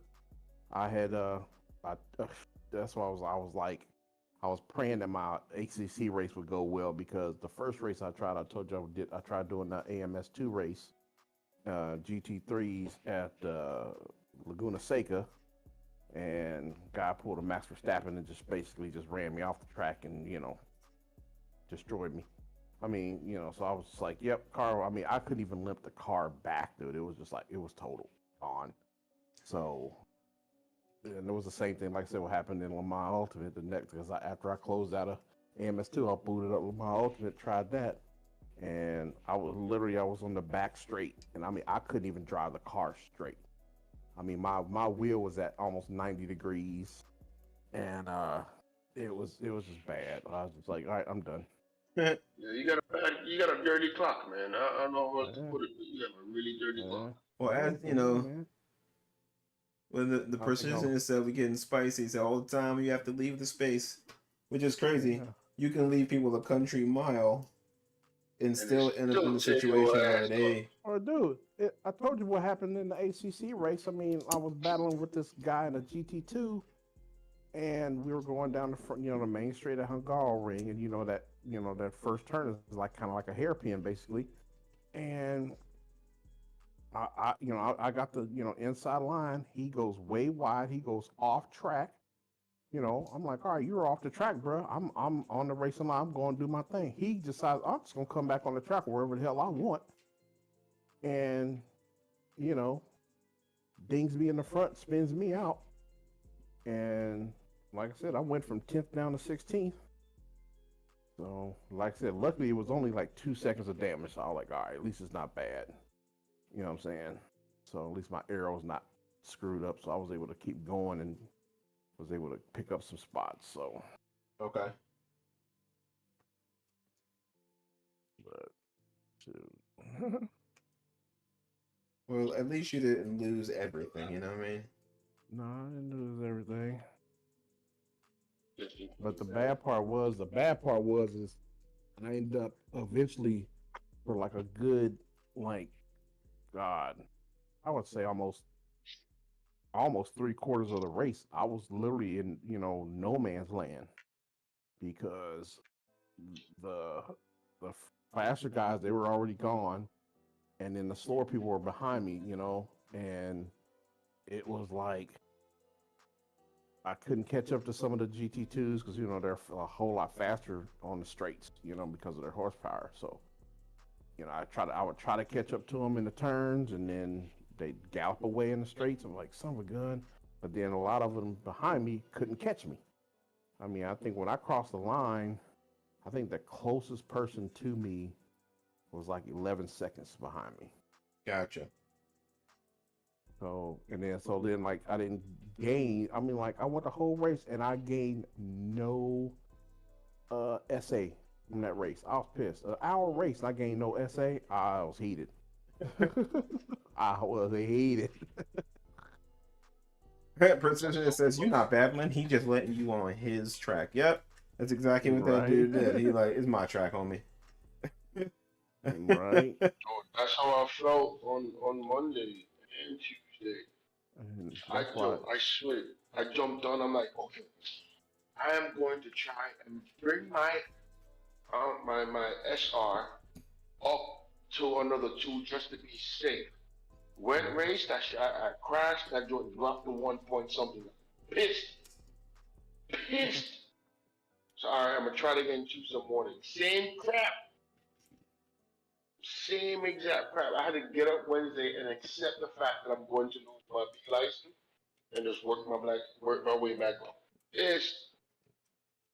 I had. That's why I was like, I was praying that my ACC race would go well because the first race I tried, I told you I tried doing the AMS2 race, GT3s at Laguna Seca, and guy pulled a Max Verstappen and just basically just ran me off the track and destroyed me. I mean, so I was just like, yep, car. I mean, I couldn't even limp the car back, dude. It was just like it was total gone. So, and it was the same thing, like I said, what happened in Le Mans Ultimate the next because after I closed out of AMS2, I booted up Le Mans Ultimate, tried that, and I was on the back straight, and I mean, I couldn't even drive the car straight. I mean, my wheel was at almost 90 degrees, and it was just bad. I was just like, all right, I'm done. Yeah, you got a dirty clock, man. I don't know what to Yeah, put it, but you have a really dirty yeah, clock. Well, yeah, as you yeah, know, man. when the I think precision itself, we getting spicy. So all the time you have to leave the space, which is crazy. yeah. You can leave people a country mile and And still it's end up in still a take your situation where ass up. Or dude, I told you what happened in the ACC race. I mean, I was battling with this guy in a GT2, and we were going down the front, the main straight at Hungaroring, and that first turn is like kind of like a hairpin basically, and I got the inside line. He goes way wide. He goes off track. I'm like, all right, you're off the track, bro. I'm on the racing line. I'm going to do my thing. He decides I'm just gonna come back on the track wherever the hell I want, and you know, dings me in the front, spins me out, and like I said, I went from 10th down to 16th. So, like I said, luckily it was only like 2 seconds of damage. So I was like, all right, at least it's not bad. You know what I'm saying? So at least my arrow's not screwed up. So I was able to keep going and was able to pick up some spots. So, Okay. but shoot. Well, at least you didn't lose everything. You know what I mean? No, I didn't lose everything. But the bad part was is I ended up eventually for like a good like God, I would say almost 3/4 of the race. I was literally in no man's land because the the faster guys they were already gone, and then the slower people were behind me. And it was like I couldn't catch up to some of the GT2s because they're a whole lot faster on the straights, because of their horsepower. So I would try to catch up to them in the turns, and then they gallop away in the straights. I'm like, son of a gun. but then a lot of them behind me couldn't catch me. I mean, I think when I crossed the line, I think the closest person to me was like 11 seconds behind me. Gotcha. So then like I didn't gain. I mean, like I went the whole race and I gained no SA in that race. I was pissed. An hour race, I gained no SA. I was heated. I was heated. Precision says you're not battling. He just letting you on his track. Yep, that's exactly what that Right. dude did. He like, it's my track, homie. Right. Oh, that's how I felt on Monday and Tuesday. And I that's why. swear, I jumped on. I'm like, okay, I am going to try and bring my SR up to another 2 just to be safe. Went raced, I crashed, I dropped to 1 point something. Pissed. So alright, I'm gonna try it again Tuesday morning. Same crap. Same exact crap. I had to get up Wednesday and accept the fact that I'm going to lose my B license and just work my way back up. They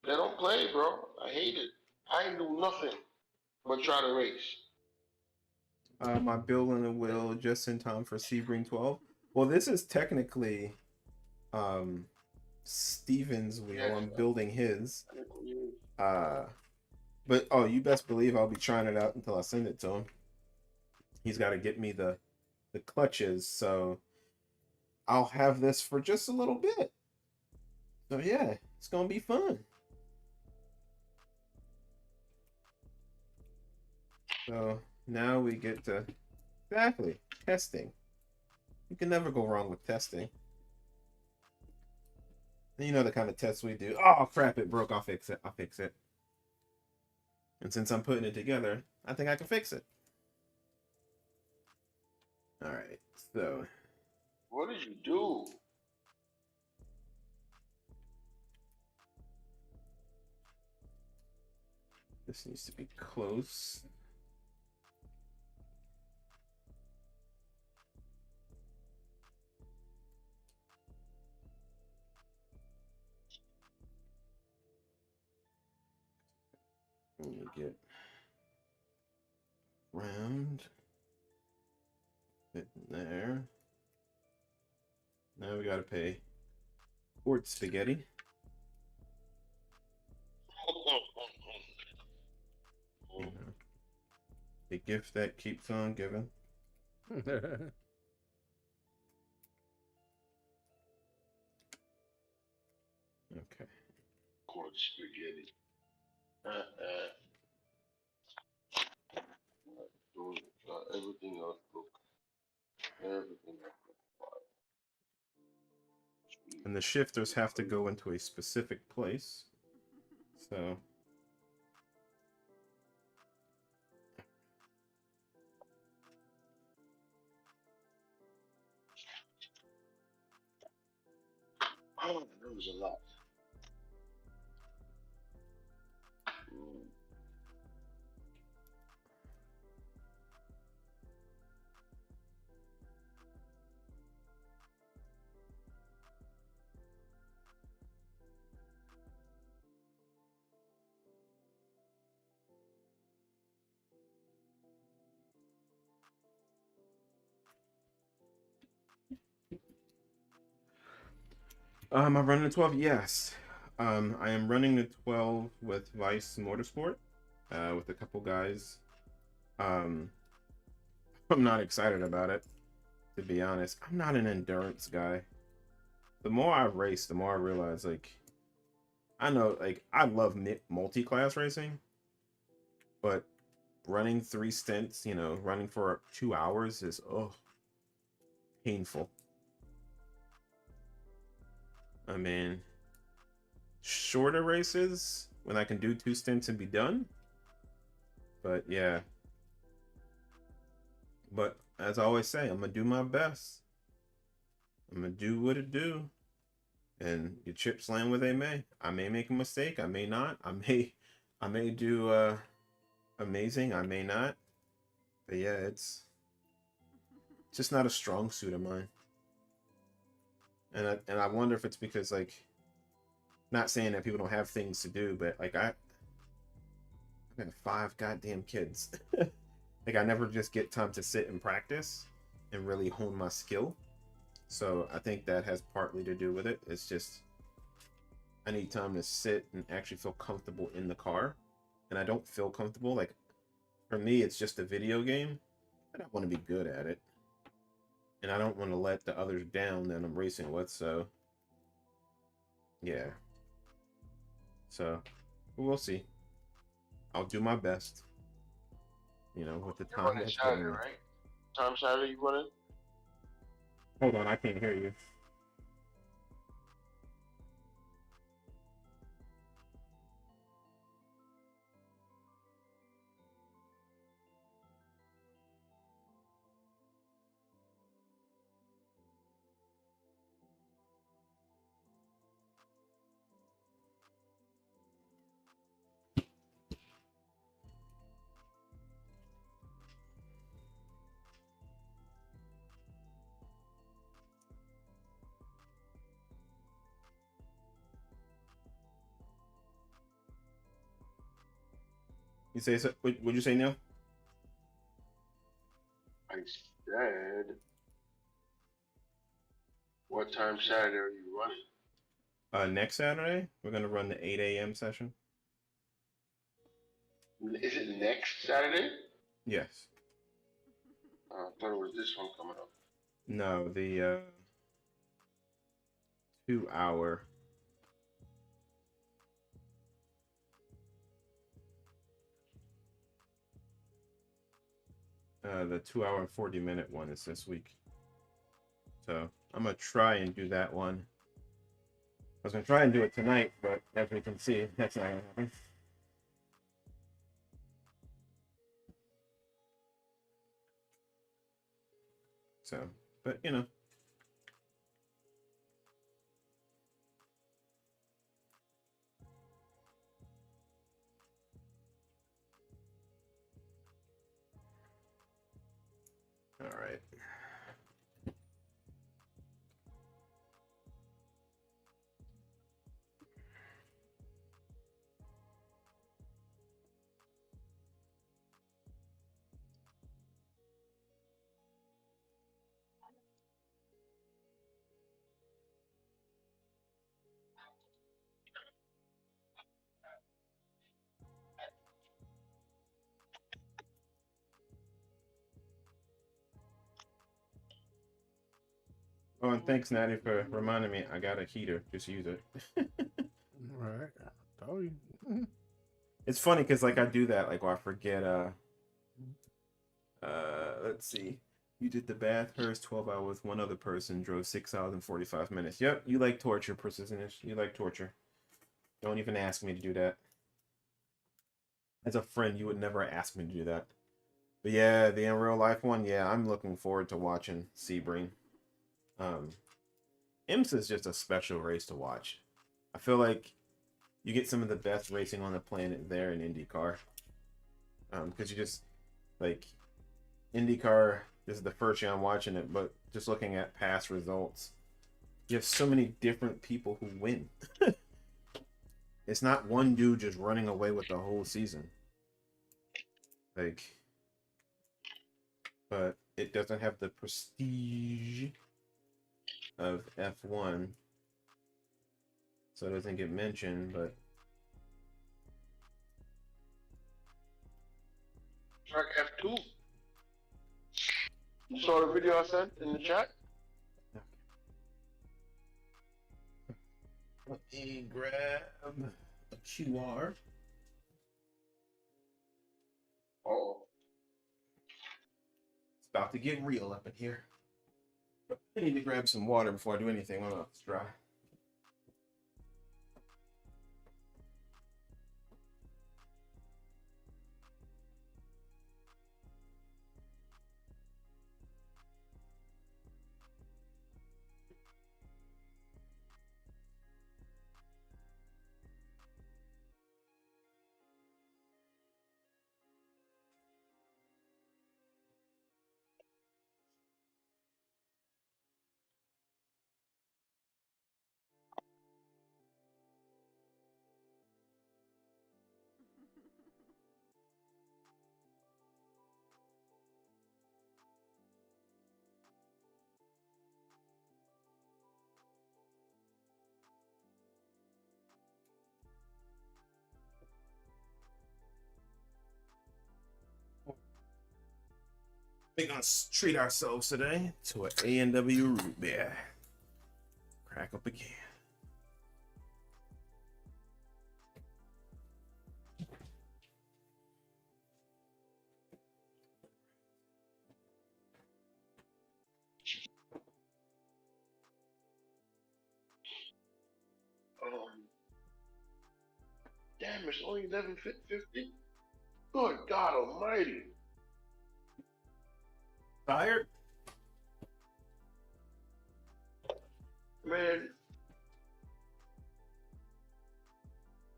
don't play, bro. I hate it. I ain't do nothing but try to race. My Bill and the Will just in time for Sebring 12. Well, this is technically Steven's wheel. Yes. I'm building his. But oh, you best believe I'll be trying it out until I send it to him. He's got to get me the clutches, so I'll have this for just a little bit. So yeah, it's gonna be fun. So now we get to exactly testing. You can never go wrong with testing. And you know the kind of tests we do. Oh crap! It broke. I'll fix it. I'll fix it. And since I'm putting it together, I think I can fix it. All right. So. What did you do? This needs to be close. Let me get round. Fit in there. Now we gotta pay quart spaghetti. You know, the gift that keeps on giving. Okay. Corn spaghetti. Everything else broke. Everything else broke. And the shifters have to go into a specific place. So. Oh, there was a lot. Am I running the 12? Yes. I am running the 12 with Vice Motorsport, with a couple guys. I'm not excited about it, to be honest. I'm not an endurance guy. The more I race, the more I realize, like, I know, like, I love multi-class racing, but running 3 stints, you know, running for 2 hours is, painful. I mean, shorter races when I can do 2 stints and be done. But yeah. But as I always say, I'm gonna do my best. I'm gonna do what it do. And your chips land where they may. I may make a mistake, I may not. I may do amazing, I may not. But yeah, it's just not a strong suit of mine. And I wonder if it's because, like, not saying that people don't have things to do, but like I've got 5 goddamn kids. Like I never just get time to sit and practice and really hone my skill. So I think that has partly to do with it. It's just I need time to sit and actually feel comfortable in the car. And I don't feel comfortable. Like for me, it's just a video game, but I want to be good at it. And I don't want to let the others down that I'm racing with. So yeah. So we'll see. I'll do my best. You know, with the You're time running that's Saturday, given me. right? Time Saturday you running? Hold on, I can't hear you. You say so? What'd you say, Neil? I said, what time Saturday are you running? Next Saturday, we're gonna run the 8 a.m. session. Is it next Saturday? Yes. I thought it was this one coming up. No, the 2 hour. The 2 hour and 40-minute one is this week. So I'm gonna try and do that one. I was gonna try and do it tonight, but as we can see, that's not gonna happen. So, but you know. All right. Oh, and thanks, Natty, for reminding me. I got a heater. Just use it. All right. I told you. It's funny because like I do that, like I forget. Let's see. You did the Bathurst 12 hours with one other person, drove 6 hours and 45 minutes. Yep, you like torture, Persistence. You like torture. Don't even ask me to do that. As a friend, you would never ask me to do that. But yeah, the in real life one, yeah, I'm looking forward to watching Sebring. IMSA is just a special race to watch. I feel like you get some of the best racing on the planet there in IndyCar. Because you just, like, IndyCar, this is the first year I'm watching it, but just looking at past results, you have so many different people who win. It's not one dude just running away with the whole season. Like, but it doesn't have the prestige of F1, so it doesn't get mentioned, but Track F2. You saw the video I sent in the chat? let me grab a QR. Oh. It's about to get real up in here. I need to grab some water before I do anything. My mouth's dry. We're gonna treat ourselves today to an A&W root beer. Crack up again. Damn, it's only 11:50. Good God Almighty! Tired? Man,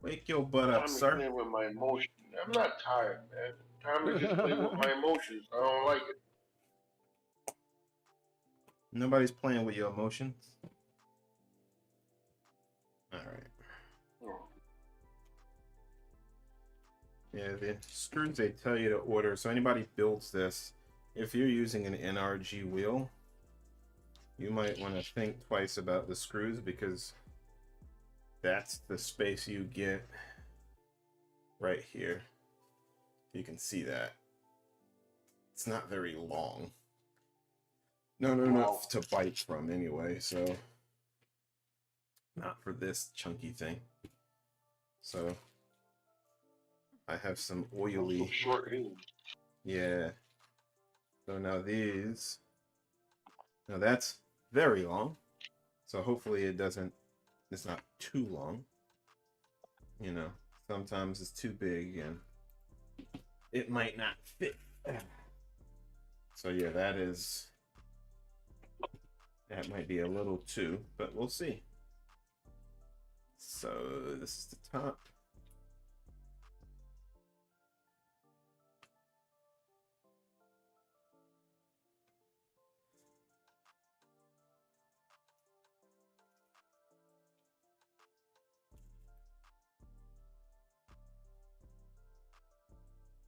Wake your butt up, time is sir. playing with my emotions. I'm not tired, man. Time is just playing with my emotions. I don't like it. Nobody's playing with your emotions. All right. Oh. Yeah, the screws they tell you to order. So anybody builds this, if you're using an NRG wheel, you might want to think twice about the screws because that's the space you get right here. You can see that. It's not very long. No, not to bite from anyway, so not for this chunky thing. So I have some oily. So short end. Yeah. So now these. Now that's very long. So hopefully it's not too long. You know, sometimes it's too big and it might not fit. So yeah, that might be a little too, but we'll see. So this is the top.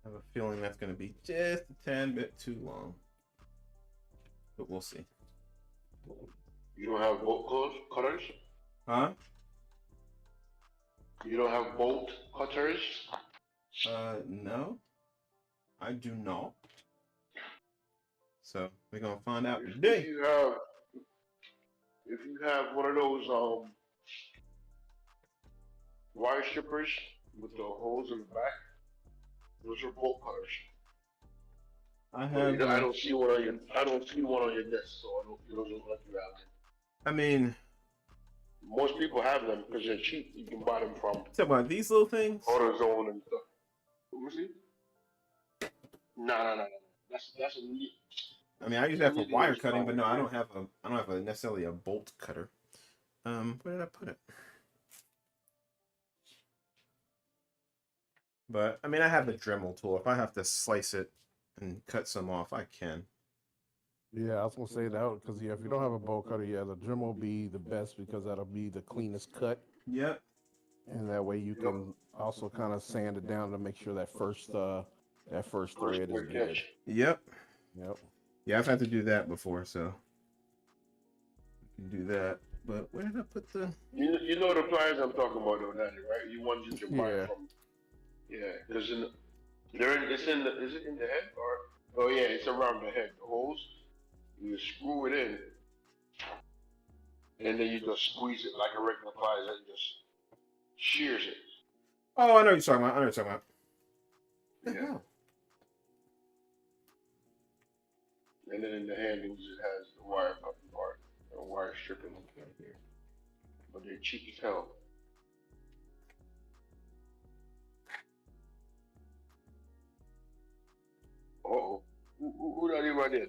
I have a feeling that's going to be just a tad bit too long, but we'll see. You don't have bolt cutters? Huh? You don't have bolt cutters? No, I do not. So we're gonna find out today. If you have one of those wire strippers with the holes in the back, those are bolt cutters. I have. I don't see one on your. I don't see one on your desk, so I don't. It doesn't look like you have them. I mean, most people have them because they're cheap. You can buy them from talk about these little things. AutoZone and stuff. Let me see. No. That's a neat. I mean, I use that for wire cutting, but no, I don't have necessarily a bolt cutter. Where did I put it? But I mean, I have the Dremel tool. If I have to slice it and cut some off, I can. Yeah, I was gonna say that because if you don't have a bolt cutter, the Dremel will be the best because that'll be the cleanest cut. Yep. And that way you can also kind of sand it down to make sure that first thread is good. Yep. Yep. Yeah, I've had to do that before, so you can do that. But where did I put the? You know the pliers I'm talking about, though, Danny, right? You want you can buy from. Yeah, because is it in the head or? Oh yeah, it's around the head. The holes. You screw it in, and then you just squeeze it like a regular pliers and just shears it. Oh, I know what you're talking about. Yeah. And then in the handles it has the wire cutting part, the wire stripping here. But they're cheap as hell. Uh-oh. Who that is right there?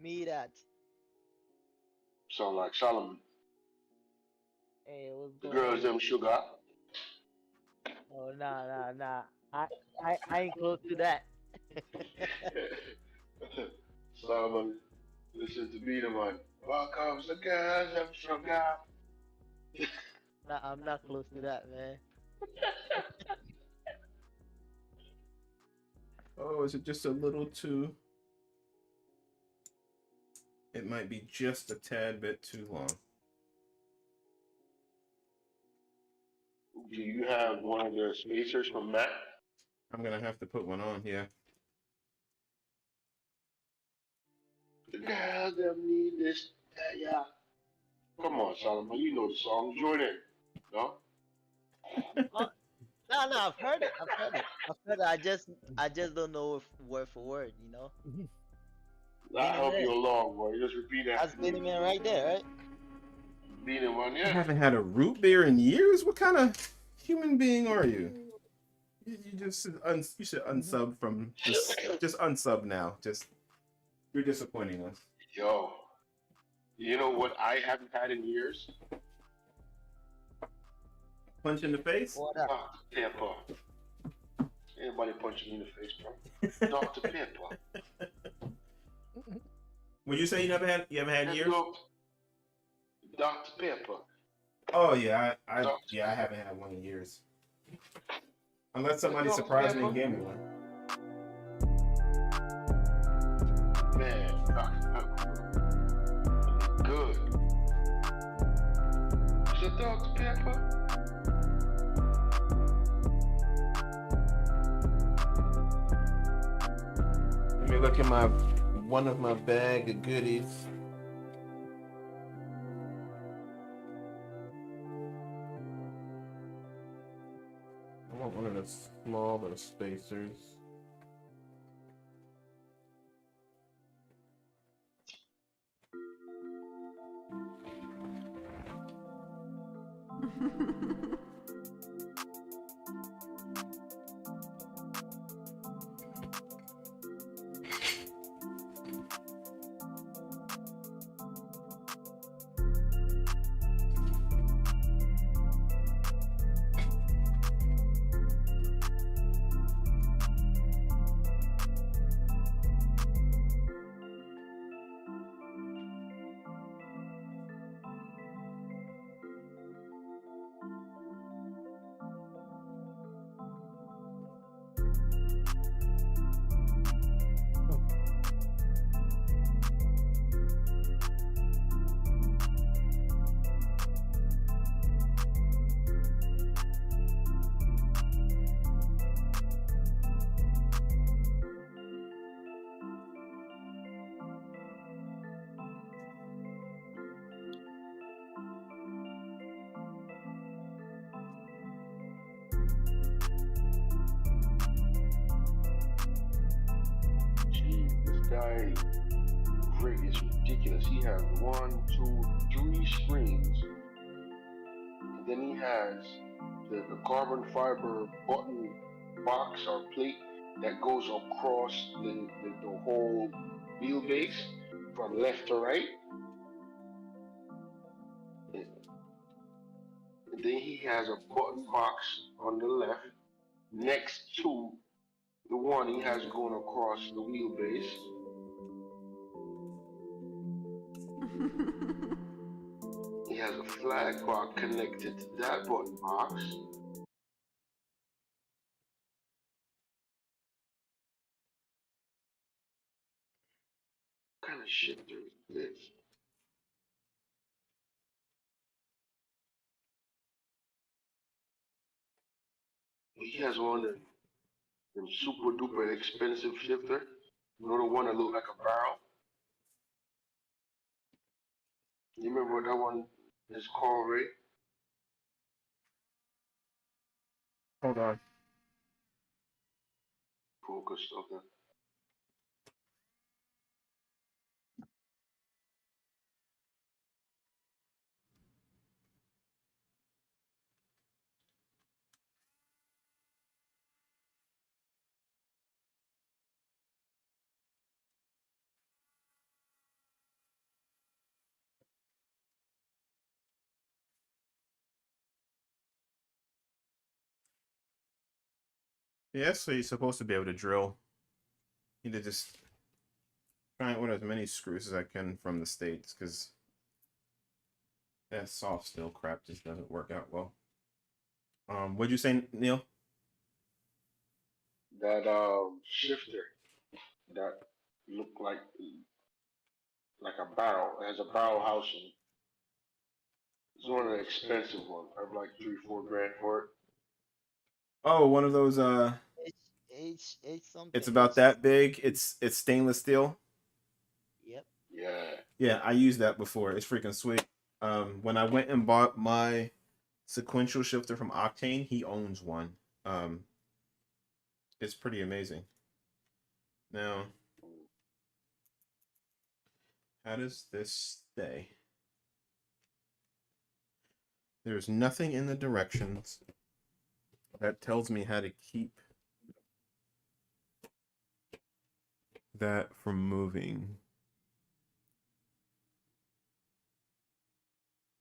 Me that. Sound like Solomon. Hey, what's The going girls on? them sugar. Oh, nah. I ain't close to that. Solomon, listen to me, the man. Welcome the girls them sugar. Nah, I'm not close to that, man. Oh, is it just a little too? It might be just a tad bit too long. Do you have one of the spacers from Mac? I'm gonna have to put one on here. girl them need this. Yeah. Come on, Solomon, you know the song. Join in. No? Oh, no, I've heard it. I've heard it. I've heard it. I just don't know if word for word. You know. I'll Beanie help Man. you along, boy. Just repeat That's after me. Beanie Man right there, right? Beanie Man, You yeah. haven't had a root beer in years? What kind of human being are you? You just you should unsub from just unsub now. Just you're disappointing us. Yo, you know what I haven't had in years? Punch in the face? What up? Dr. Pepper. Anybody punching me in the face, bro? Dr. Pepper. Would you say you haven't had And years? Dr. Pepper. Oh yeah, I Dr. I haven't had one in years. Unless somebody Dr. surprised me Pepper. and gave me one. Man, Dr. Pepper. Good. Is it Dr. Pepper? Let me look at one of my bag of goodies. I want one of the smaller spacers. Jeez, this guy rig is ridiculous. He has 1, 2, 3 screens. And then he has the carbon fiber button box or plate that goes across the whole wheelbase from left to right. And then he has a button box on the left next to the one he has going across the wheelbase. He has a flag box connected to that button box. What kind of shifter is this? He has one of them super duper expensive shifter. You know the one that look like a barrel? You remember what that one is called, Ray? Hold on. Focus, okay. Yeah, so you're supposed to be able to drill. You need to just try and order as many screws as I can from the States, because that soft steel crap just doesn't work out well. What'd you say, Neil? That shifter that look like a barrel. It has a barrel housing. It's one of the expensive ones. I have like 3, 4 grand for it. Oh, one of those. H something. It's about that big. It's stainless steel. Yep. Yeah. Yeah, I used that before. It's freaking sweet. When I went and bought my sequential shifter from Octane, he owns one. Um, it's pretty amazing. Now, how does this stay? There's nothing in the directions that tells me how to keep that from moving.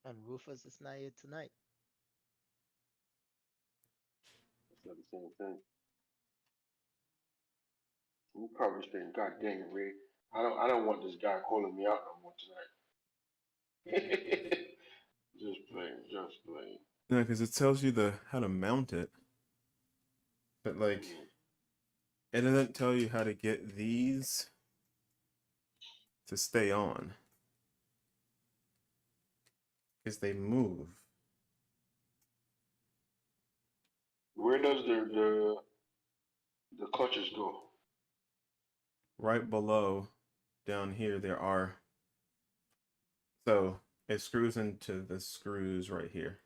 And Rufus is not here tonight. It's not the same thing. You probably saying, God dang it, Ray. I don't want this guy calling me out no more tonight. Just playing, just playing. No, because it tells you the how to mount it, but like it doesn't tell you how to get these to stay on because they move. Where does the clutches go? Right below, down here, there are. So it screws into the screws right here.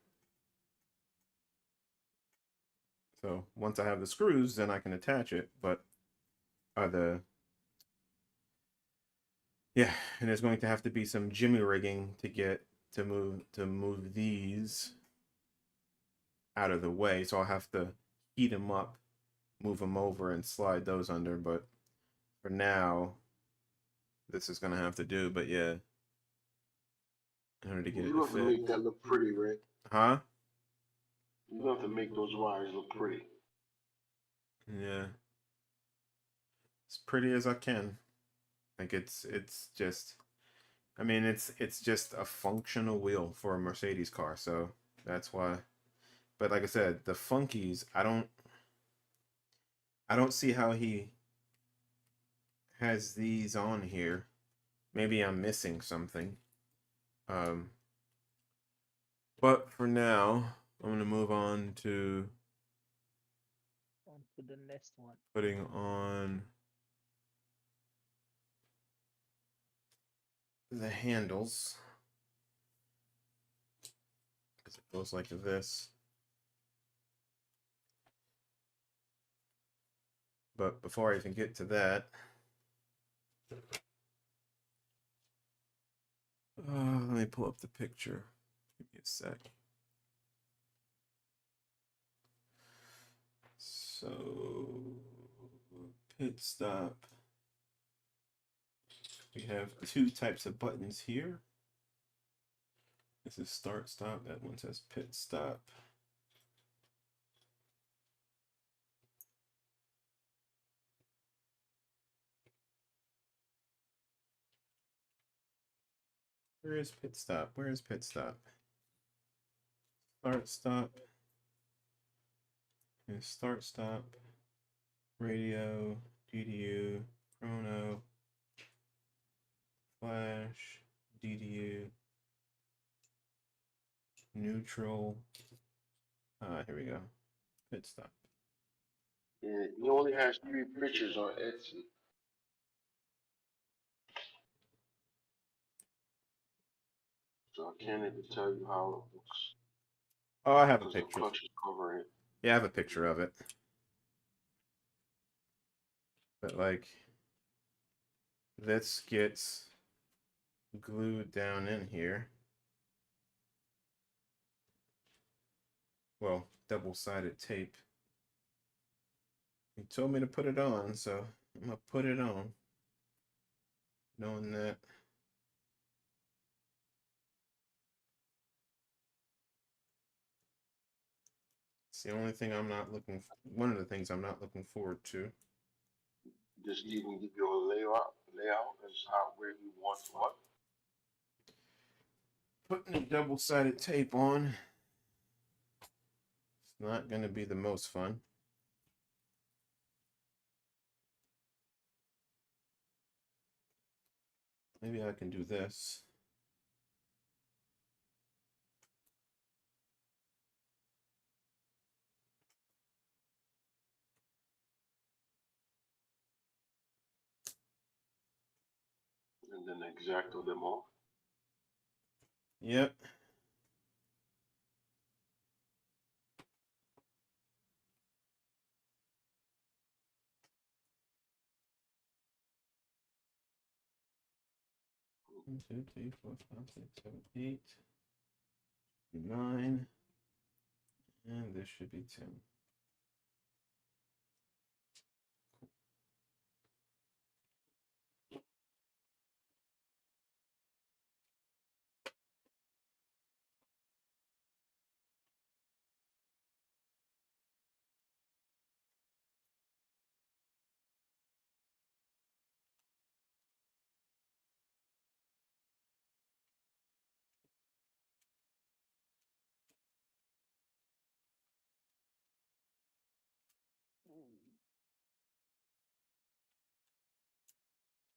So once I have the screws, then I can attach it. But the yeah, and there's going to have to be some jimmy rigging to get to move these out of the way. So I'll have to heat them up, move them over, and slide those under. But for now, this is gonna have to do. But yeah, in order to get it You to have to fit, make that look pretty, Ray. huh? You have to make those wires look pretty. Yeah, as pretty as I can. Like it's just, I mean, it's just a functional wheel for a Mercedes car, so that's why. But like I said, the funkies, I don't see how he has these on here. Maybe I'm missing something. Um, but for now, I'm gonna move on to On to the next one. putting on the handles because it goes like this. But before I even get to that, let me pull up the picture. Give me a sec. So, pit stop. We have two types of buttons here. This is start stop. That one says pit stop. Where is pit stop? Where is pit stop? Start stop. And start stop. Radio, DDU, chrono, flash, DDU, neutral. Here we go. Pit stop. And he only has 3 pictures on Etsy. So I can't even tell you how it looks. Oh, I have a Because the picture. clutch is covering it. Yeah, I have a picture of it. But like, this gets glued down in here. Well, double-sided tape. He told me to put it on, so I'm gonna put it on. Knowing that it's the only thing I'm not looking for, one of the things I'm not looking forward to. Just even give you a layout as how where he wants what. Putting the double-sided tape on, it's not gonna be the most fun. Maybe I can do this. and then exacto them all. Yep. One, two, three, four, five, six, seven, 8, 9, and this should be 10.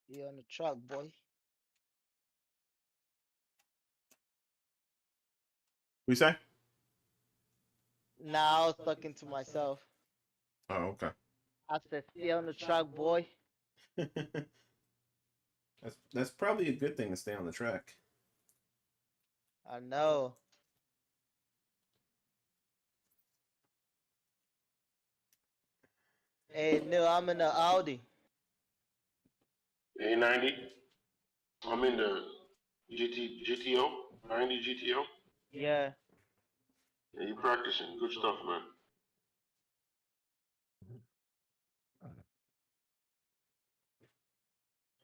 You on the truck, boy. We say? Now I was talking to myself. Oh, okay. I said, stay on the truck, boy. That's probably a good thing to stay on the track. I know. Hey, no, I'm in the Audi. A90. I'm in the GTO, 90 GTO. Yeah. Yeah, you practicing. Good stuff, man.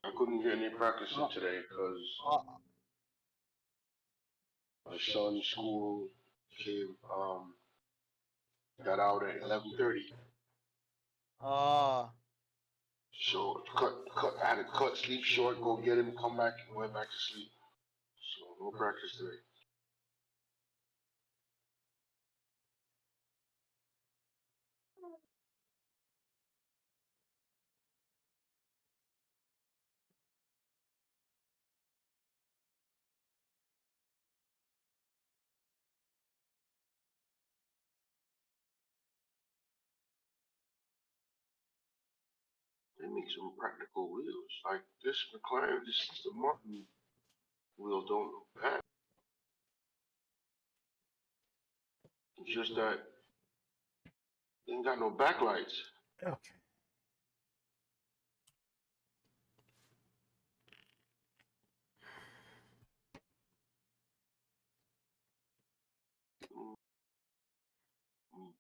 I couldn't get any practicing today because Uh, my son's school came, got out at 11:30. oh, So I had to cut sleep short, go get him, come back, and went back to sleep. So no practice today. They make some practical wheels. Like this McLaren, this is the Martin wheel don't look bad. It's just that they ain't got no backlights. Okay. Mm, mm,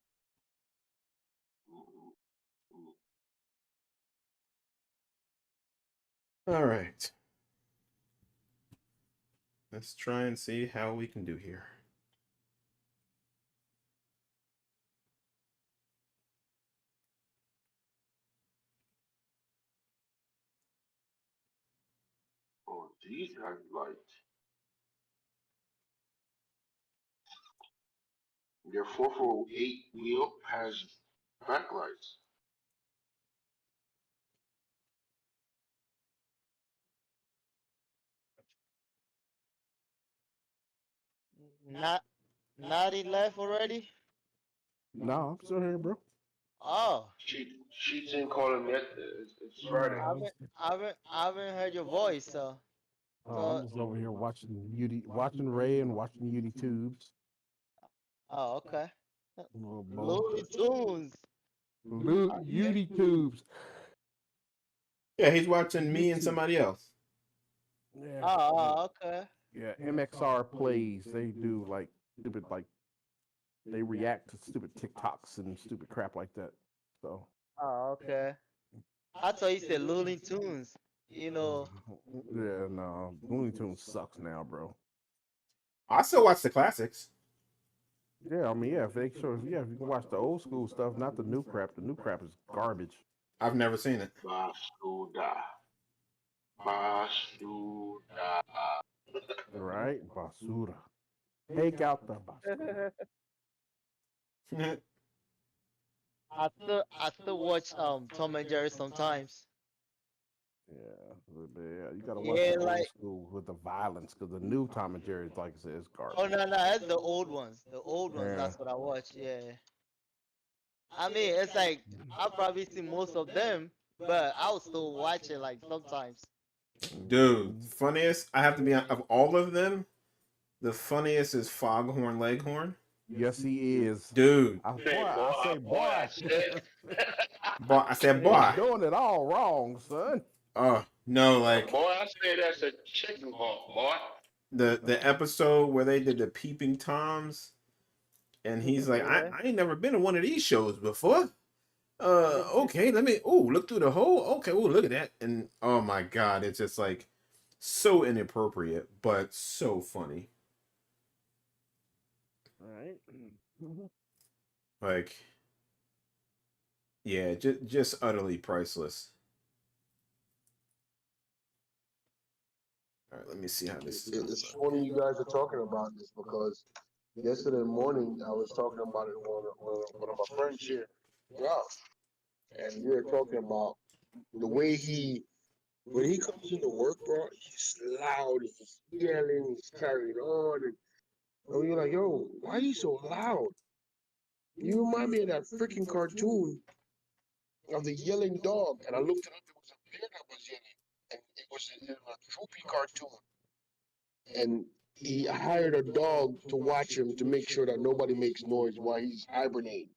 mm, mm. All right. Let's try and see how we can do here. Oh, these have lights. Their 448 wheel has backlights. not, not he left already? No, I'm still here, bro. Oh, Sheets ain't calling yet. It's Friday. No, I haven't heard your voice, so, I'm so, just over here watching Ray and watching Udi Tubes. oh, okay. Little both. Looney Tunes. Udi Tubes. Yeah, he's watching me and YouTube. somebody else. Yeah. Oh, okay. Yeah, MXR plays. They do like stupid, like they react to stupid TikToks and stupid crap like that. So Oh, okay. I thought you said Looney Tunes. You know, yeah, no, Looney Tunes sucks now, bro. I still watch the classics. Yeah, I mean, yeah, if you can watch the old school stuff, not the new crap. The new crap is garbage. I've never seen it. Basuda. Basuda. Right? Basura. Take out the basura. I still watch Tom and Jerry sometimes. Yeah, you gotta watch Yeah, the old like, school with the violence, because the new Tom and Jerry, like I said, is oh garbage. no, that's the old ones. The old ones, Yeah. that's what I watch. Yeah. I mean, it's like I probably see most of them, but I'll still watch it like sometimes. Dude, funniest. I have to be of all of them. The funniest is Foghorn Leghorn. Yes, he is. Dude, Boy. boy, I said You're boy. doing it all wrong, son. Oh no, like Boy, I say that's a chicken hawk, boy. the episode where they did the peeping toms, and he's like, Yeah. I ain't never been to one of these shows before. Okay, let me. Oh, look through the hole. Okay, oh, look at that. And oh my god, it's just like so inappropriate, but so funny. All right. Like, yeah, just utterly priceless. All right, let me see how this is. It's funny you guys are talking about this because yesterday morning I was talking about it with one of my friends here, Ralph, and we were talking about the way when he comes into work, bro, he's loud, he's yelling, he's carrying on, and you're like, yo, why are you so loud? You remind me of that freaking cartoon of the yelling dog, and I looked it up. It was a bear that was yelling, and it was a droopy cartoon, and he hired a dog to watch him to make sure that nobody makes noise while he's hibernating.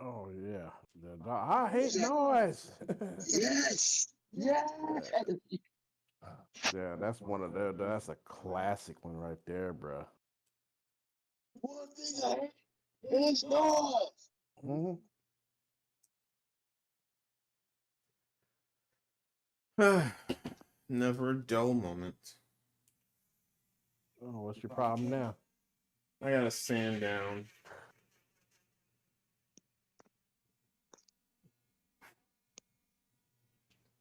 Oh yeah. I hate noise. Yes, yes. Yeah, that's one of the. That's a classic one right there, bro. One thing I hate is noise. Mm-hmm. Never a dull moment. Oh, what's your problem now? I gotta sand down.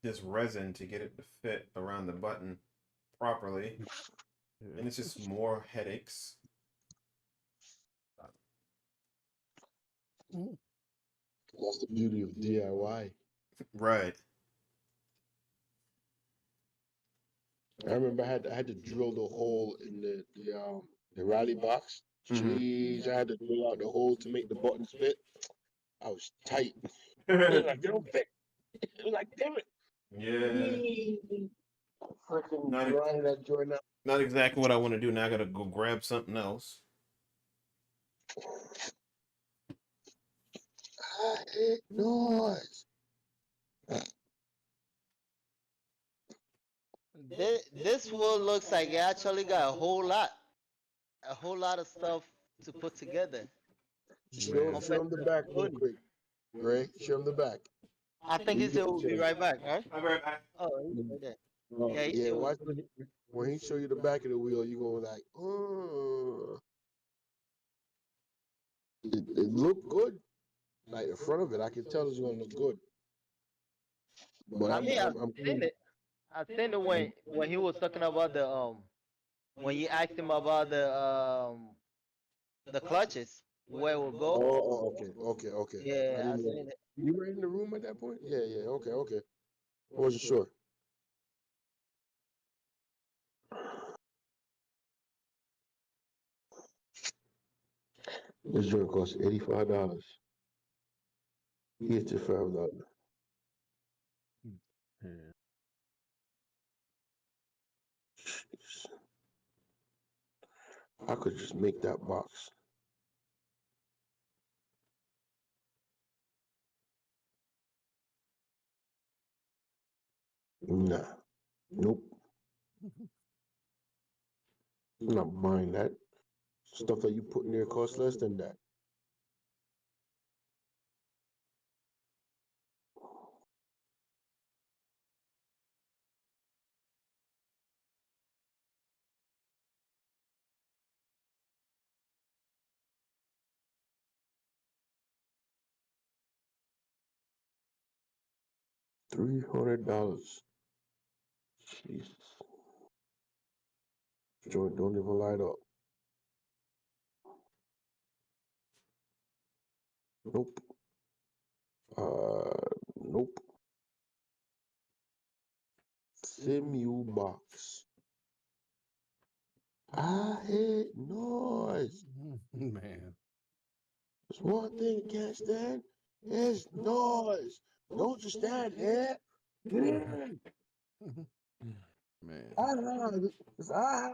This resin to get it to fit around the button properly, and it's just more headaches. That's the beauty of DIY. Right. I remember I had to drill the hole in the rally box. Jeez, I had to drill out the hole to make the buttons fit. I was tight. Like, they don't fit. Like, damn it. Yeah. Freaking Not grinding that joint out. not exactly what I want to do. Now I gotta go grab something else. I hate noise. This wood looks like it actually got a whole lot of stuff to put together. Show Compared him the to back the real hoodie. quick. Ray, show him the back. I think When he you said get the we'll be chance. right back, right? I'll be right back. Oh, he's right there. Yeah, he Yeah, said watch when he show you the back of the wheel, you go like, oh. It looked good. Like the front of it, I can tell it's gonna look good. But I mean, I'm seen it. I seen it when he was talking about the when you asked him about the clutches where it will go. okay. I Yeah, I didn't know. seen it. You were in the room at that point? Yeah, okay. I wasn't sure. This joint costs $85. Get your $5. I could just make that box. Nah, nope. I'm not buying that. Stuff that you put in there costs less than that. $300. Jesus. Joint don't even light up. Nope. Nope. Simu box. I hate noise. Man. There's one thing I can't stand is noise. Don't you stand here? Get in. Man. I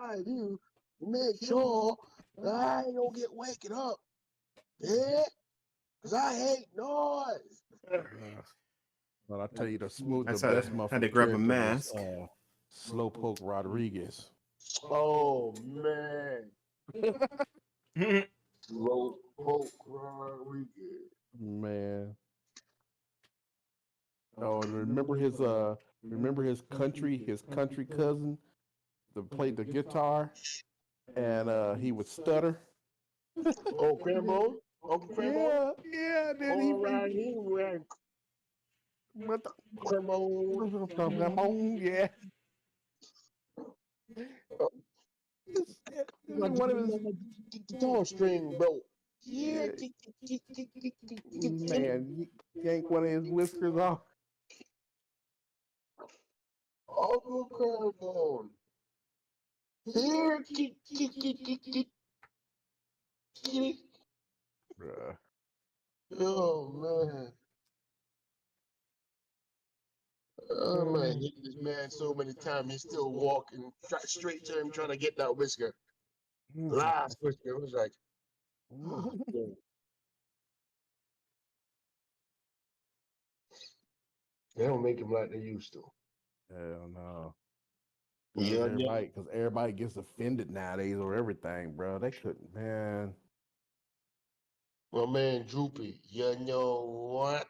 had you make sure that I ain't gonna get waking up. Yeah, cause I hate noise. But I tell you, the That's best had to Muffin grab a character was mask. Slowpoke Rodriguez. Oh man, slow poke Rodriguez. Man. Oh, and remember his country cousin that played the guitar and he would stutter. Oh, Cranbone, Uncle Cranbone. Yeah, then All right, he ran what the Cranbone. yeah. One of his Guitar string, bro. Yeah, yeah, man, he yanked one of his whiskers off. Uncle Cranbone. Here, kitty. Bruh. Oh man. Oh man, hit this man so many times he's still walking straight to him trying to get that whisker. Last whisker was like, oh, damn. They don't make him like they used to. Hell no. Yeah, yeah. Because everybody gets offended nowadays or everything, bro. They couldn't, man. My man Droopy, you know what?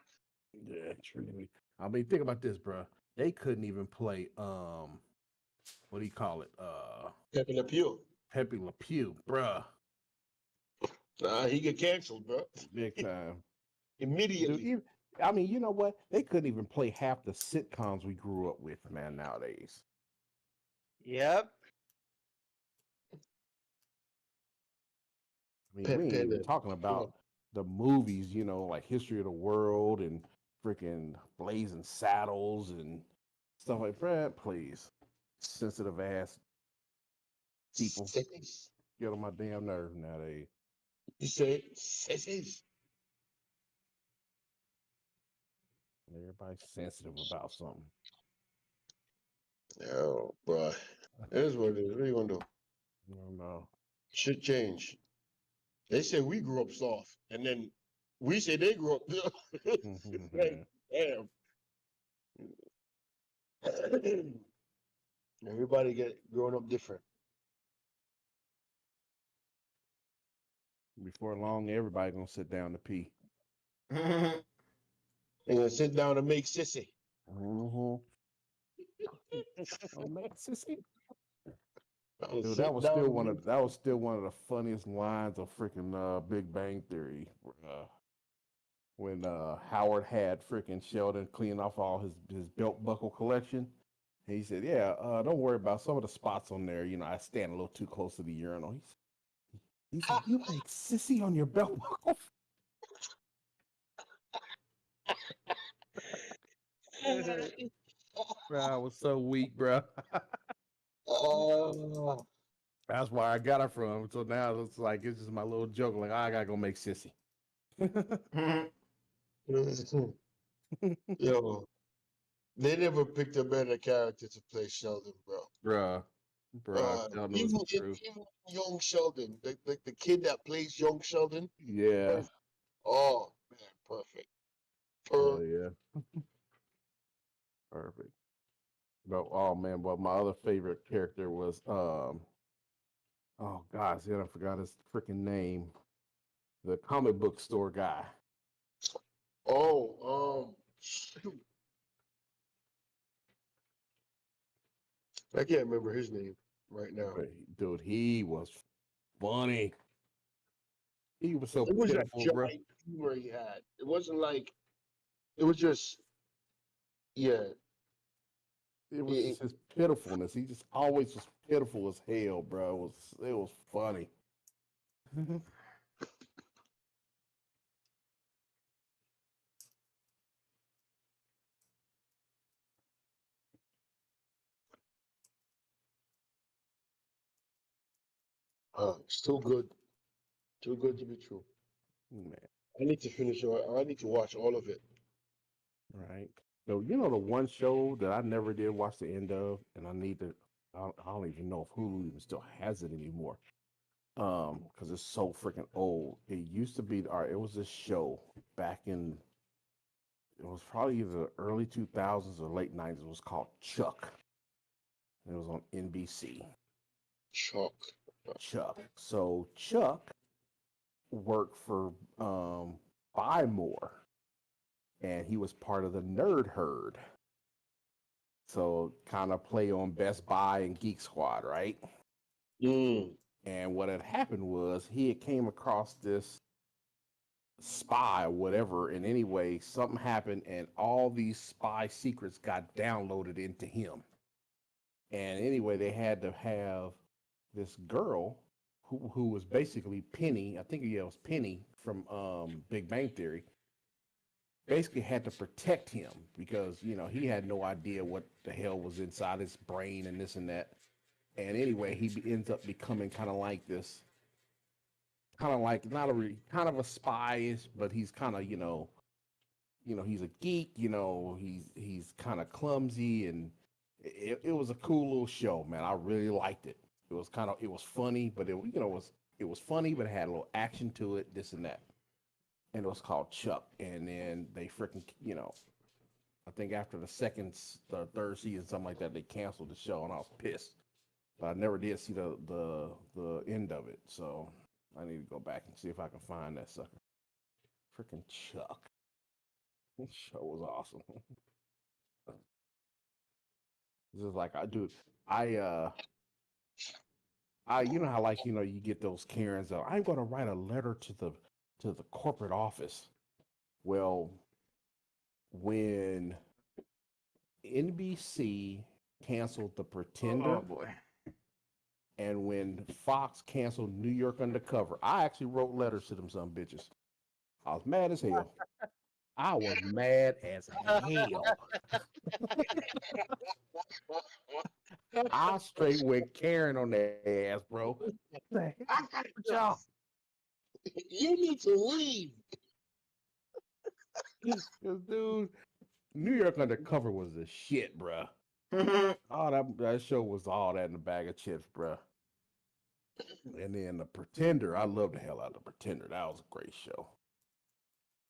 Yeah, truly. I mean, think about this, bro. They couldn't even play what do you call it? Pepe Le Pew. Pepe Le Pew, bruh. He get canceled, bro. Big time. Dude, Immediately. I mean, you know what? They couldn't even play half the sitcoms we grew up with, man, nowadays. Yep. I mean, we ain't Pepe even Le talking Pew. about the movies, like History of the World and freaking Blazing Saddles and stuff like that. Please, sensitive ass people Sissies. get on my damn nerve nowadays. You say sissies. Everybody's sensitive about something. Oh, bro. It is what it is. What are you gonna do? I don't know. Should change. They say we grew up soft, and then we say they grew up. Like, damn. Everybody get growing up different. Before long, everybody gonna sit down to pee. They're gonna sit down and make sissy. Oh, man, sissy. I'll Dude, sit down and make that was still one of the funniest lines of freaking Big Bang Theory. When Howard had freaking Sheldon clean off all his belt buckle collection. And he said, "Yeah, don't worry about some of the spots on there. I stand a little too close to the urinal." He said, "You make sissy on your belt buckle." Bro, I was so weak, bro. Oh, That's where I got it from. So now it's like it's just my little joke. Like I gotta go make sissy. yo, they never picked a better character to play Sheldon, bro. Bruh, y'all know it's Even, the truth. even young Sheldon, the kid that plays young Sheldon, Yeah, oh man, perfect. hell yeah, perfect. But oh man, but my other favorite character was oh gosh, yeah, I forgot his freaking name. The comic book store guy. Shoot, I can't remember his name right now. But, dude, he was funny. He was so It was that pitiful, bro. dry humor he had. It wasn't like it was just yeah. It was It, just his pitifulness. He just always was pitiful as hell, bro. It was funny. it's too good to be true. Man, I need to finish. I need to watch all of it. right. So the one show that I never did watch the end of, and I need to I don't even know if Hulu even still has it anymore. Because it's so freaking old. It used to be, all right, it was this show back in, it was probably either the early 2000s or late 90s. It was called Chuck. It was on NBC. Chalk. Chuck. So Chuck worked for Buy More, and he was part of the Nerd Herd. So kind of play on Best Buy and Geek Squad, right? Mm. And what had happened was he had came across this spy or whatever, and anyway, something happened, and all these spy secrets got downloaded into him. And anyway, they had to have this girl who was basically Penny. I think yeah, it was Penny from Big Bang Theory. Basically, had to protect him because he had no idea what the hell was inside his brain and this and that. And anyway, ends up becoming kind of like this, kind of like not a kind of a spy, but he's kind of he's a geek. He's kind of clumsy, and it was a cool little show, man. I really liked it. It was funny, but it was funny, but it had a little action to it, this and that. And it was called Chuck. And then they freaking I think after the third season, something like that, they canceled the show, and I was pissed. But I never did see the end of it, so I need to go back and see if I can find that sucker. Freaking Chuck. This show was awesome. This is like you know how you get those Karens of I'm gonna write a letter to the corporate office. Well, when NBC canceled The Pretender, Oh boy. and when Fox canceled New York Undercover, I actually wrote letters to them some bitches. I was mad as hell. I was mad as hell. I straight went Karen on their ass, bro. Y'all. You need to leave. Dude, New York Undercover was the shit, bro. Oh, that show was all that in a bag of chips, bro. And then The Pretender, I love the hell out of The Pretender. That was a great show.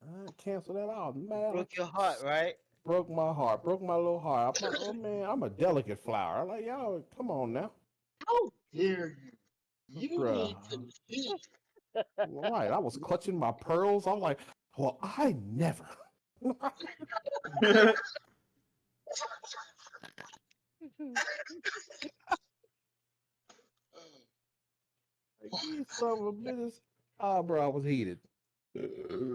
I canceled that out, man. Broke your heart, right? Broke my heart, broke my little heart. I'm like, oh man, I'm a delicate flower. I'm like, y'all, come on now. How dare you? You Bruh. need to leave. Right, I was clutching my pearls. I'm like, well, I never. You son of a bitch. Oh, bro, I was heated. I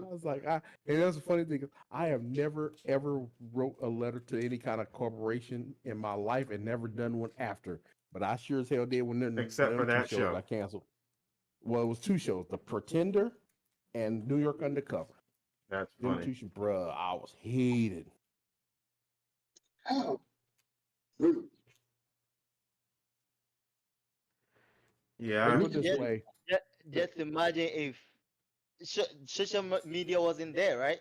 was like, and that's the funny thing. I have never ever wrote a letter to any kind of corporation in my life, and never done one after. But I sure as hell did when Except for that shows show. got canceled. Well, it was two shows: The Pretender and New York Undercover. That's Them funny. two, bruh, I was heated. How rude. Yeah. Let's I put it mean, this way. just imagine if social media wasn't there, right?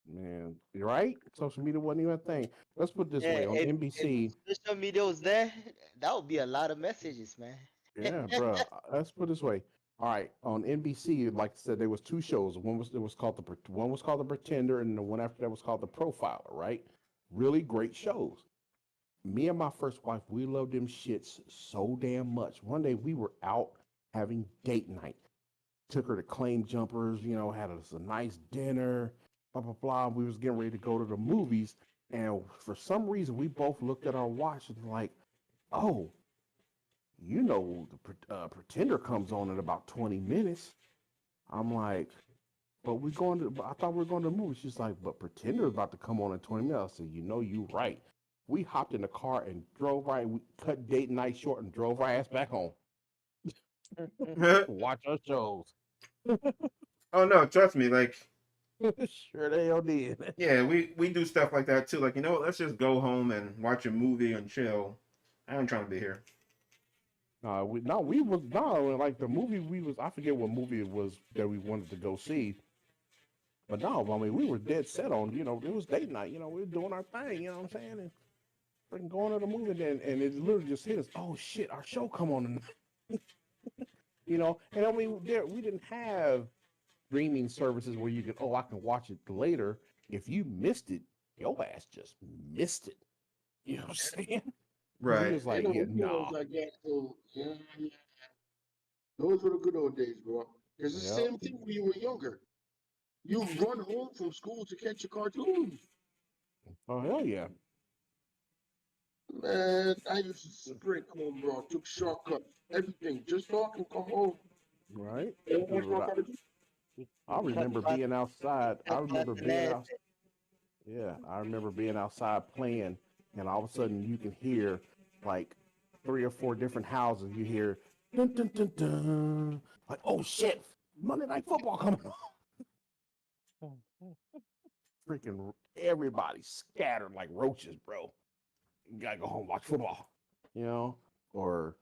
Man, you're right. Social media wasn't even a thing. Let's put it this Yeah, way on NBC. if social media was there, that would be a lot of messages, man. Yeah, bro. Let's put it this way. All right, on NBC, like I said, there was two shows. One was called the Pretender, and the one after that was called the Profiler. Right, really great shows. Me and my first wife, we loved them shits so damn much. One day we were out having date night. Took her to Claim Jumpers. Had us a nice dinner. Blah blah blah. We was getting ready to go to the movies, and for some reason, we both looked at our watch and like, oh, the Pretender comes on in about 20 minutes. I'm like, but I thought we were going to the movie. She's like, but Pretender is about to come on in 20 minutes. I said, you right. We hopped in the car and drove right. We cut date night short and drove our ass back home. Watch our shows. Oh no, trust me. Like, Sure the hell did. yeah, we do stuff like that too. Like, you know what? Let's just go home and watch a movie and chill. I ain't trying to be here. Like the movie I forget what movie it was that we wanted to go see. But no, I mean, we were dead set on, it was date night, we were doing our thing, you know what I'm saying? And freaking going to the movie then, and it literally just hit us. Oh shit, our show come on tonight. And I mean, we didn't have streaming services where you can, oh, I can watch it later. If you missed it, your ass just missed it. You know what I'm saying? We Right. was like, You yeah, know, we nah. was like that. So yeah, those were the good old days, bro. It's the Yep. same thing when you were younger. You run home from school to catch your cartoons. Oh hell yeah. Man, I used to sprint home, bro. Took shortcuts, everything, just so I can come home Right. and watch Dude, my cartoons. I remember being outside. I remember being Bananas. out. Yeah, I remember being outside playing, and all of a sudden you can hear like 3 or 4 different houses. You hear dun dun dun dun. Like, oh shit, Monday Night Football coming on. Freaking everybody scattered like roaches, bro. You gotta go home and watch football, or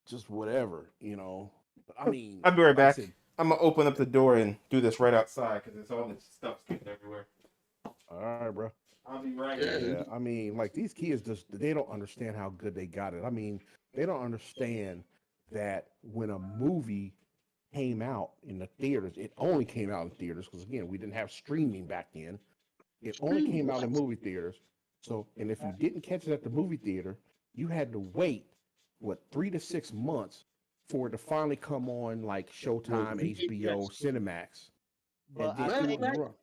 just whatever. But I mean, I'll be right like I back. said, I'm gonna open up the door and do this right outside because it's all this stuff sticking everywhere. all right, bro. I'll be right Yeah, here. Yeah, I mean, like these kids they don't understand how good they got it. I mean, they don't understand that when a movie came out in the theaters, it only came out in theaters because again, we didn't have streaming back then. It only scream came out in what? movie theaters. So, and if you didn't catch it at the movie theater, you had to wait 3 to 6 months for it to finally come on like No, Showtime, HBO, VHS. Cinemax, and But then I Matter it of think would fact, run.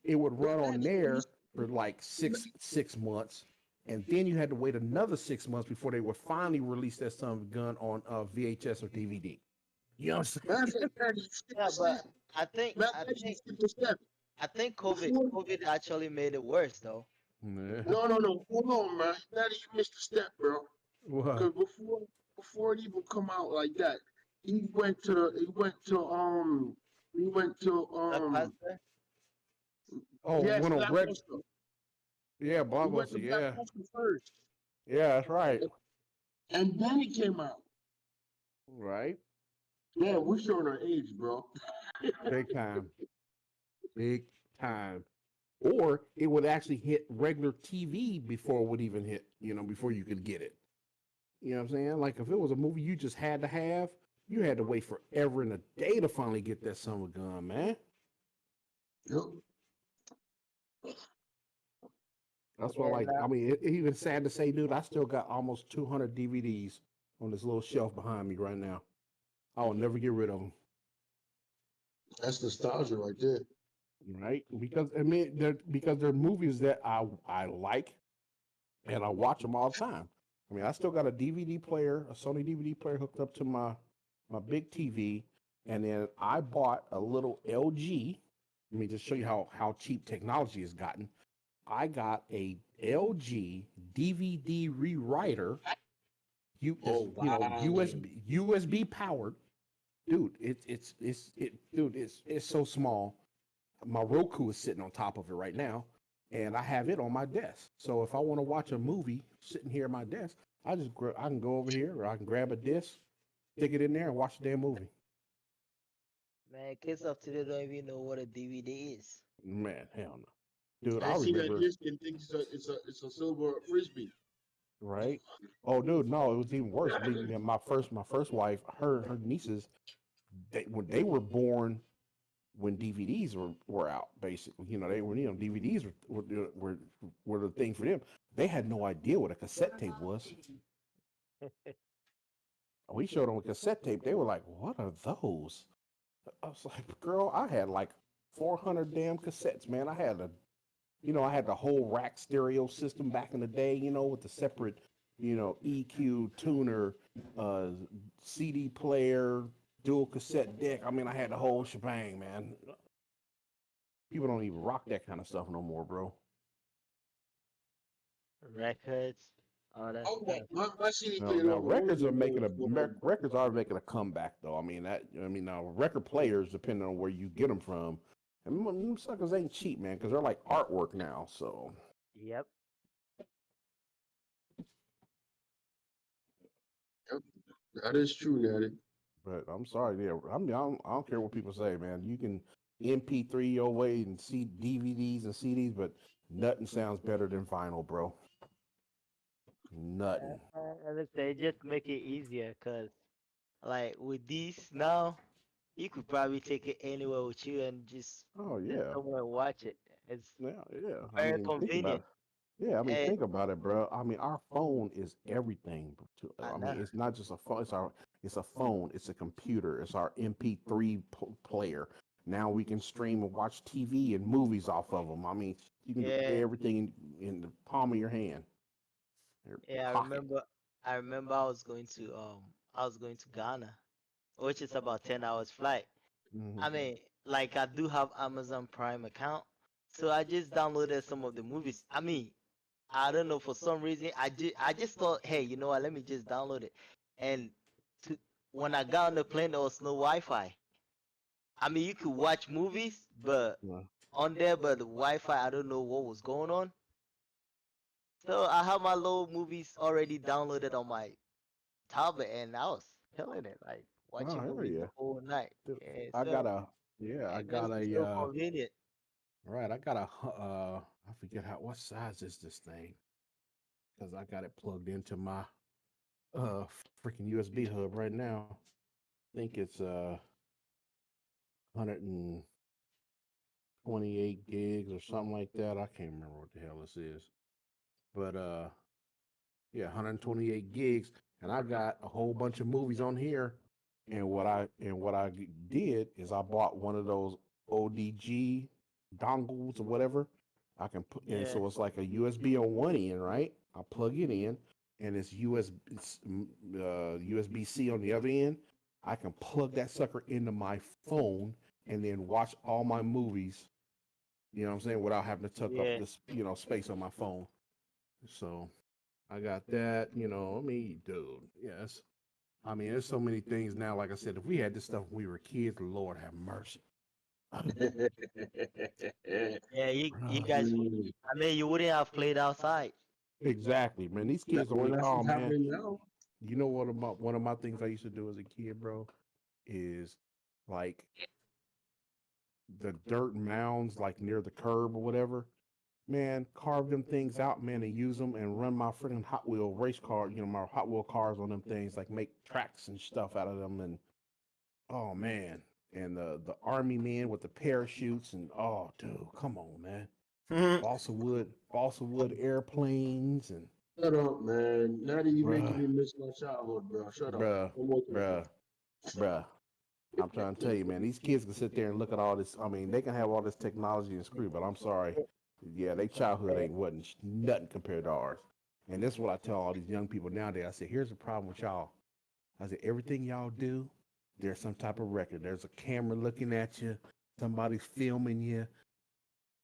It would run matter of on fact, there for like six months, and then you had to wait another 6 months before they would finally release that son of a gun on VHS or DVD. You know what I'm saying? Daddy, you skipped yeah, a but step. I think Matter I of fact, you think skipped a step. I think Before, COVID actually made it worse though. Yeah. no, hold on, man. Daddy, you missed a step, bro. What? Because before it even come out like that, he went to he went to he went to Blockbuster. Oh, yes, went on Red. Blockbuster. Yeah, He went to Blockbuster. Yeah, Blockbuster first, yeah, that's right. and then he came out. Right, Yeah, we're showing our age, bro. big time, big time. Or it would actually hit regular TV before it would even hit. Before you could get it. You know what I'm saying? Like if it was a movie you just had to have, you had to wait forever and a day to finally get that summer gun, man. Yep. That's what, Yeah, like, I mean, it even sad to say, dude, I still got almost 200 DVDs on this little shelf behind me right now. I will never get rid of them, That's nostalgia right there. right? Because I mean, they're movies that I like and I watch them all the time. I mean, I still got a DVD player, a Sony DVD player hooked up to my big TV, and then I bought a little LG. Let me just show you how cheap technology has gotten. I got a LG DVD rewriter. Oh wow. USB powered, dude. It's so small. My Roku is sitting on top of it right now, and I have it on my desk. So if I want to watch a movie sitting here at my desk, I can go over here, or I can grab a disc, stick it in there, and watch the damn movie. man, kids of today don't even know what a DVD is. Man, hell no, dude. I I see that remember, disc and think it's a silver frisbee. right? Oh, dude, no, it was even worse. Believe me, my first wife, her nieces, when they were born, when DVDs were out, basically, DVDs were the thing for them. They had no idea what a cassette tape was. We showed them a cassette tape. They were like, "What are those?" I was like, "Girl, I had like 400 damn cassettes, man. I had the whole rack stereo system back in the day, with the separate, EQ tuner, uh, CD player, dual cassette deck. I mean, I had the whole shebang, man. People don't even rock that kind of stuff no more, bro. Records, all that Oh, stuff. my CD Now, player now don't records are go making a for records are making a comeback though. Now record players, depending on where you get them from, and them suckers ain't cheap, man, because they're like artwork now. So Yep. Yep, that is true, Natty. but I'm sorry, yeah, I don't care what people say, man. You can MP3 your way and see DVDs and CDs, but nothing sounds better than vinyl, bro. Nothing. Let's say just make it easier, cause like with this now, you could probably take it anywhere with you and just Oh sit yeah. somewhere and watch it. It's Yeah, yeah. I very mean, think about convenient. it. Yeah, I mean, And think about it, bro. I mean, our phone is everything. I I know. mean, it's not just a phone. It's a phone. It's a computer. It's our MP3 player. Now we can stream and watch TV and movies off of them. I mean, you can do Yeah, everything in the palm of your hand, your yeah. pocket. I remember I was going to Ghana, which is about 10 hours flight. Hmm. I mean, like I do have Amazon Prime account, so I just downloaded some of the movies. I mean, I don't know for some reason I just thought, hey, you know what? Let me just download it. And to, when I got on the plane, there was no Wi-Fi. I mean, you could watch movies, but Yeah. on there, but the Wi-Fi, I don't know what was going on. So I have my little movies already downloaded on my tablet, and I was killing it, like Oh, watching hell movies the yeah. whole night. Dude, Yeah, I got so a, yeah, I it got makes it a, so convenient. right, I got a, I forget what size is this thing? Because I got it plugged into my, freaking USB hub right now. I think it's, 128 gigs or something like that. I can't remember what the hell this is. But, yeah, 128 gigs. And I got a whole bunch of movies on here. And what I did is I bought one of those ODG dongles or whatever. I can put and Yeah, so it's like a USB on one end, right? I plug it in, and it's USB C on the other end. I can plug that sucker into my phone and then watch all my movies. You know what I'm saying? Without having to tuck up yeah. this space on my phone. So I got that. I mean, dude, yes. I mean, there's so many things now. Like I said, if we had this stuff when we were kids, Lord have mercy. Yeah, you Bruh. guys. I mean, you wouldn't have played outside. Exactly, man. These That, kids don't. well, that's Oh what's man, happening now. you know what? About one of my things I used to do as a kid, bro, is like the dirt mounds, like near the curb or whatever. Man, carve them things out, man, and use them and run my freaking Hot Wheel race car. My Hot Wheel cars on them things, like make tracks and stuff out of them. And oh man, and the army men with the parachutes and oh, dude, come on, man. Balsa wood airplanes and Shut up, man. Now that you making bruh, me miss my childhood, bro. Shut up. bruh, No more talking. bruh, bruh. I'm trying to tell you, man, these kids can sit there and look at all this. I mean, they can have all this technology and screw, but I'm sorry. Yeah, their childhood wasn't nothing compared to ours. And this is what I tell all these young people nowadays. I said, here's the problem with y'all. I said, everything y'all do, there's some type of record. There's a camera looking at you. Somebody's filming you.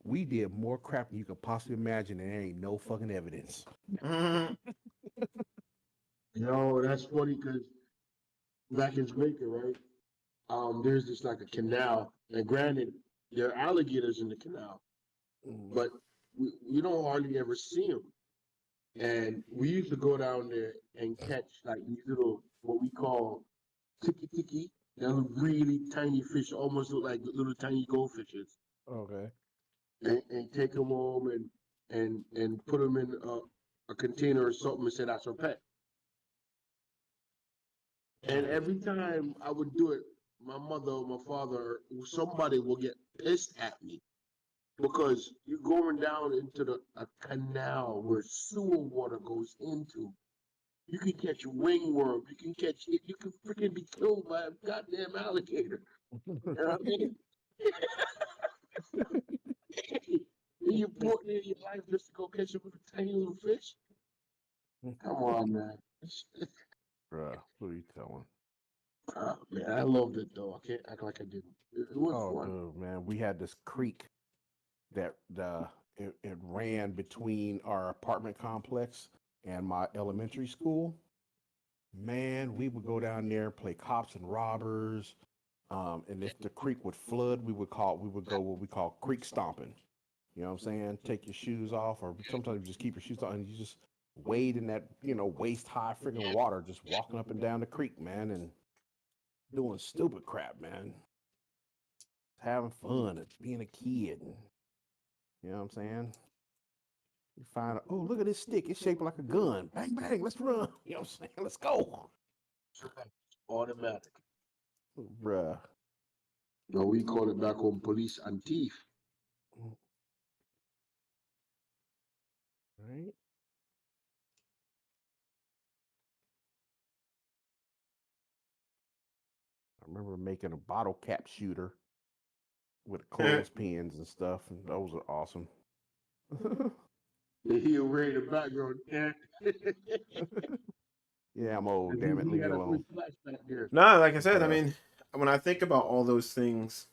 We did more crap than you could possibly imagine, and there ain't no fucking evidence. Yo, that's funny because back in Jamaica, right? There's this like a canal, and granted, there are alligators in the canal, Mm. but we don't hardly ever see them. And we used to go down there and catch like these little what we call tiki tiki. They're really tiny fish, almost look like little tiny goldfishes, Okay. and take them home and put them in a container or something and say that's our pet. And every time I would do it, my mother or my father or somebody will get pissed at me because you're going down into a canal where sewer water goes into. You can catch wingworm. You can catch it. You can freaking be killed by a goddamn alligator. You know what I mean? And you're putting in your life just to go catch a little tiny little fish. Come on, man. Bruh, who are you telling? Man, I loved it though. I can't act like I didn't. It was Oh, fun. dude, man, we had this creek that it ran between our apartment complex and my elementary school. Man, we would go down there, play cops and robbers. And if the creek would flood, we would go what we call creek stomping. You know what I'm saying? Take your shoes off, or sometimes you just keep your shoes on and you just wade in that, waist high freaking water, just walking up and down the creek, man, and doing stupid crap, man. Having fun, and being a kid. You know what I'm saying? You find, oh, look at this stick. It's shaped like a gun. Bang, bang, let's run. You know what I'm saying? Let's go. Automatic. Bruh. No, we call it back home police and thief. Right? I remember making a bottle cap shooter with clothespins and stuff, and those are awesome. He'll read the background. Yeah. Yeah, I'm old, And damn it. he Leave me had a alone. quick flashback there. No, like I said, I Bruh. mean, when I think about all those things,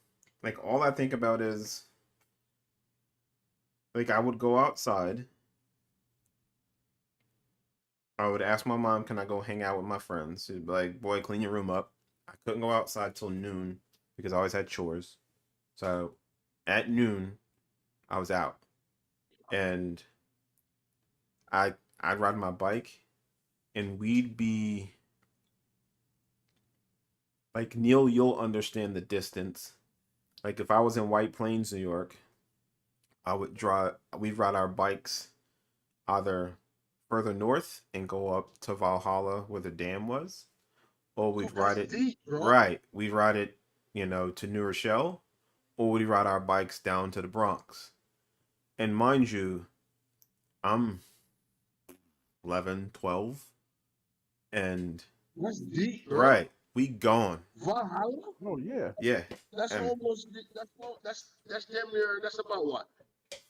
like all I think about is like I would go outside. I would ask my mom, "Can I go hang out with my friends?" She'd be like, "Boy, clean your room up." I couldn't go outside till noon because I always had chores. So at noon, I was out, and I'd ride my bike, and we'd be like Neil. You'll understand the distance. Like if I was in White Plains, New York, I would drive. We'd ride our bikes either further north and go up to Valhalla where the dam was, or Oh, we'd ride that's it deep, bro. right. We'd ride it, to New Rochelle, or we'd ride our bikes down to the Bronx. And mind you, I'm 11, 12, and That's deep, bro. right, we gone. Valhalla? Oh, yeah. Yeah, That's and almost that's damn near that's about what?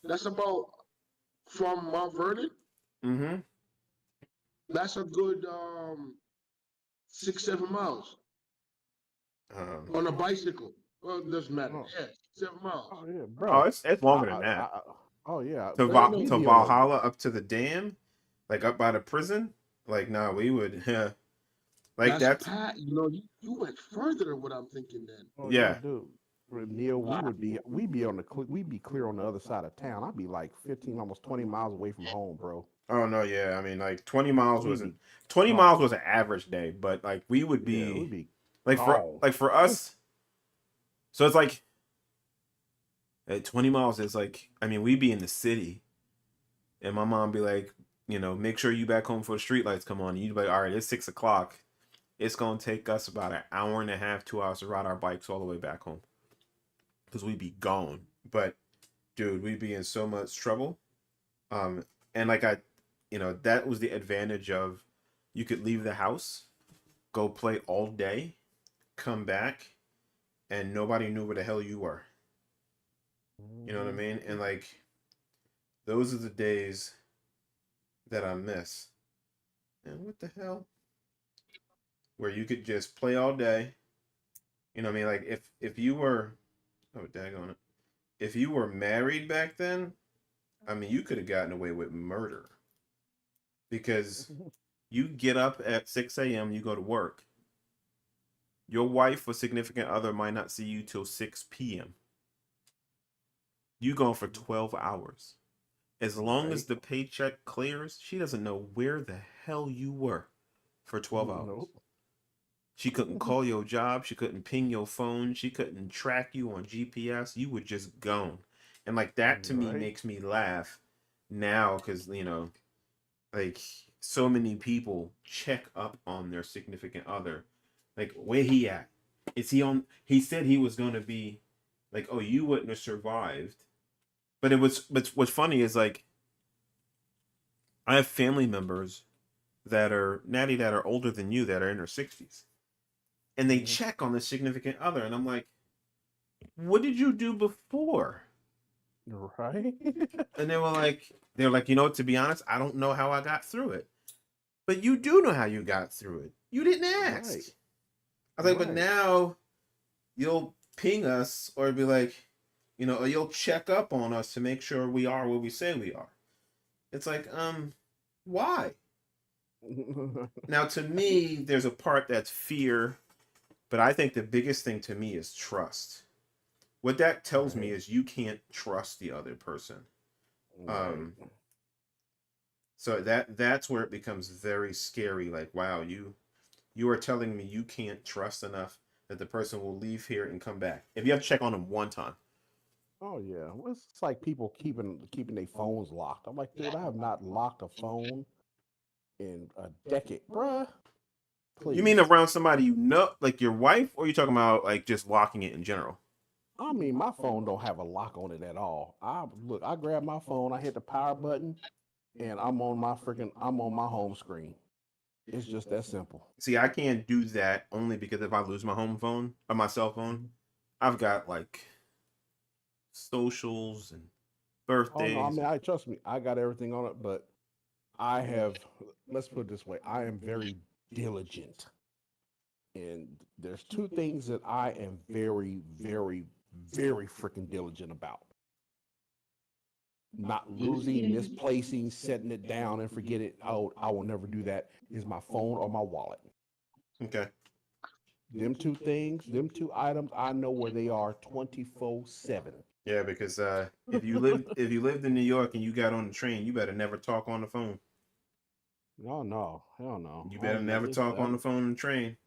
That's about from Mount Vernon. mm-hmm. That's a good 6-7 miles on a bicycle. Well, it doesn't matter. Oh, Yeah, 7 miles. oh yeah, Oh, bro. it's longer than that. Oh, yeah. To But you know, We To be on the, Valhalla up to the dam, like up by the prison. Like no, we would. Like that's that's Pat. You know, you went further than what I'm thinking then. oh, yeah, yeah. dude. Neil, we'd be on we'd be clear on the other side of town. I'd be like 15, almost 20 miles away from home, bro. Oh no, yeah. I mean, like 20 miles We'd be wasn't 20 miles gone. was an average day, but like we would Yeah, be we'd be like gone. for us. So it's like at 20 miles is like I mean we'd be in the city, and my mom be like, make sure you back home for the street lights come on. And you'd be like, all right, it's 6 o'clock. It's gonna take us about an hour and a half, 2 hours to ride our bikes all the way back home because we'd be gone. But dude, we'd be in so much trouble. And like that was the advantage of you could leave the house, go play all day, come back, and nobody knew where the hell you were. You know what I mean? And like those are the days that I miss. And what the hell? Where you could just play all day. You know what I mean? Like if you were oh daggone it. If you were married back then, I mean you could have gotten away with murder. Because you get up at 6 a.m., you go to work. Your wife or significant other might not see you till 6 p.m. You gone for 12 hours. As long as the paycheck clears, she doesn't know where the hell you were for 12 hours. Nope. She couldn't call your job. She couldn't ping your phone. She couldn't track you on GPS. You were just gone. And like that to me makes me laugh now because, like so many people check up on their significant other. Like, where he at? Is he on? He said he was going to be like, oh, you wouldn't have survived. But what's funny is like, I have family members that are Natty that are older than you that are in their 60s. And they check on the significant other. And I'm like, what did you do before? Right. And they're like, to be honest, I don't know how I got through it. But you do know how you got through it. You didn't ask. Right. I was like, but now you'll ping us or be like, or you'll check up on us to make sure we are where we say we are. It's like, why? Now, to me, there's a part that's fear, but I think the biggest thing to me is trust. What that tells me is you can't trust the other person. So that's where it becomes very scary. Like, wow, you are telling me you can't trust enough that the person will leave here and come back. If you have to check on them one time, Oh yeah, well, it's like people keeping their phones locked. I'm like, dude, I have not locked a phone in a decade, bruh. You mean Please. around somebody you know, like your wife, or you talking about like just locking it in general? I mean, my phone don't have a lock on it at all. I grab my phone, I hit the power button, and I'm on my home screen. It's just that simple. See, I can't do that only because if I lose my home phone or my cell phone, I've got like socials and Oh no, I birthdays. mean, I trust me, I got everything on it, but I have. Let's put it this way: I am very diligent, and there's two things that I am very, very, very freaking diligent about: not losing, misplacing, setting it down, and forget it. Oh, I will never do that. Is my phone or my wallet? Okay. Them two things, them two items, I know where they are 24/7. Yeah, because if you lived in New York and you got on the train, you better never talk on the phone. No, no, hell no. You better never talk on the phone on the train.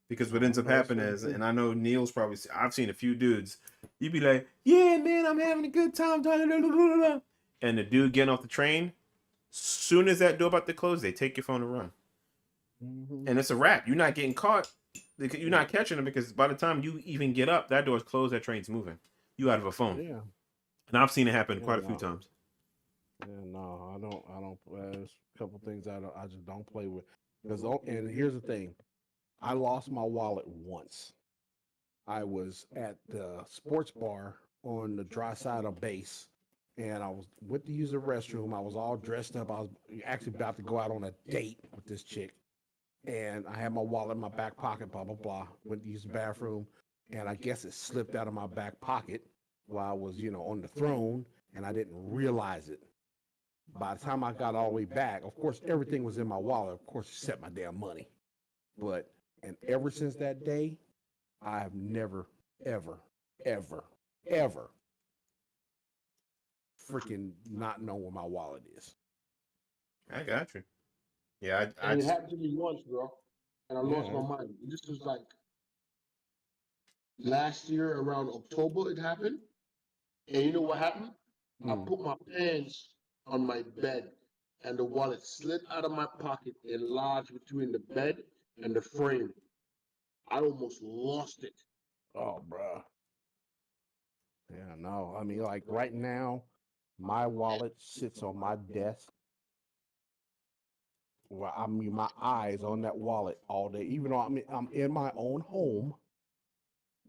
Because what I ends up know it's happening certain is, things. and I know Neil's probably, I've seen a few dudes, you be like, yeah, man, I'm having a good time. And the dude getting off the train, soon as that door about to close, they take your phone and run. Hmm. And it's a wrap. You're not getting caught. You're not catching them because by the time you even get up, that door's closed, that train's moving. You out of a phone. Yeah, And I've seen it happen yeah, quite a few no, times. yeah, no. I don't. There's a couple things I just don't play with. Because and here's the thing, I lost my wallet once. I was at the sports bar on the dry side of base, and I was went to use the restroom. I was all dressed up. I was actually about to go out on a date with this chick, and I had my wallet in my back pocket. Blah blah blah. Went to use the bathroom, and I guess it slipped out of my back pocket while I was, on the throne, and I didn't realize it. By the time I got all the way back, of course, everything was in my wallet. Of course, except my damn money. But and ever since that day, I have never, ever, ever, ever freaking not know where my wallet is. I got you. Yeah, I And it just, happened to me once, bro. And I lost Yeah. my mind. This was like last year around October it happened. And you know what happened? I Hmm. put my pants on my bed and the wallet slid out of my pocket and lodged between the bed and the frame. I almost lost it. Oh, bruh. Yeah, no. I mean, like right now, my wallet sits on my desk. Well, I mean, my eyes on that wallet all day. Even though I'm in my own home,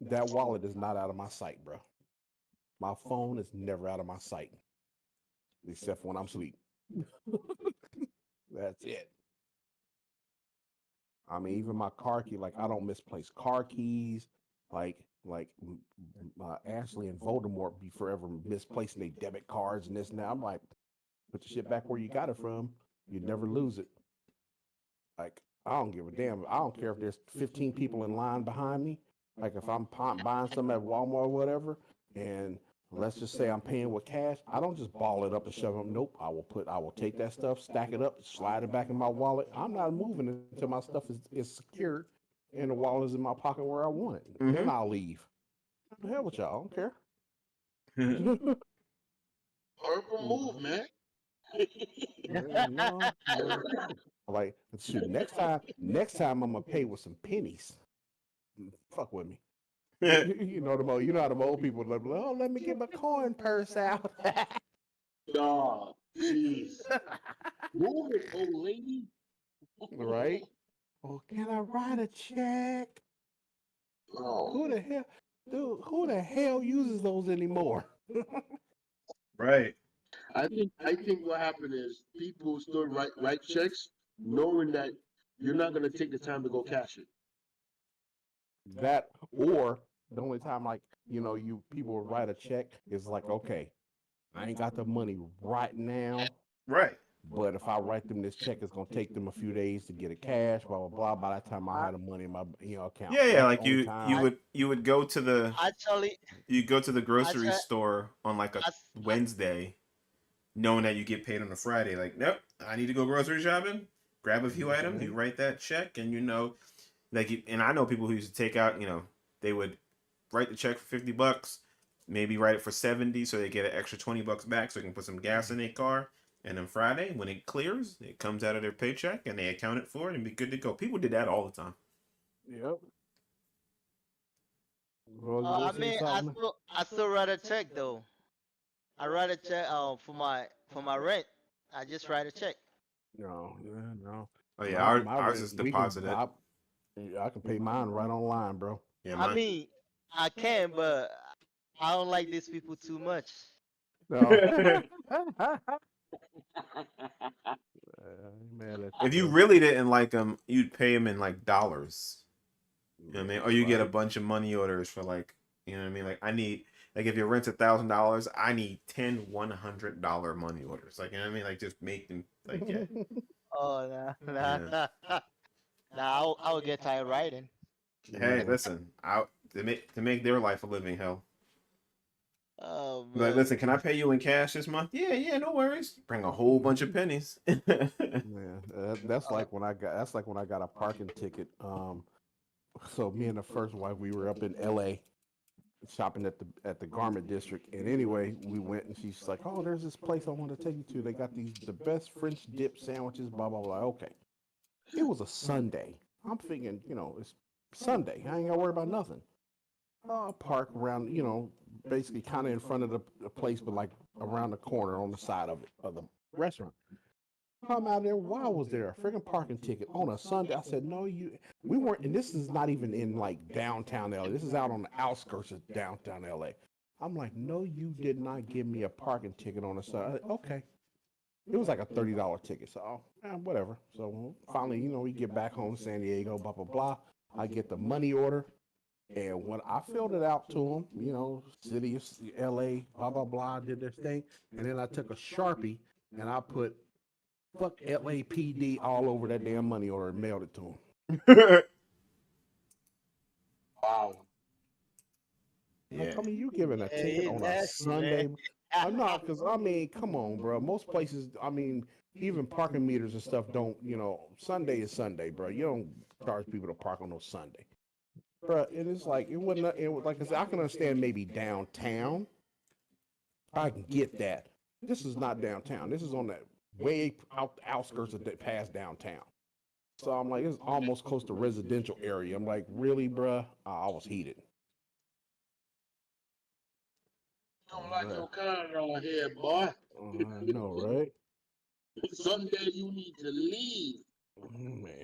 that wallet is not out of my sight, bro. My phone is never out of my sight, except when I'm asleep. That's it. I mean, even my car key, like I don't misplace car keys. Like Ashley and Voldemort be forever misplacing their debit cards and this and that. I'm like, put the shit back where you got it from. You'd never lose it. Like I don't give a damn. I don't care if there's 15 people in line behind me. Like if I'm buying something at Walmart or whatever, and let's just say I'm paying with cash, I don't just ball it up and shove it. Nope. I will take that stuff, stack it up, slide it back in my wallet. I'm not moving it until my stuff is secured and the wallet is in my pocket where I want it. Then mm-hmm. I'll leave. What the hell with y'all? I don't care. Horrible move, man. Yeah, no, but like shoot, next time I'm gonna pay with some pennies. Fuck with me. You know how the old people like, oh, let me get my coin purse out. Dog, jeez. Move it, old lady. Right? Oh, can I write a check? Oh, Who the hell, dude? Who the hell uses those anymore? Right. I think what happened is people still write checks knowing that you're not gonna take the time to go cash it. That or the only time like you people would write a check is like, okay, I ain't got the money right now. Right. But if I write them this check, it's gonna take them a few days to get it cash, blah blah blah. By that time, I had the money in my account. Yeah, yeah. That's the Like only you I time. would you would go to the actually, you go to the grocery actually, store on like a I, I, Wednesday, knowing that you get paid on a Friday. Like, nope, I need to go grocery shopping. Grab a few items. You Mhm. write that check, and and I know people who used to take out. They would write the check for $50. maybe write it for 70 so they get an extra $20 back so they can put some gas in their car. And then Friday, when it clears, it comes out of their paycheck and they account it for it and be good to go. People did that all the time. Yep. Well, you I gonna say mean, something? I still write a check though. I write a check for my rent. I just write a check. No, yeah, no. Oh yeah, ours rent, is deposited. I can pay mine right online, bro. Yeah, I mine. mean, I can, but I don't like these people too much. No. Man, If you really didn't like them, you'd pay them in like dollars. You know what I mean? Or you get a bunch of money orders for like, you know what I mean? Like I need, like if your rent's $1,000, I need 10 $100 money orders. Like, you know what I mean? Like just make them like, yeah. Oh nah, Yeah. nah. Nah, I'll get tired writing. Hey, listen, to make their life a living hell. Oh Like, man. listen, can I pay you in cash this month? Yeah, no worries. Bring a whole bunch of pennies. Yeah, that's like when I got a parking ticket. So me and the first wife, we were up in L.A. shopping at the garment district, and anyway, we went and she's like, "Oh, there's this place I want to take you to. They got the best French dip sandwiches." Blah blah blah. Okay, it was a Sunday. I'm thinking, it's Sunday. I ain't gotta worry about nothing. Park around, basically kind of in front of the place, but like around the corner on the side of the restaurant. I'm out there. Why was there a freaking parking ticket on a Sunday? I said, no, we weren't, and this is not even in like downtown LA. This is out on the outskirts of downtown LA. I'm like, no, you did not give me a parking ticket on a Sunday. Okay. It was like a $30 ticket. So, whatever. So finally, we get back home to San Diego, blah, blah, blah. I get the money order. And when I filled it out to them, city of LA, blah, blah, blah, did this thing. And then I took a Sharpie and I put fuck LAPD all over that damn money order and mailed it to them. Wow. Yeah. I mean, you giving a ticket on a Nasty, Sunday? man. I'm not, because, come on, bro. Most places, even parking meters and stuff don't, Sunday is Sunday, bro. You don't charge people to park on no Sunday. Bro, and it's like, it was like I said, I can understand maybe downtown. I can get that. This is not downtown. This is on that way out the outskirts of that past downtown. So I'm like, it's almost close to residential area. I'm like, really, bruh? I was heated. Don't like your kind on here, boy. I know, right? Sunday you need to leave. Man.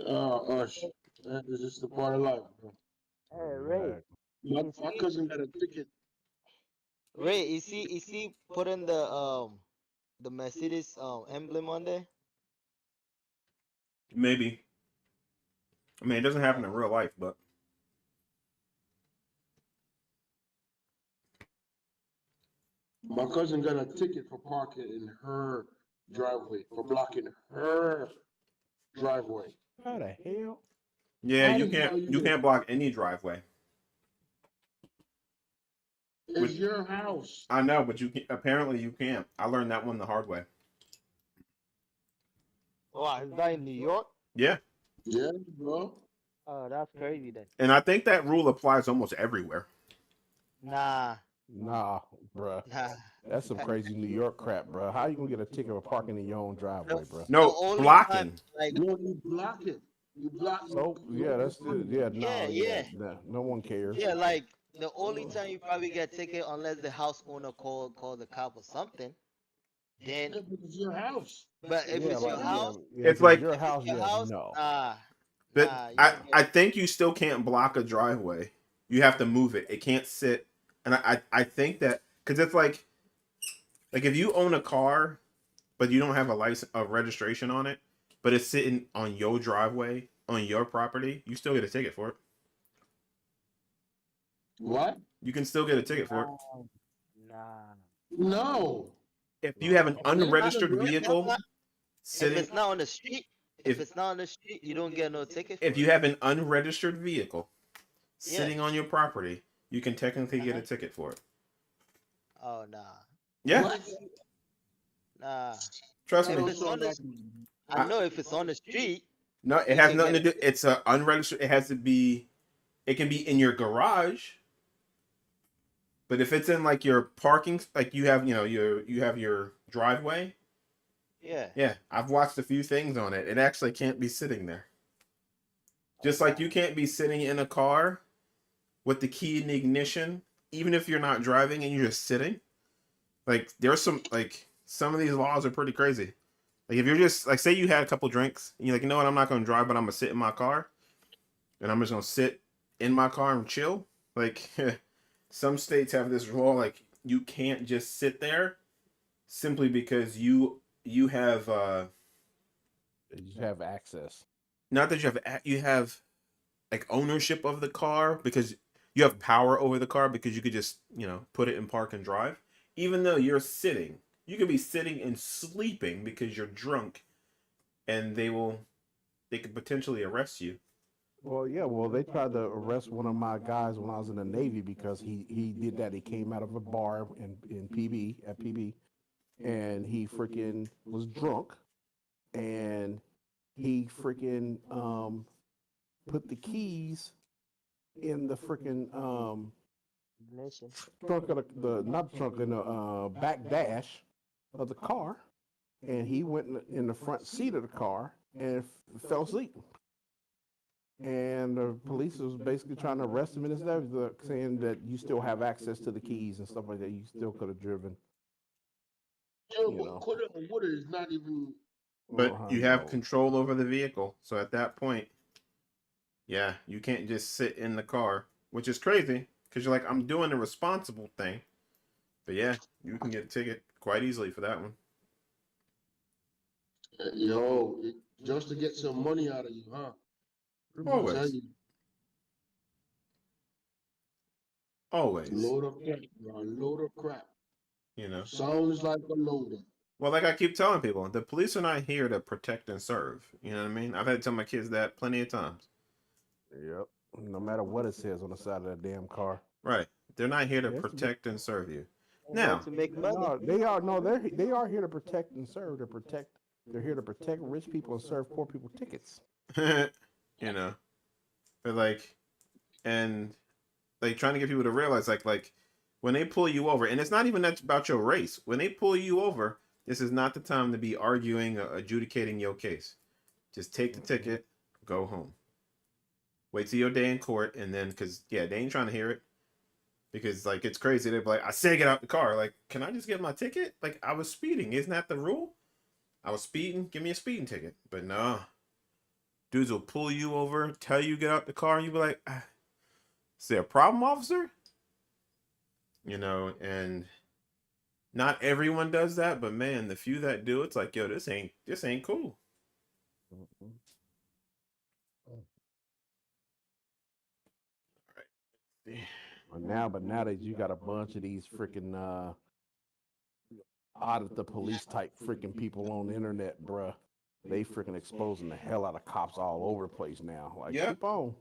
Ush. That is just a part of life, bro. Hey Ray, My cousin got a ticket. Ray, is he putting the Mercedes emblem on there? Maybe. I mean, it doesn't happen in real life, but My cousin got a ticket for parking in her driveway, for blocking her driveway. How the hell? yeah, How you the hell can't you you do? can't block any driveway. It's your house. I know, but apparently you can't. I learned that one the hard way. Wow, is that in New York? Yeah, Yeah, bro. Oh, that's crazy then. and I think that rule applies almost everywhere. Nah, Nah, bruh. nah. That's some crazy New York crap, bruh. How you gonna get a ticket for parking in your own driveway, bruh? The No, only blocking. time, like, No, you block it. You block it. Oh, yeah, that's it. Yeah, no, Yeah. nah, no one cares. yeah, like the only time you probably get a ticket unless the house owner call the cop or something. Then, Yeah, but it's your house. but if Yeah, it's your like, house, yeah, It's if like- your if it's house, your yeah, house, no. But nah, you I don't get I think you still can't block a driveway. You have to move it. It can't sit. And I think that because it's like if you own a car, but you don't have a registration on it, but it's sitting on your driveway on your property, you still get a ticket for it. What? You can still get a ticket for it. Nah. No. If you have an If it's unregistered not- vehicle If sitting, it's not on the street, if if it's not on the street, you don't get no ticket. if for you it. have an unregistered vehicle Yeah. sitting on your property, you can technically get a Uh-huh. ticket for it. Oh nah, Yeah, What? nah. trust If me. it's on the, I know if it's on the street. No, it You has can nothing to get do. It's a unregistered. It has to be. It can be in your garage. But if it's in like your parking, like you have, you have your driveway. Yeah. Yeah, I've watched a few things on it. It actually can't be sitting there. Just like you can't be sitting in a car with the key in the ignition, even if you're not driving and you're just sitting. Like there's some of these laws are pretty crazy. Like if you're just like say you had a couple drinks and you're like, you know what, I'm not gonna drive, but I'm gonna sit in my car and I'm just gonna sit in my car and chill. Like some states have this rule like you can't just sit there simply because you have You have access. not that you have like ownership of the car because you have power over the car because you could just put it in park and drive even though you're sitting. You could be sitting and sleeping because you're drunk and they could potentially arrest you. Well, yeah. Well, they tried to arrest one of my guys when I was in the Navy because he did that. He came out of a bar in PB at PB, and he freaking was drunk, and he freaking put the keys in the freaking Ignition. trunk of the not the trunk in the back dash of the car, and he went in the front seat of the car and fell asleep. And the police was basically trying to arrest him and stuff, saying that you still have access to the keys and stuff like that. You still could have driven. Yo, You but know. could have, would have is not even. But Oh, you have no. control over the vehicle. So at that point, yeah, you can't just sit in the car, which is crazy because you're like, I'm doing the responsible thing. But yeah, you can get a ticket quite easily for that one. Just to get some money out of you, huh? I'm tell Always. you, Always. load of crap, bro, load of crap. You know. Sounds like a loader. Well, like I keep telling people, the police are not here to protect and serve. You know what I mean? I've had to tell my kids that plenty of times. Yep. No matter what it says on the side of that damn car. Right. They're not here to Yes. protect and serve you. They're here Now, to make money. No, they are no, they are here to protect and serve. They're here to protect rich people and serve poor people tickets. you know, but like, and like trying to get people to realize, like when they pull you over, and it's not even that about your race. When they pull you over, this is not the time to be arguing or adjudicating your case. Just take the ticket, go home. Wait till your day in court, and then, because, yeah, they ain't trying to hear it. Because, like, it's crazy. They're like, I say get out the car. Like, can I just get my ticket? Like, I was speeding. Isn't that the rule? I was speeding. Give me a speeding ticket. But no. Dudes will pull you over, tell you get out the car, and you be like, is there a problem, officer? And not everyone does that, but man, the few that do, it's like, yo, this ain't cool. But now that you got a bunch of these freaking audit the police type freaking people on the internet, bruh. They freaking exposing the hell out of cops all over the place now. Like, Yep. keep on.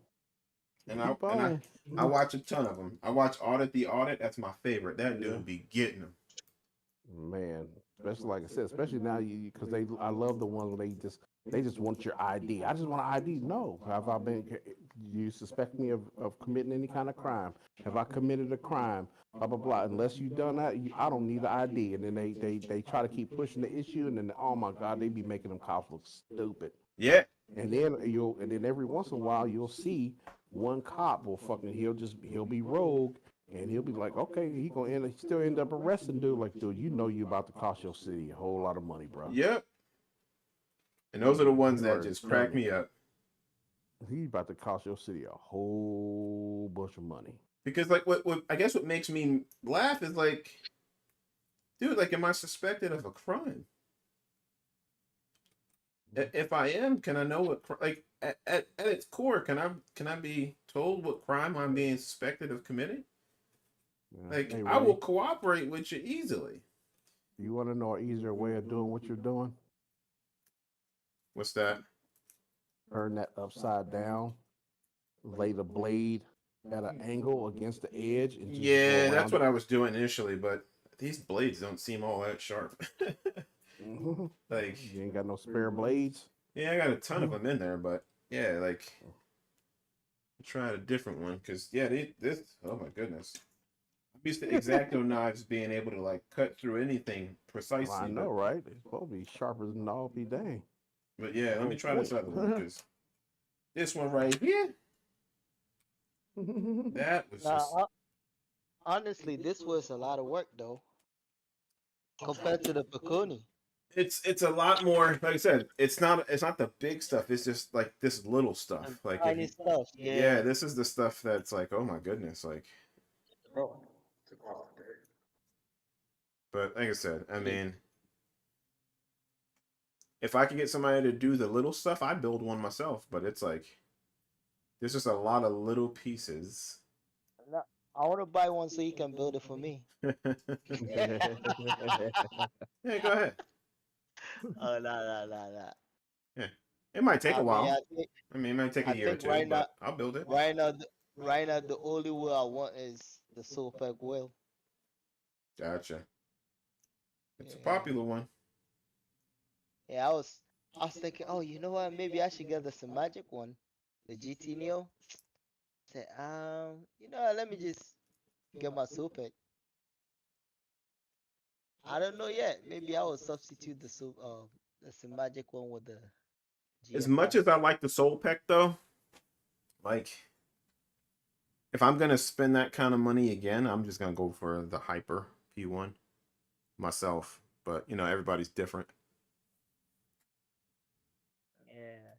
And Keep on. I watch a ton of them. I watch Audit the Audit. That's my favorite. That dude be getting them. Man, especially like I said, especially now because I love the ones where they just want your ID. I just want an ID. No, have I been? You suspect me of committing any kind of crime? Have I committed a crime? Blah blah blah. Unless you done that, I don't need an ID. And then they try to keep pushing the issue, and then oh my God, they be making them cops look stupid. Yeah. And then every once in a while you'll see one cop he'll be rogue. And he'll be like, okay, he still end up arresting dude. Like, dude, you about to cost your city a whole lot of money, bro. Yep. And those are the ones that just crack me up. He's about to cost your city a whole bunch of money. Because like what I guess what makes me laugh is like, dude, like, am I suspected of a crime? If I am, can I know what like at its core, can I be told what crime I'm being suspected of committing? Yeah. Like, Hey, I will cooperate with you easily. You want to know an easier way of doing what you're doing? What's that? Turn that upside down, lay the blade at an angle against the edge. And just Yeah, that's what I was doing initially, but these blades don't seem all that sharp. Like, you ain't got no spare blades. Yeah, I got a ton of them in there, but yeah, like, I tried a different one because yeah, this. Oh my goodness, I'm used to X-Acto knives being able to like cut through anything Well, precisely. I know, right? It's supposed to be sharper than all be dang. But yeah, let me try this other one Quick. because this one right here, that was just. Now, honestly, this was a lot of work though, compared to the Piconi. It's a lot more. Like I said, it's not the big stuff. It's just like this little And stuff. Like if tiny you, stuff. yeah, Yeah. this is the stuff that's like, oh my goodness, like. Bro. But like I said, I Yeah. mean, if I could get somebody to do the little stuff, I'd build one myself. But it's like there's just a lot of little pieces. Now, I want to buy one so you can build it for me. Yeah, go ahead. Oh, no. Yeah, it might take I a mean, while. I mean, it might take a I year or think two, but I'll build it. right now, the only wheel I want is the Soulpack wheel. Gotcha. It's a Yeah. popular one. Yeah, I was thinking, oh, you know what? Maybe I should get the Magic one, the GT Neo. Say, you know what? Let me just get my Soulpack. I don't know yet. Maybe I will substitute the Magic one with the As much GFI. as I like the Soul Peck, though, like if I'm gonna spend that kind of money again, I'm just gonna go for the Hyper P1 myself. But you know, everybody's different. Yeah.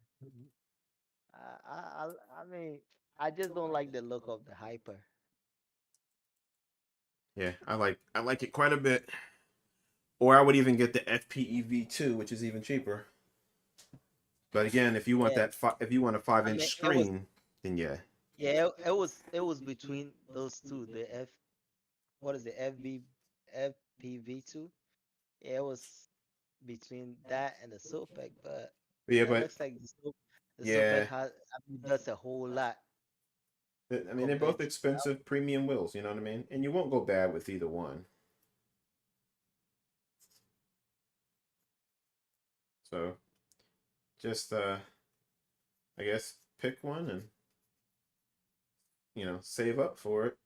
I mean, I just don't like the look of the Hyper. Yeah, I like it quite a bit. Or I would even get the FPEV2, which is even cheaper. But again, if you want Yeah. if you want a I 5-inch mean, screen, then yeah. yeah, it was between those two. What is the FPV2? Yeah, it was between that and the Soulpack, but But yeah, it but looks like the Soulpack yeah, has, I mean, does a whole lot I mean they're compared both to. expensive premium wheels. You know what I mean? And you won't go bad with either one. So just I guess pick one and save up for it,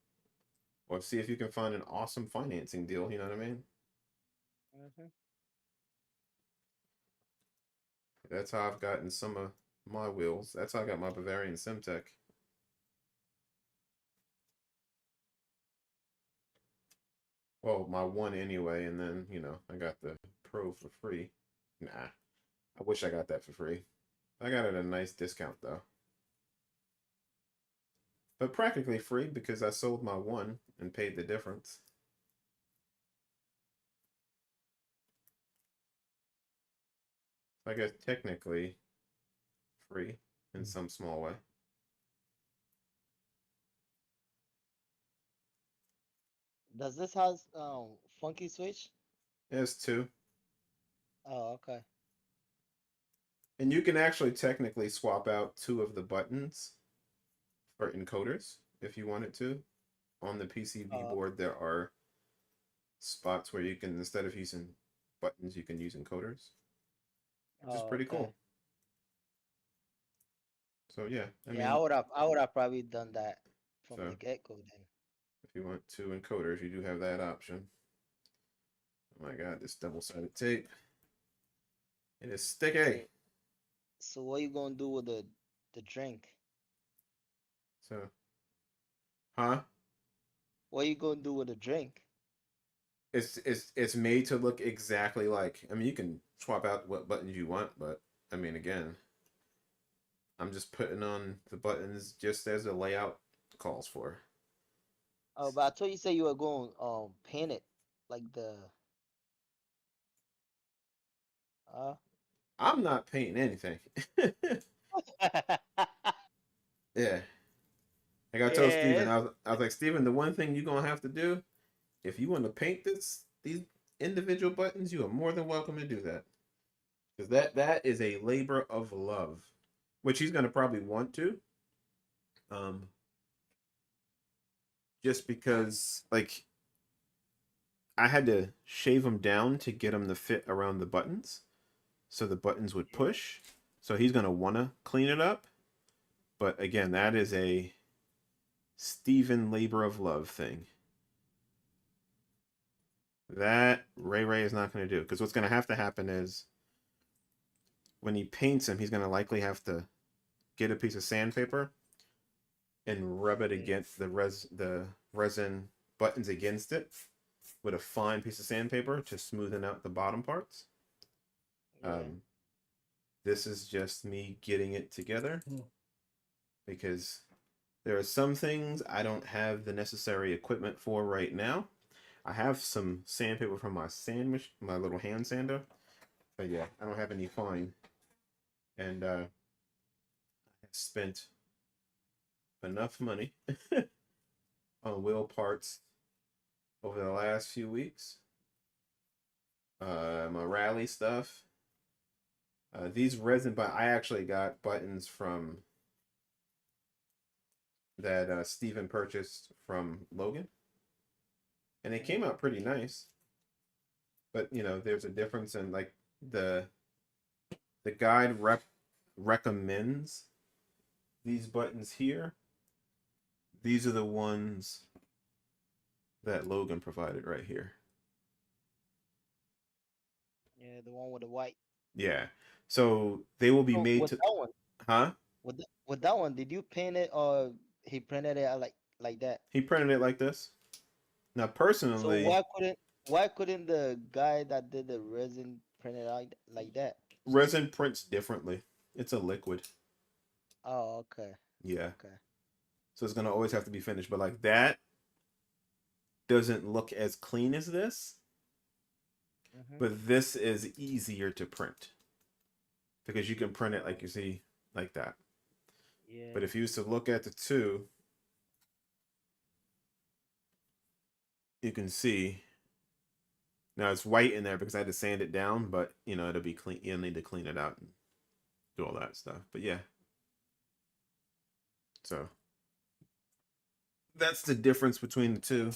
or see if you can find an awesome financing deal. You know what I mean? Mhm. That's how I've gotten some of my wheels. That's how I got my Bavarian Simtech. Well, my one anyway, and then I got the Pro for free. Nah, I wish I got that for free. I got it at a nice discount though, but practically free because I sold my one and paid the difference. I guess technically free in some small way. Does this has funky switch? There's two, Oh, okay. and you can actually technically swap out two of the buttons for encoders if you wanted to. On the PCB Oh, board, there are spots where you can, instead of using buttons, you can use encoders, which is oh, pretty okay. cool. So yeah, I Yeah, mean, I would have probably done that from so the get-go then. if you want two encoders, you do have that option. Oh my god, this double-sided tape. It is sticky. So, so what you gonna do with the drink? So, huh? What you gonna do with the drink? It's made to look exactly like. I mean, you can swap out what buttons you want, but I mean, again, I'm just putting on the buttons just as the layout calls for. Oh, but I thought you said you were going paint it like the uh I'm not painting anything. Yeah. Like I told Steven, yeah, I was like, Steven, the one thing you're gonna have to do, if you want to paint these individual buttons, you are more than welcome to do that. Because that is a labor of love. Which he's gonna probably want to. Um just because like I had to shave them down to get them to fit around the buttons. So the buttons would push. So he's gonna wanna clean it up. But again, that is a Steven labor of love thing. That Ray is not going to do. Because what's going to have to happen is when he paints him, he's going to likely have to get a piece of sandpaper and rub it against the resin buttons against it with a fine piece of sandpaper to smoothen out the bottom parts. This is just me getting it together because there are some things I don't have the necessary equipment for right now. I have some sandpaper from my my little hand sander, but yeah, I don't have any fine. And I spent enough money on wheel parts over the last few weeks. My rally stuff. These resin, but I actually got buttons from that Steven purchased from Logan, and they came out pretty nice. But you know, there's a difference in like the guide recommends these buttons here. These are the ones that Logan provided right here. Yeah, the one with the white. Yeah. So they will be So made with to, that one, huh? with that one, did you paint it or he printed it out like that? He printed it like this. Now, So personally, why couldn't the guy that did the resin print it out like that? resin prints differently. It's a liquid. Oh, okay. Yeah. Okay. So it's gonna always have to be finished. But like that doesn't look as clean as this. But this is easier to print. Because you can print it like you see, like that. Yeah. But if you used to look at the two, you can see now it's white in there because I had to sand it down, but you know, it'll be clean. You'll need to clean it out and do all that stuff. But yeah. So that's the difference between the two.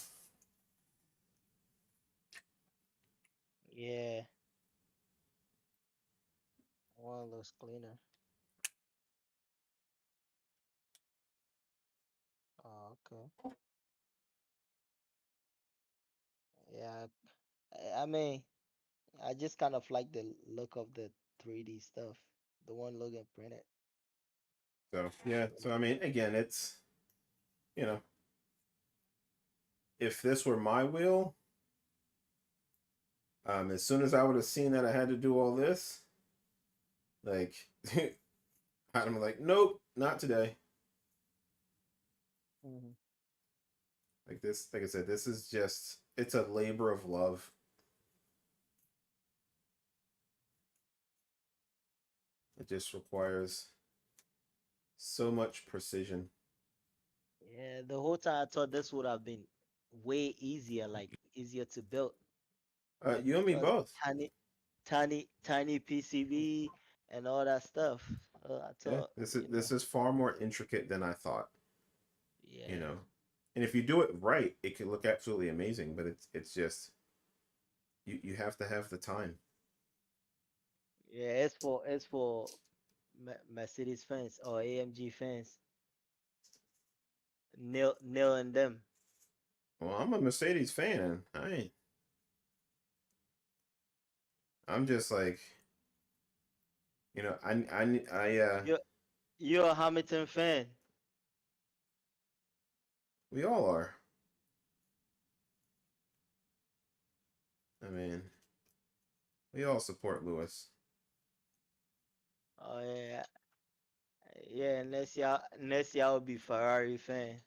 Yeah. One looks cleaner. Oh, okay. Yeah. I mean, I just kind of like the look of the 3D stuff. The one Logan printed. So yeah. So I mean, again, it's you know, if this were my wheel, as soon as I would have seen that I had to do all this, like, I'm like, nope, not today. Like this, like I said, this is just, it's a labor of love. It just requires so much precision. Yeah, the whole time I thought this would have been way easier, like easier to build. Like You and me because both. tiny PCB and all that stuff. I Yeah, thought, this is far more intricate than I thought. You yeah, know, and if you do it right, it can look absolutely amazing. But it's just you have to have the time. yeah. It's for Mercedes fans or AMG fans. Neil and them. Well, I'm a Mercedes fan. I'm just like, you know, You're you're a Hamilton fan. we all are. I mean, we all support Lewis. Oh yeah, yeah. Next year will be Ferrari fan.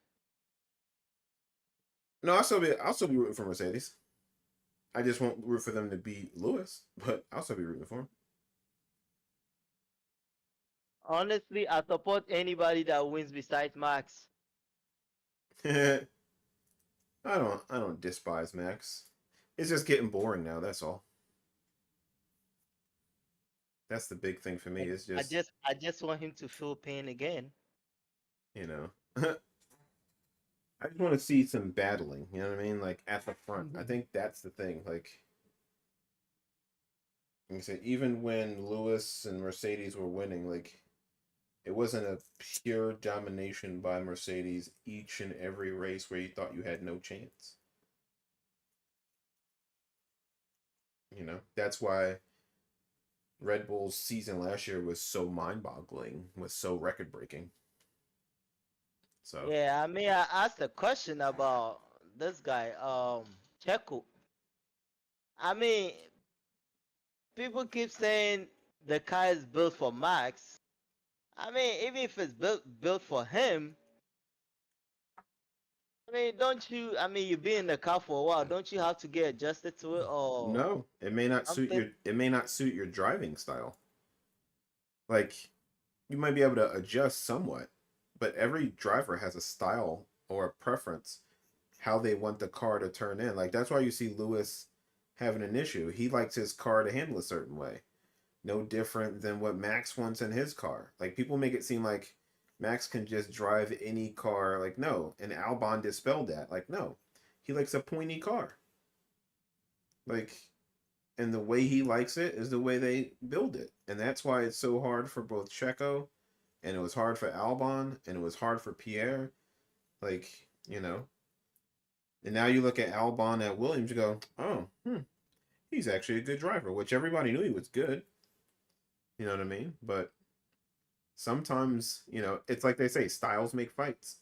No, I'll still be rooting for Mercedes. I just won't root for them to beat Lewis, but I'll still be rooting for Honestly, I support anybody that wins besides Max. him. I don't despise Max. It's just getting boring now, that's all. That's the big thing for me. Is just, I just want him to feel pain again. you know, I just want to see some battling, you know what I mean? Like at the front. I think that's the thing. Like I said, even when Lewis and Mercedes were winning, like it wasn't a pure domination by Mercedes each and every race where you thought you had no chance. That's why Red Bull's season last year was so mind-boggling, was so record-breaking. So Yeah, I mean, I asked a question about this guy, Checo. I mean, people keep saying the car is built for Max. I mean, even if it's built for him, I mean, don't you? I mean, you've been in the car for a while. Don't you have to get adjusted to it or no, it may not suit something? your driving style. Like you might be able to adjust somewhat, but every driver has a style or a preference how they want the car to turn in. Like that's why you see Lewis having an issue. He likes his car to handle a certain way. No different than what Max wants in his car. Like people make it seem like Max can just drive any car. Like no, and Albon dispelled that. Like no, he likes a pointy car. Like, and the way he likes it is the way they build it, and that's why it's so hard for both Checo, and it was hard for Albon, and it was hard for Pierre. Like and now you look at Albon at Williams, you go, oh, he's actually a good driver, which everybody knew he was good. You know what I mean? But sometimes, it's like they say, styles make fights.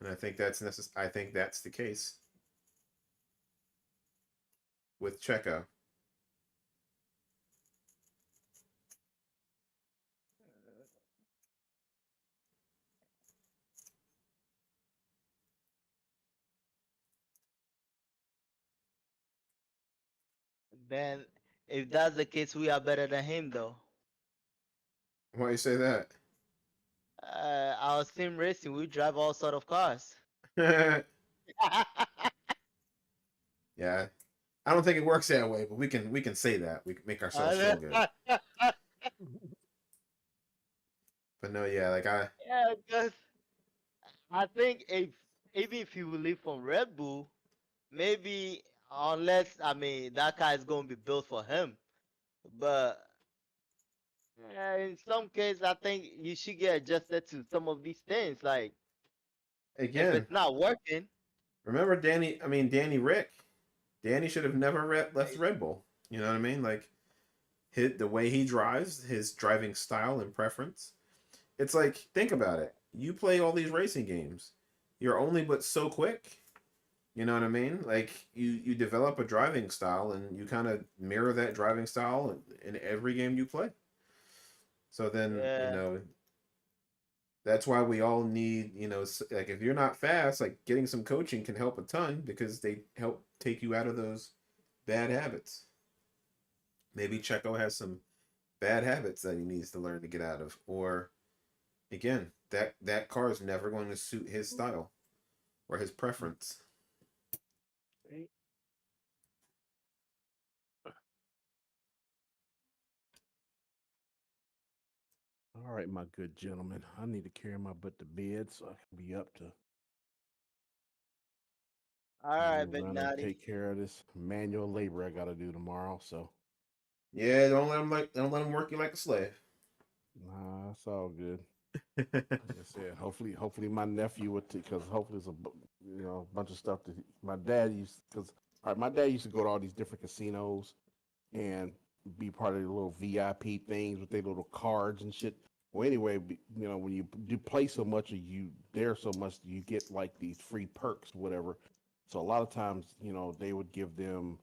And I think that's I think that's the case with Checo. Then, if that's the case, we are better than him, though. Why you say that? Our sim racing, we drive all sort of cars. Yeah, I don't think it works that way, but we can say that we can make ourselves feel good. But no, yeah, like Yeah, because I think if even if you will leave from Red Bull, maybe unless I mean that car is gonna be built for him. But in some case, I think you should get adjusted to some of these things. Like if again, it's not working, remember Danny Rick. Danny should have never left Red Bull. You know what I mean? Like the way he drives, his driving style and preference. It's like think about it. You play all these racing games. You're only but so quick. You know what I mean? Like you develop a driving style and you kind of mirror that driving style in every game you play. So then, yeah, that's why we all need, like if you're not fast, like getting some coaching can help a ton because they help take you out of those bad habits. Maybe Checo has some bad habits that he needs to learn to get out of, or again, that car is never going to suit his style or his preference. All right, my good gentlemen. I need to carry my butt to bed so I can be up to all right, move Big around and Natty. take care of this manual labor I got to do tomorrow. So, Yeah, don't let him work you like a slave. nah, it's all good. Like I said, hopefully my nephew would, because hopefully there's a bunch of stuff that my dad used, because my dad used to go to all these different casinos and be part of the little VIP things with their little cards and shit. Well, anyway, when you do play so much or you there so much, you get like these free perks, whatever. So a lot of times, they would give them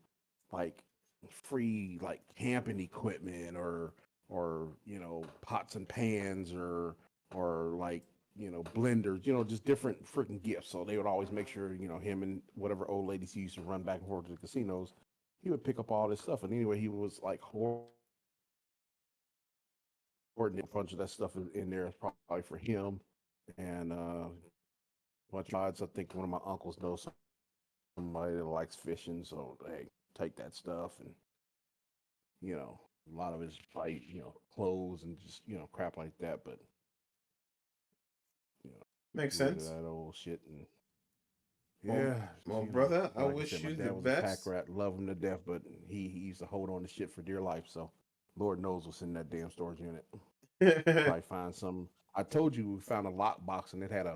like free like camping equipment or pots and pans or like blenders, just different freaking gifts. So they would always make sure him and whatever old ladies he used to run back and forth to the casinos, he would pick up all this stuff. And anyway, he was like hoarding a bunch of that stuff in there, probably for him and a bunch of odds. I think one of my uncles knows somebody that likes fishing, so hey, take that stuff. And a lot of his like clothes and just crap like that. But you know, Makes get rid of sense. that old shit. And Well, yeah, well, brother, I like I wish said, my you the dad was a pack best. rat, love him to death, but he used to hold on to shit for dear life. So Lord knows what's in that damn storage unit. Probably find some. I told you we found a lock box and it had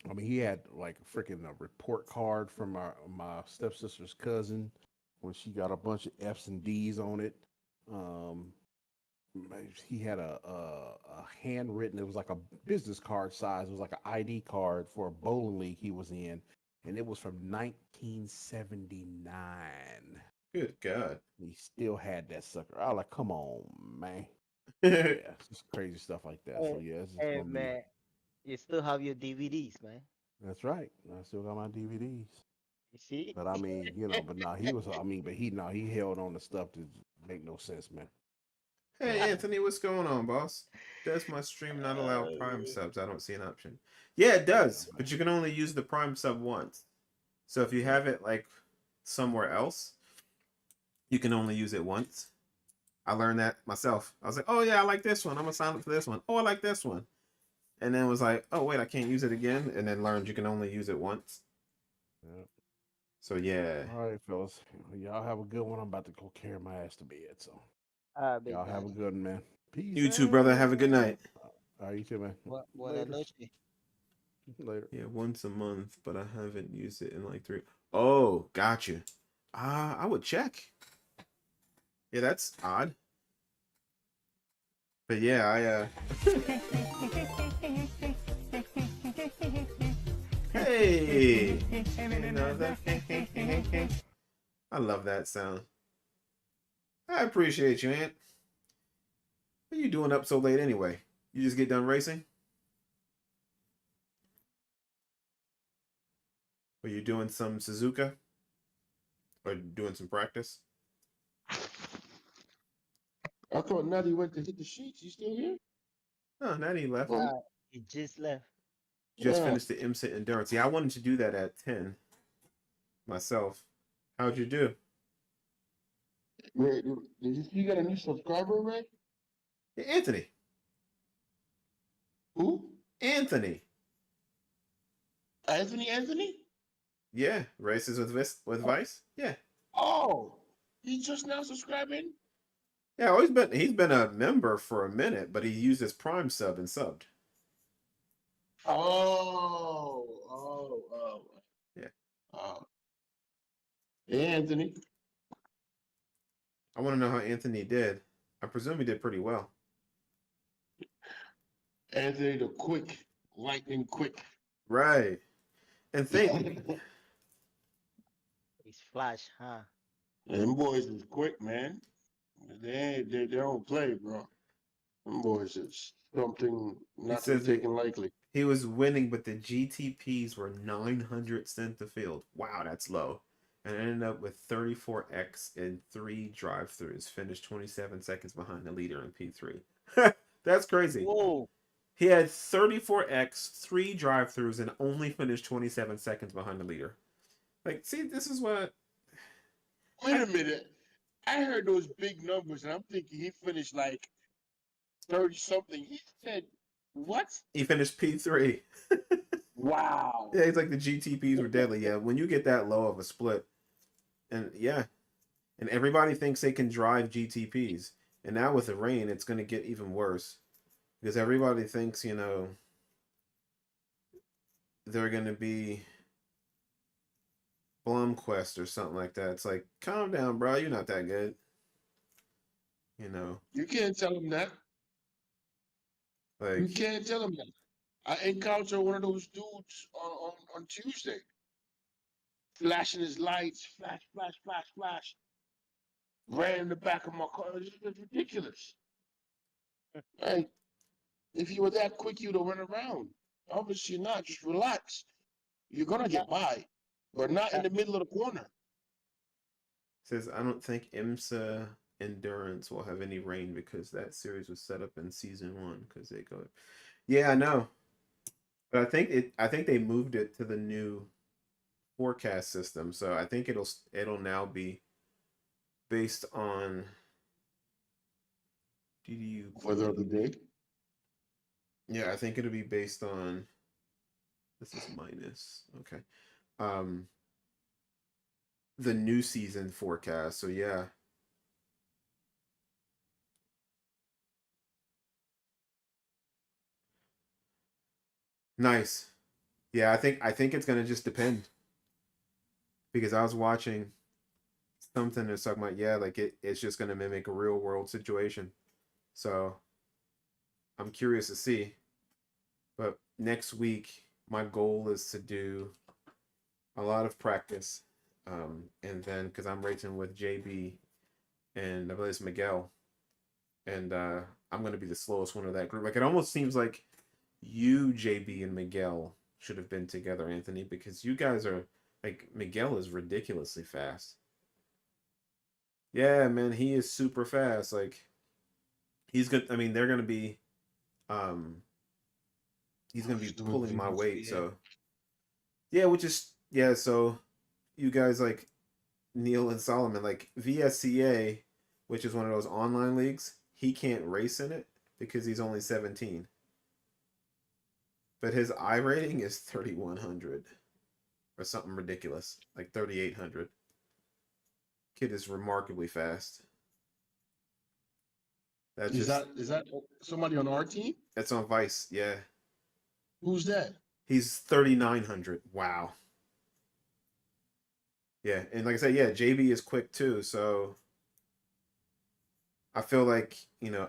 I mean, he had like a freaking report card from my stepsister's cousin when she got a bunch of F's and D's on it. Um, he had a handwritten. It was like a business card size. It was like an ID card for a bowling league he was in, and it was from 1979. Good God. He still had that sucker. I was like, come on, man. Yeah, Yeah, it's just crazy stuff like that. So Hey, yeah, it's just hey gonna be. man, you still have your DVDs, man. That's right. I still got my DVDs. You see? But I mean, but nah, he was. I mean, but he held on to stuff that make no sense, man. Hey, Anthony, what's going on, boss? Does my stream not allow Prime subs? I don't see an option. Yeah, it Yeah, does, but you can only use the Prime sub once. So if you have it like somewhere else, you can only use it once. I learned that myself. I was like, oh yeah, I like this one. I'm gonna sign up for this one. Oh, I like this one. And then was like, oh wait, I can't use it again. And then learned you can only use it once. yeah. So yeah. All right, fellas. Y'all have a good one. I'm about to go carry my ass to bed. So Big y'all have a man. good one, man. Peace. You too, brother. Have a good night. All right, you too, man. Buenas Later. noches. Later. Yeah, once a month, but I haven't used it in like 3. Oh, gotcha. I would check. Yeah, that's odd. But yeah, Hey! You know that? I love that sound. I appreciate you, Aunt. What are you doing up so late anyway? You just get done racing? Or you doing some Suzuka? Or doing some practice? I thought Natty went to hit the sheets. You still here? Oh, Natty left. Oh, He just left. Just yeah. finished the MSIT endurance. Yeah, I wanted to do that at 10 myself. How'd you do? Wait, did you get a new subscriber, Ray? Yeah, Anthony. Who? Anthony. Anthony? Yeah, races with Vice. Yeah. Oh, he's just now subscribing? Yeah, he's been a member for a minute, but he used his Prime sub and subbed. Oh. Yeah. Hey, Anthony. I want to know how Anthony did. I presume he did pretty well. Anthony the quick, lightning quick. Right. And think He's flash, huh? Them boys is quick, man. They don't play, bro. Them boys is something not to be says taken lightly. he was winning, but the GTPs were 900 cent the field. Wow, that's low. And ended up with 34x in 3 drive-throughs. Finished 27 seconds behind the leader in P3. That's crazy. Whoa. He had 34x, 3 drive-throughs, and only finished 27 seconds behind the leader. Like, see, this is what... Wait a minute. I heard those big numbers, and I'm thinking he finished like 30 something. He said, what? He finished P3. Wow. Yeah, he's like the GTPs were deadly. Yeah, when you get that low of a split, and yeah, and everybody thinks they can drive GTPs, and now with the rain, it's going to get even worse because everybody thinks they're going to be Blumquist or something like that. It's like, calm down, bro. You're not that good. You can't tell him that. You Like can't tell him that. I encountered one of those dudes on Tuesday, flashing his lights, flash. Ran in the back of my car. It's ridiculous. Like, if you were that quick, you'd have run around. Obviously not. Just relax. You're gonna get by, but not in the middle of the corner. says, I don't think IMSA Endurance will have any rain because that series was set up in season 1 because they go. Yeah, I know. But I think they moved it to the new forecast system. So I think it'll now be based on DDU Weather of the day. Yeah, I think it'll be based on this is minus. Okay. The new season forecast. So yeah. Nice. Yeah, I think it's gonna just depend because I was watching something that's talking about like it's just gonna mimic a real world situation. So I'm curious to see. But next week, my goal is to do a lot of practice, and then because I'm racing with JB and I believe it's Miguel, and I'm gonna be the slowest one of that group. Like it almost seems like you, JB, and Miguel should have been together, Anthony, because you guys are like Miguel is ridiculously fast. Yeah, man, he is super fast. Like he's good. I mean, they're gonna be, um, he's gonna be Just doing pulling my weight. VCA. So yeah, which is yeah. So you guys like Neil and Solomon, like VSCA, which is one of those online leagues. He can't race in it because he's only 17. But his I rating is 3,100 or something ridiculous, like 3,800. Kid is remarkably fast. That's Is just that somebody on our team? that's on Vice. Yeah, Who's that? he's 3,900. Wow. Yeah, and like I said, yeah, JB is quick too. So I feel like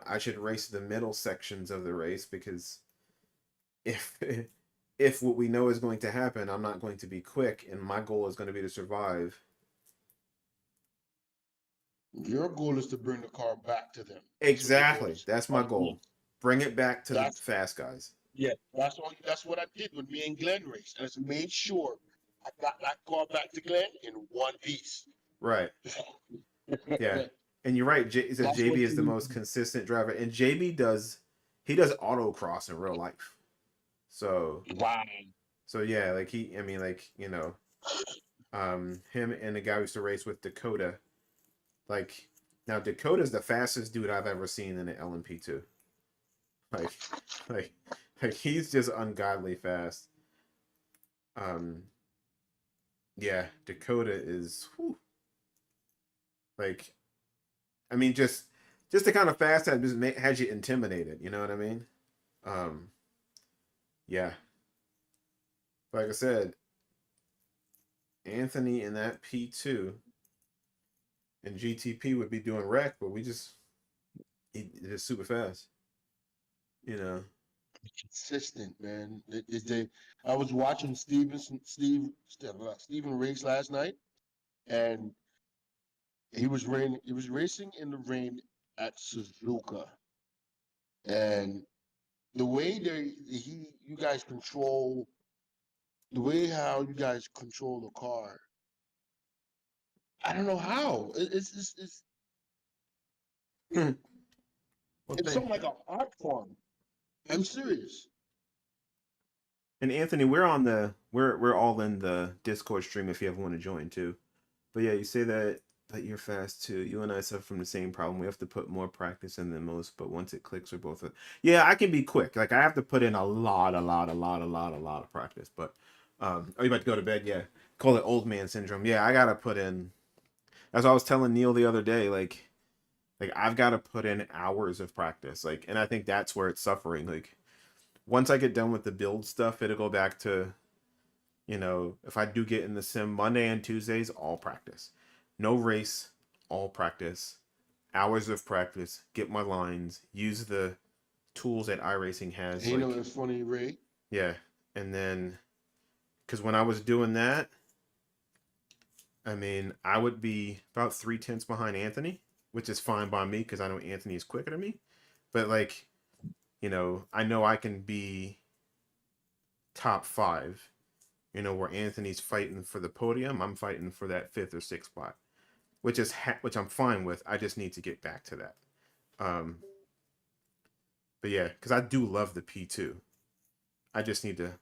I should race the middle sections of the race because if if what we know is going to happen, I'm not going to be quick, and my goal is going to be to survive. Your goal is to bring the car back to them. That's what your goal Exactly. is. That's my goal. Bring it back to the That's fast guys. yeah. That's all. That's what I did when me and Glenn raced. I just made sure I got that car back to Glenn in one piece. Right. Yeah. And you're right. It says That's JB what is you the need. most consistent driver, and JB does autocross in real life. So Wow. yeah, like I mean, like him and the guy who used to race with Dakota. Like now, Dakota's the fastest dude I've ever seen in an LMP2. Like, like, like he's just ungodly fast. Um, yeah, Dakota is, whew, like, I mean, just the kind of fast that just has you intimidated. You know what I mean? Um, yeah. Like I said, Anthony in that P2 and GTP would be doing wreck, but he's just super fast. You know. Consistent, man. I was watching Steven race last night, and he was racing in the rain at Suzuka, and the way you guys control the way how you guys control the car. I don't know how. Well, It's something like an art form. I'm serious. and Anthony, we're all in the Discord stream if you ever want to join too. But yeah, you say that you're fast too. You and I suffer from the same problem. We have to put more practice in than most, but once it clicks, we're both. Yeah, I can be quick. Like I have to put in a lot of practice. But are you about to go to bed? Yeah, call it old man syndrome. Yeah, I gotta put in. As I was telling Neil the other day, like I've got to put in hours of practice. Like, and I think that's where it's suffering. Like once I get done with the build stuff, it'll go back to, if I do get in the sim Monday and Tuesdays, all practice. No race, all practice. Hours of practice, get my lines, use the tools that iRacing has. You like, know, it's funny, Ray. yeah. And then, because when I was doing that, I mean, I would be about 3/10 behind Anthony, which is fine by me because I know Anthony is quicker than me. But like, I know I can be top 5. Where Anthony's fighting for the podium, I'm fighting for that 5th or 6th spot, which which I'm fine with. I just need to get back to that. But yeah, because I do love the P2. I just need to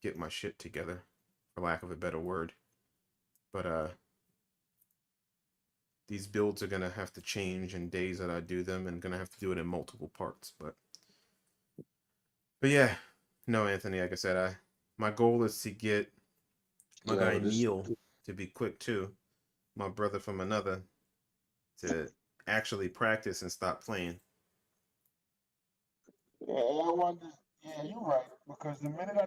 get my shit together, for lack of a better word. But these builds are gonna have to change in days that I do them, and gonna have to do it in multiple parts. But yeah, no, Anthony. Like I said, my goal is to get my guy Neil to be quick too. My brother from another to actually practice and stop playing. Yeah, I want Yeah, you're right. Because the minute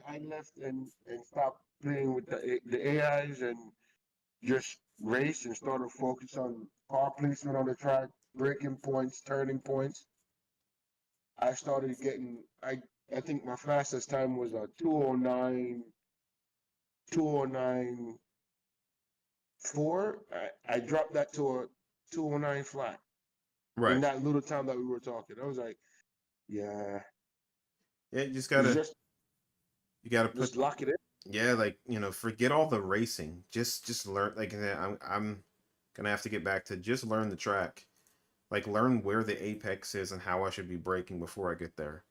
I left and stopped playing with the AIs and just race and started focus on car placement on the track, braking points, turning points. I started getting I think my fastest time was a 209.4. I dropped that to a 209 flat in Right. that little time that we were talking. I was like, yeah, Yeah, you just it's gotta you gotta put, just lock it in. yeah, like, forget all the racing. Just learn, like, I'm gonna have to get back to just learn the track. Like, learn where the apex is and how I should be braking before I get there.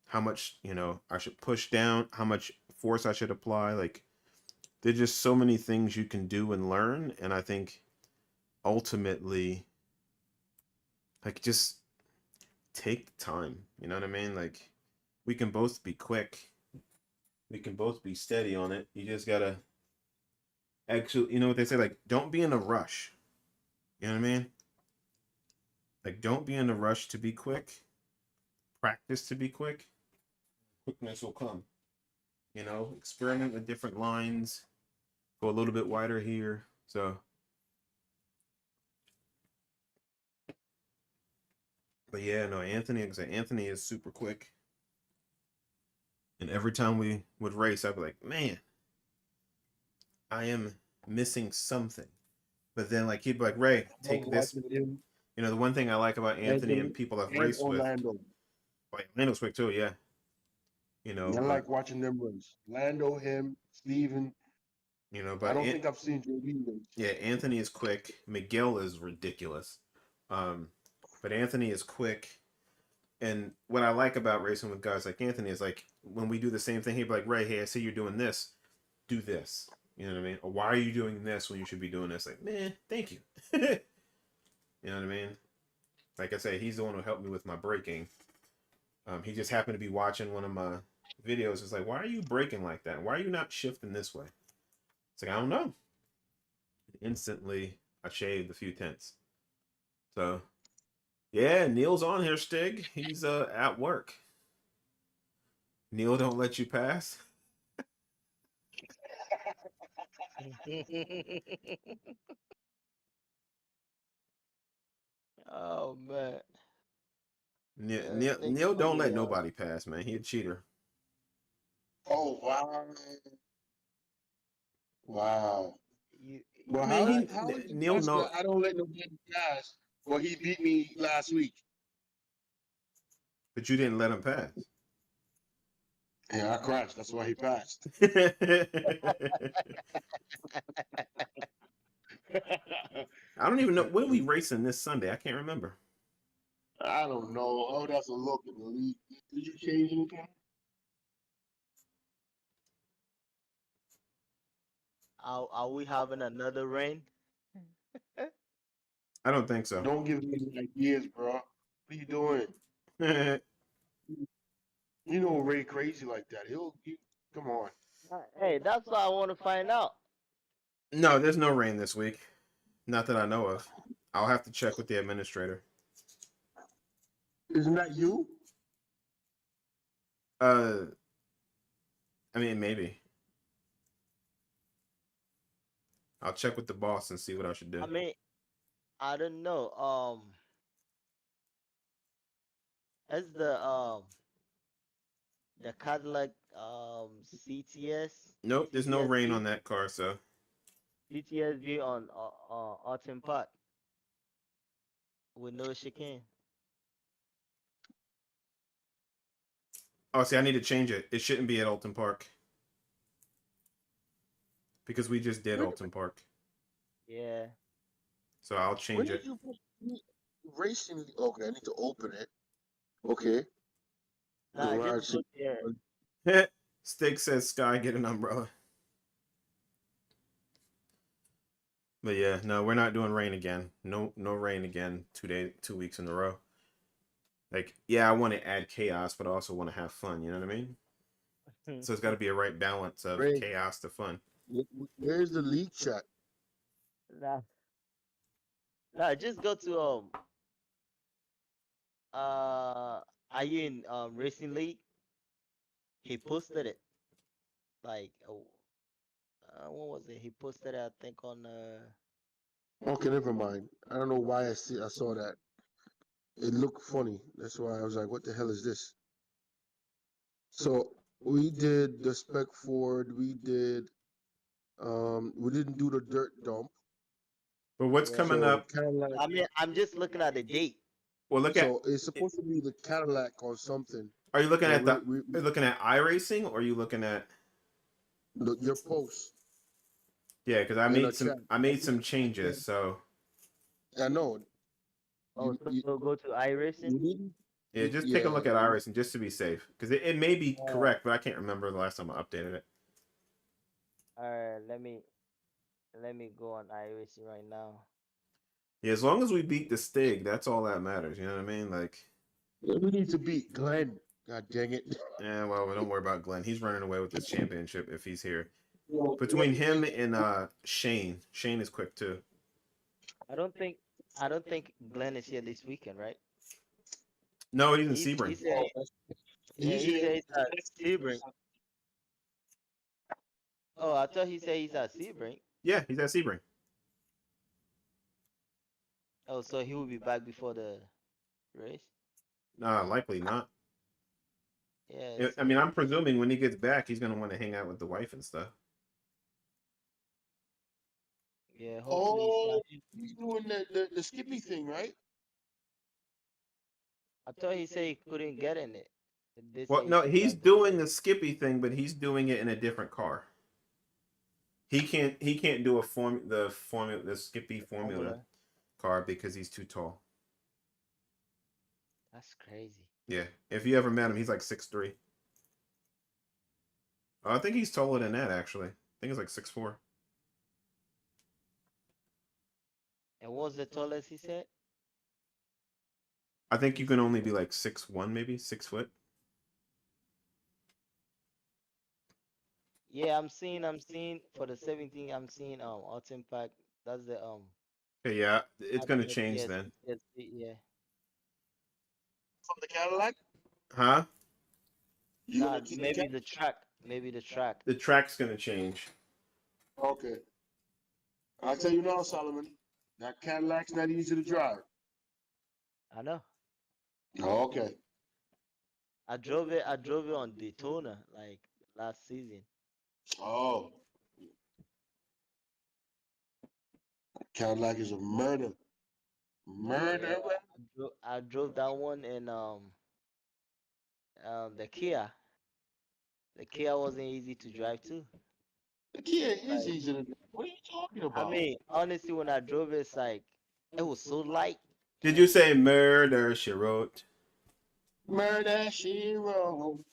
How much, I should push down, how much force I should apply. Like, there's just so many things you can do and learn, and I think ultimately, like, just take the time. You know what I mean? Like, we can both be quick. We can both be steady on it. You just gotta actually, you know what they say, like, don't be in a rush. You know what I mean? Like, don't be in a rush to be quick. Practice to be quick. Quickness will come. Experiment with different lines. Go a little bit wider here. So, but yeah, no, Anthony is super quick. And every time we would race, I'd be like, man, I am missing something. But then, like, he'd be like, Ray, I love take this. watching him The one thing I like about Anthony Anthony and people I've and raced with, Orlando. like, Lando's quick too, yeah. I But, like watching them race. Lando, him, Steven. I but don't think I've seen JB race. yeah, Anthony is quick. Miguel is ridiculous. Um, but Anthony is quick. And what I like about racing with guys like Anthony is, like, when we do the same thing, he'd be like, Ray, hey, I see you're doing this. Do this. You know what I mean? Or why are you doing this when you should be doing this? Like, man, thank you. You know what I mean? Like I say, he's the one who helped me with my braking. He just happened to be watching one of my videos. It's like, why are you braking like that? Why are you not shifting this way? It's like, I don't know. Instantly, I shaved a few tenths. So, yeah, Neil's on here, Stig. He's at work. Neil don't let you pass. Oh man. Neil, Yeah, Neil, Stig Neil don't let really nobody pass, man. He a cheater. Oh wow, wow. you Well, I mean, uh how is it Neil possible know, that I don't let nobody pass? Well, he beat me last week. but you didn't let him pass. Yeah, I crashed. That's why he passed. I don't even know when we racing this Sunday. I can't remember. I don't know. I would have to look in the league. Did you change anything? are we having another rain? I don't think so. Don't give me any ideas, bro. What are you doing? No, You know Ray crazy like that. Come on. Hey, that's what I want to find out. there's no rain this week. Not that I know of. I'll have to check with the administrator. Isn't that you? Uh, I mean, maybe. I'll check with the boss and see what I should do. I mean, I don't know. As the Cadillac CTS Nope, there's no rain CTSV on that car, so. CTSV on Autumn Park with no chicane. Oh, see, I need to change it. It shouldn't be at Alton Park because we just did When, Alton Park. Yeah. So I'll when change did it. you put racing? Okay, I need to open it. Okay. Nah, just Garage. go there. Stick says Sky, get an umbrella. But yeah, no, we're not doing rain again. No rain again. 2 weeks in a row. Like, yeah, I want to add chaos, but I also want to have fun. You know what I mean? So it's got to be a right balance of Ray, chaos to fun. where's the league chat? Nah, nah, just go to uh are you in Racing League? he posted it like what was it? He posted it, I think, on Okay, never mind. I don't know why I saw that. It looked funny. That's why I was like, what the hell is this? So we did the spec Ford. We didn't do the dirt dump. But what's yeah. coming So up? Cadillac. I mean, I'm just looking at the date. Well, look at. So it's supposed to be the Cadillac or something. Are you looking But at the? Are you looking at iRacing, or are you looking at? your post Yeah, because in the chat. I made some changes. So I know. Oh, You, you, so go to iRacing. you didn't? yeah, just take a Yeah. look at iRacing just to be safe, because it may be correct, but I can't remember the last time I updated it. All right, let me go on iRacing right now. Yeah, as long as we beat the Stig, that's all that matters. You know what I mean? Like, We need to beat Glenn. God dang it. yeah, well, don't worry about Glenn. He's running away with this championship if he's here. Between him and Shane is quick too. I don't think Glenn is here this weekend, right? No, he's in He Sebring. said, yeah, He's he here. said he's at Sebring. Oh, I thought he said he's at Sebring. Yeah, he's at Sebring. Oh, so he will be back before the race. Likely not. Yeah. I mean, I'm presuming when he gets back, he's gonna want to hang out with the wife and stuff. Yeah. Hopefully it's Oh, not him. he's doing the Skippy thing, right? I thought he said he couldn't get in it. They Well, say he no, should he's drive the doing the Skippy thing, but he's doing it in a different car. He can't do the Skippy Formula car because he's too tall. That's crazy. Yeah, if you ever met him, he's like 6'3". I think he's taller than that actually. I think he's like 6'4". And what was the tallest he said? I think you can only be like 6'1", maybe 6 foot. Yeah, I'm seeing for the 17. I'm seeing Autumn Pack. That's the Okay, yeah, it's gonna change yes, then. yes, yeah. From the Cadillac? Huh? You Nah, gonna keep the maybe Cadillac? the track. Maybe the track. The track's gonna change. Okay. I'll tell you now, Solomon. That Cadillac's not easy to drive. I know. Okay. I drove it. I drove it on Daytona like last season. Oh. Cadillac is a murder. Murder. I drove that one in the Kia. The Kia wasn't easy to drive too. The Kia is Like, easy to drive. What are you talking I about? mean, honestly, when I drove it, it's like it was so light. Did you say murder she wrote? Murder she wrote.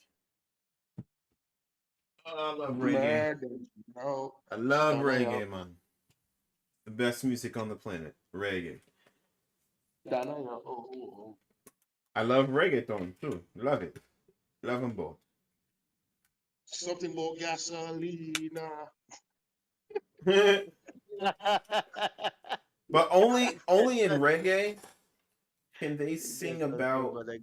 Oh, I love reggae. Murder she wrote. I love Donna, reggae, man. The best music on the planet, reggae. Donna, oh. I love reggaeton too. Love it. Love them both. Something more gasolina. But only in reggae can they It's sing just something about, about that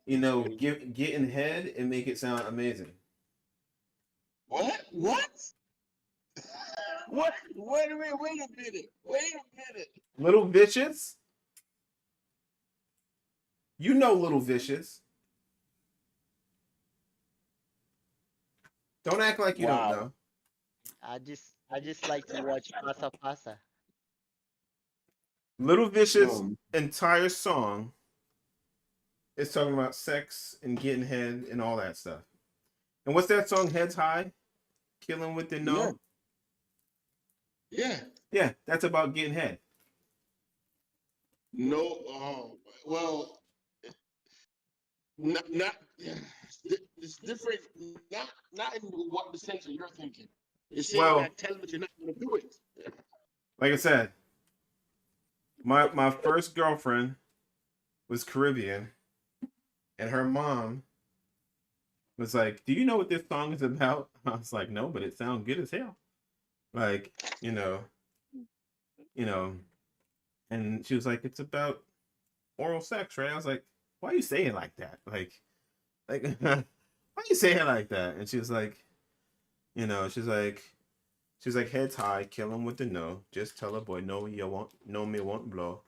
gasoline. getting head and make it sound amazing. What? What? What? Wait a minute. Little Vicious? You know Little Vicious. Don't act like you don't know. I just like to watch Pasa Pasa. Little Vicious' No. entire song is talking about sex and getting head and all that stuff. And what's that song, Heads High? Killing with the no? Yeah. Yeah, that's about getting head. No. Well. Not. It's different. Not in what the sense that you're thinking. It's saying Well, that tell them that you're not going to do it. like I said, my first girlfriend was Caribbean, and her mom was like, "Do you know what this song is about?" I was like, "No, but it sounds good as hell." Like, you know, and she was like, "It's about oral sex, right?" I was like, "Why are you saying it like that?" Like, why you say it like that? And she was like, she's like, heads high, kill him with the no. Just tell a boy, no, you won't, no, me won't blow.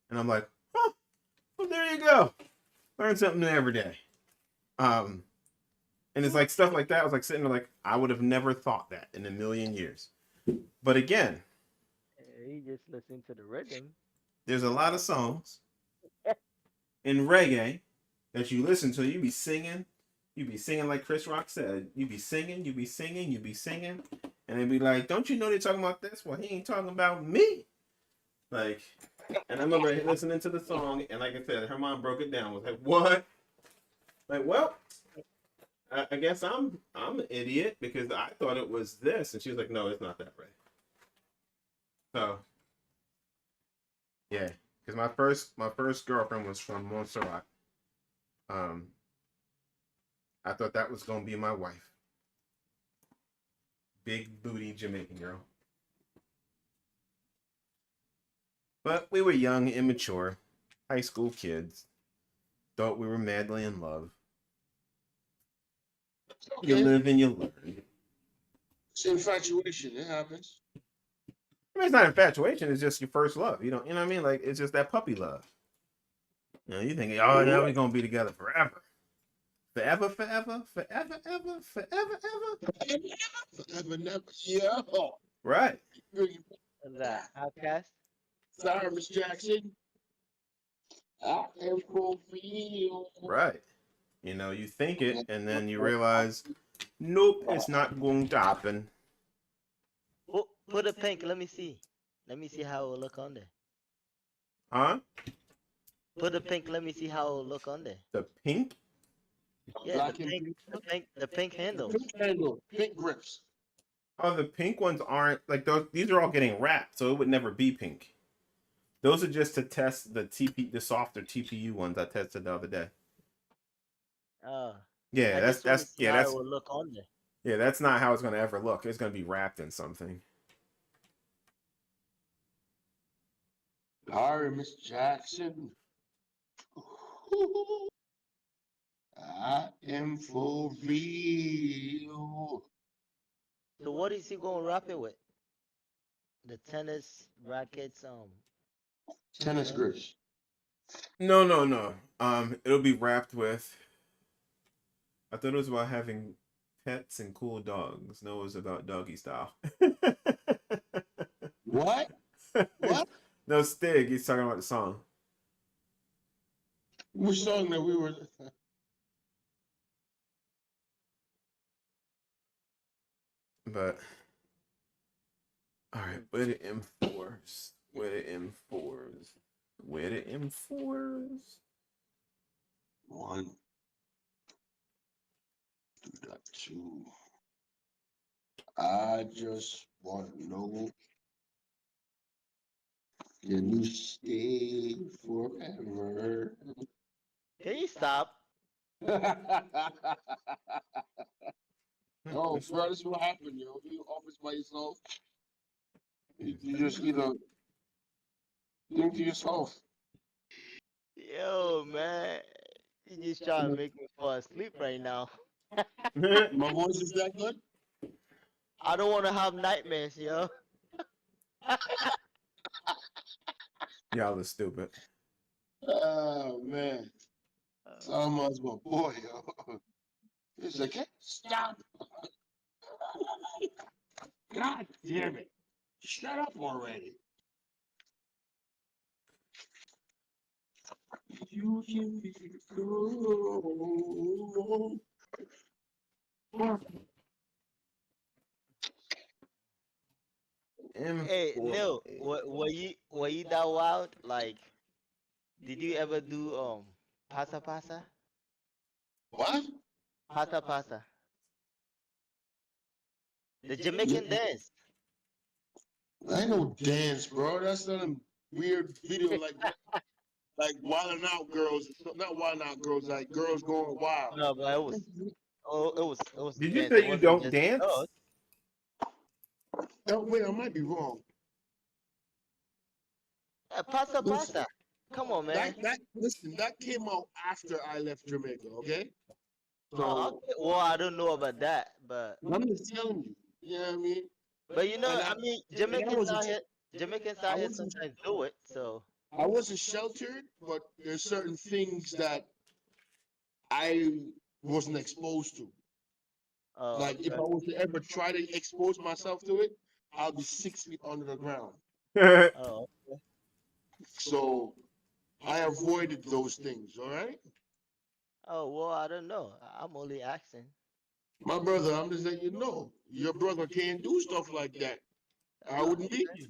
And I'm like, oh, well, there you go. Learn something new every day. And it's like stuff like that. I was like sitting there like, I would have never thought that in a million years. But again, You just listen to the rhythm. there's a lot of songs in reggae that you listen to, you be singing like Chris Rock said, you be singing, and they be like, don't you know they're talking about this? Well, he ain't talking about me. Like, and I remember listening to the song, and like I said, her mom broke it down. I was like, what? Like, well, I guess I'm an idiot because I thought it was this, and she was like, no, it's not that right. So, yeah, because my first girlfriend was from Montserrat. I thought that was gonna be my wife. Big booty Jamaican girl. But we were young, immature, high school kids. Thought we were madly in love. You live and you learn. It's infatuation. It happens. I mean, it's not infatuation. It's just your first love. You know what I mean? Like, it's just that puppy love. You know, you think, oh, now we're gonna be together forever. Forever, forever, forever, ever, forever, ever. Forever, never. Yeah. Right. That outcast. Sorry, Miss Jackson. I am for real. Right. You know, you think it, and then you realize, nope, it's not going to happen. Put a pink. Let me see. Let me see how it will look on there. Huh? Put a pink. Let me see how it will look on there. The pink? Yeah, Black the and pink. The pink handle. Pink handle. Pink grips. Oh, the pink ones aren't like those. These are all getting wrapped, so it would never be pink. Those are just to test the softer TPU ones I tested the other day. Yeah, that's how it will look on there. yeah, that's not how it's gonna ever look. It's gonna be wrapped in something. Sorry, Miss Jackson. I am for real. So what is he gonna wrap it with? The tennis rackets. Tennis grips. No. It'll be wrapped with. I thought it was about having pets and cool dogs. No, it was about doggy style. What? What? No, Stig. He's talking about the song. Which song that we were? But all right, where the M4s? Where the M4s? Where the M4s? One. Do that two. I just want to know. Can you stay forever? Can you stop? Oh, bro, this is what happened, yo. You office by yourself. You just either think to yourself. Yo, man, you just trying to make me fall asleep right now. My voice is that good? I don't want to have nightmares, yo. Y'all are stupid. Oh, man. Someone's my boy, yo. He's like, hey, stop. God damn it. Shut up already. You can be cool. Hey, M4. Neil, were you that wild? Like, did you ever do pasa pasa? What? Pasa pasa. The Jamaican dance. I ain't no dance, bro. That's not a weird video like Wildin' Out Girls. Not Wildin' Out Girls, like girls going wild. No, but it was Did you dance. say It you wasn't don't just dance? girls. Oh, wait, I might be wrong. Yeah, pasa pasa. Come on, man. Listen, that came out after I left Jamaica, okay? Oh, So okay. Well, I don't know about that, but I'm just telling you. You know what I mean? you know, And I mean, and Jamaicans I out here wasn't sometimes do it. So, I wasn't sheltered, but there's certain things that I wasn't exposed to. oh, Like if I okay. was to ever try to expose myself to it, I'll be 6 feet under the ground. Oh, So I avoided those things. All right, oh. Well, I don't know. I'm only asking. my brother. I'm just letting you know. Your brother can't do stuff like that. I Oh, wouldn't meet you.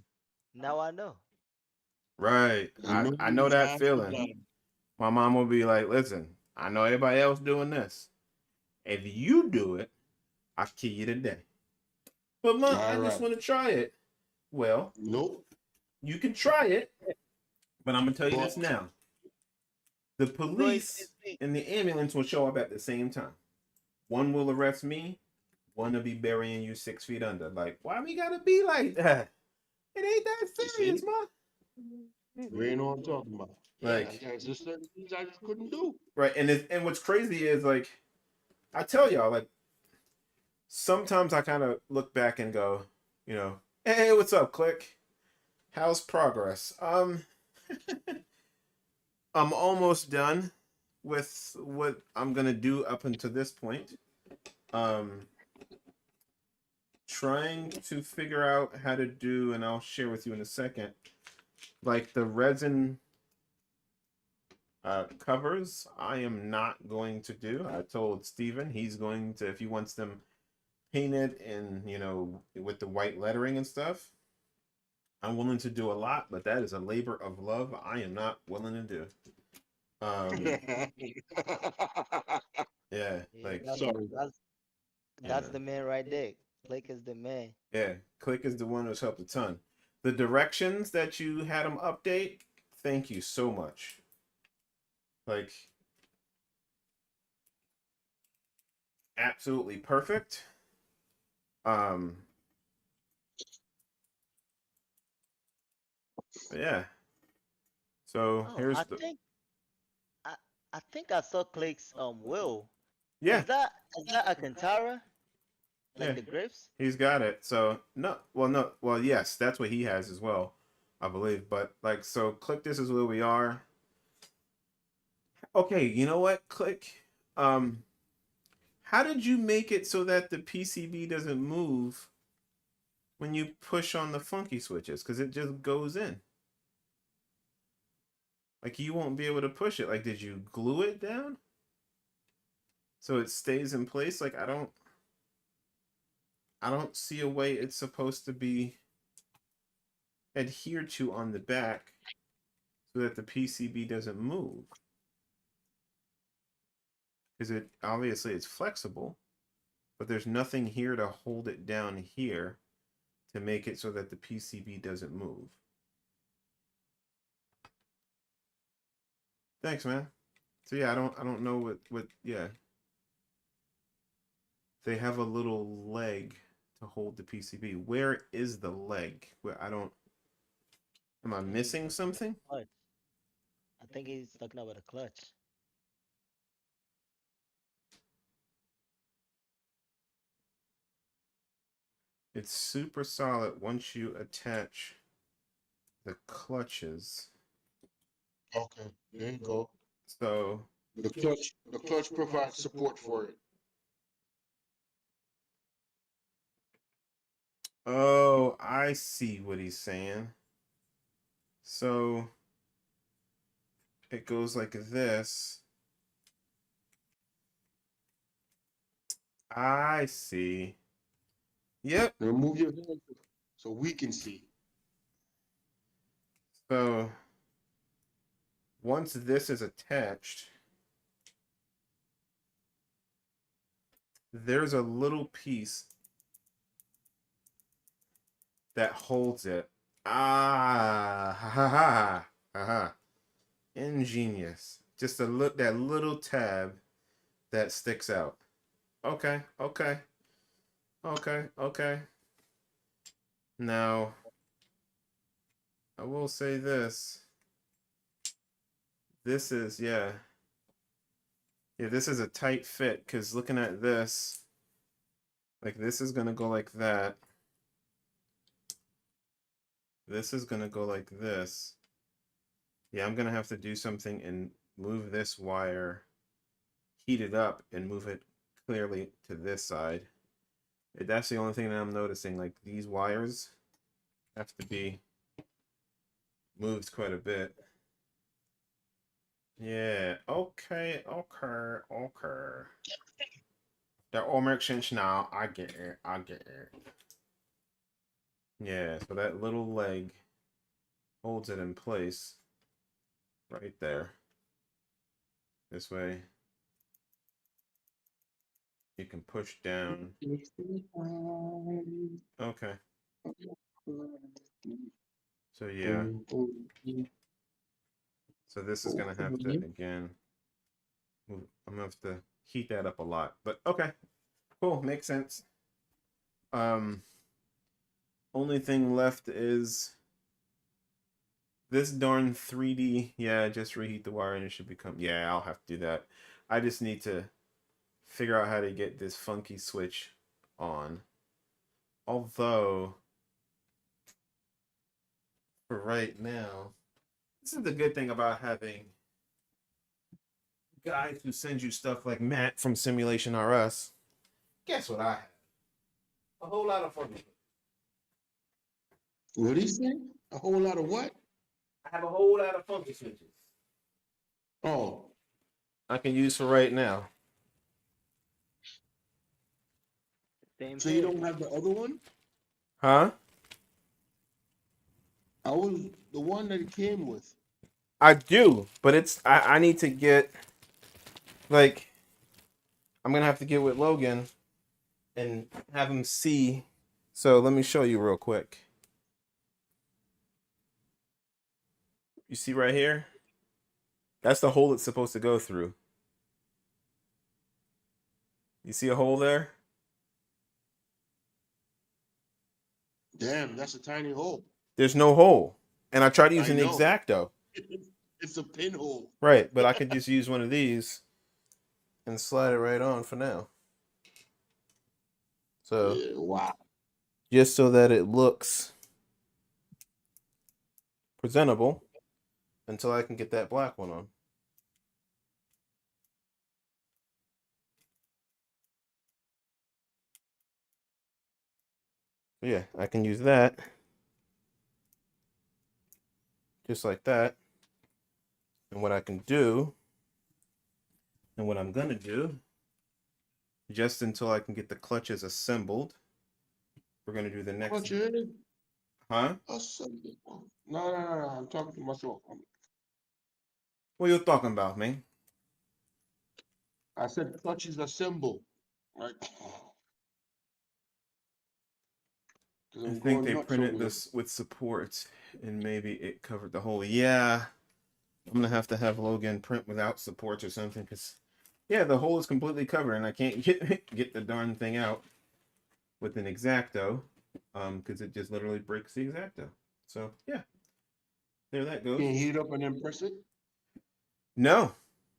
now I know. Right. You know, I know you that have to feeling. die. My mom will be like, listen, I know everybody else doing this. If you do it, I'll kill you today. But mom, I All just right. want to try it. Well, Nope. you can try it, but I'm gonna tell you But this now. The Going police 6 feet. and the ambulance will show up at the same time. One will arrest me, one will be burying you 6 feet under. Like, why we gotta be like that? It ain't that you serious, see, ma. you ain't know what I'm talking about. Yeah, Like, there's just certain things I just couldn't do. right, and what's crazy is like, I tell y'all, like, sometimes I kind of look back and go, you know, hey, what's up, Click? How's progress? I'm almost done with what I'm gonna do up until this point. Um, trying to figure out how to do, and I'll share with you in a second, like the resin covers. I am not going to do. I told Steven he's going to, if he wants them painted and, you know, with the white lettering and stuff. I'm willing to do a lot, but that is a labor of love I am not willing to do. Um, yeah, Yeah, like, Sorry. that's yeah, the man right there. Blake is the man. yeah. Click is the one who's helped a ton. The directions that you had him update, thank you so much. Like, absolutely perfect. Um, yeah. So Oh, here's the, I, I think I saw Clake's will. yeah, Is that Alcantara? yeah. Like the grapes? He's got it. So no, well, no, well, yes, that's what he has as well, I believe. But like, so click. This is where we are. Okay, you know what? Click. Um, how did you make it so that the PCB doesn't move when you push on the funky switches? Because it just goes in. Like you won't be able to push it. Like, did you glue it down so it stays in place? Like, I don't see a way it's supposed to be adhered to on the back so that the PCB doesn't move. Because it obviously it's flexible, but there's nothing here to hold it down here to make it so that the PCB doesn't move. Thanks, man. So yeah, I don't know what yeah. They have a little leg to hold the PCB. Where is the leg? Where I don't am I I think he's missing something? clutch. I think he's talking about a clutch. It's super solid once you attach the clutches. Okay, there you go. So The clutch provides support for it. oh, I see what he's saying. So it goes like this. I see. Yep. Remove your hand so we can see. So once this is attached, there's a little piece that holds it. Ah, ha ha ha, ha ha. Ingenious. Just a look that little tab that sticks out. Okay, okay, okay, okay. Now, I will say this. This is, yeah. Yeah, this is a tight fit because looking at this, like this is gonna go like that. This is gonna go like this. Yeah, I'm gonna have to do something and move this wire, heat it up, and move it clearly to this side. That's the only thing that I'm noticing. Like these wires have to be moved quite a bit. Yeah, okay. That all makes sense now. I get it. Yeah, so that little leg holds it in place right there. This way you can push down. Okay. So yeah. So this is gonna have to again move. I'm gonna have to heat that up a lot. But okay. Cool, makes sense. Only thing left is this darn 3D. Yeah, just reheat the wire and it should become. Yeah, I'll have to do that. I just need to figure out how to get this funky switch on. Although, for right now, this is the good thing about having guys who send you stuff like Matt from Simulation RS. Guess what I have? A whole lot of funky. What did he say? A whole lot of what? I have a whole lot of funky switches Oh, I can use for right now. Same so you here. don't have the other one? Huh? I was the one that it came with. I do, but it's I need to get like I'm gonna have to get with Logan and have him see. So let me show you real quick. You see right here? That's the hole it's supposed to go through. You see a hole there? Damn, that's a tiny hole. There's no hole. And I tried I using the know. X-Acto. It's a pinhole. Right, but I could just use one of these and slide it right on for now. So Yeah, wow. just so that it looks presentable until I can get that black one on. So yeah, I can use that just like that. And what I can do, and what I'm gonna do, just until I can get the clutches assembled, we're gonna do the next. What you Huh? No. I'm talking to myself. What you talking about, man? I said clutches assemble. Right. I I'm think going they nuts over printed here. this with support, and maybe it covered the hole. Yeah, I'm gonna have to have Logan print without supports or something, because yeah, the hole is completely covered, and I can't get the darn thing out with an X-Acto, because it just literally breaks the X-Acto. So yeah, there that goes. Can you heat it up and then press it? No,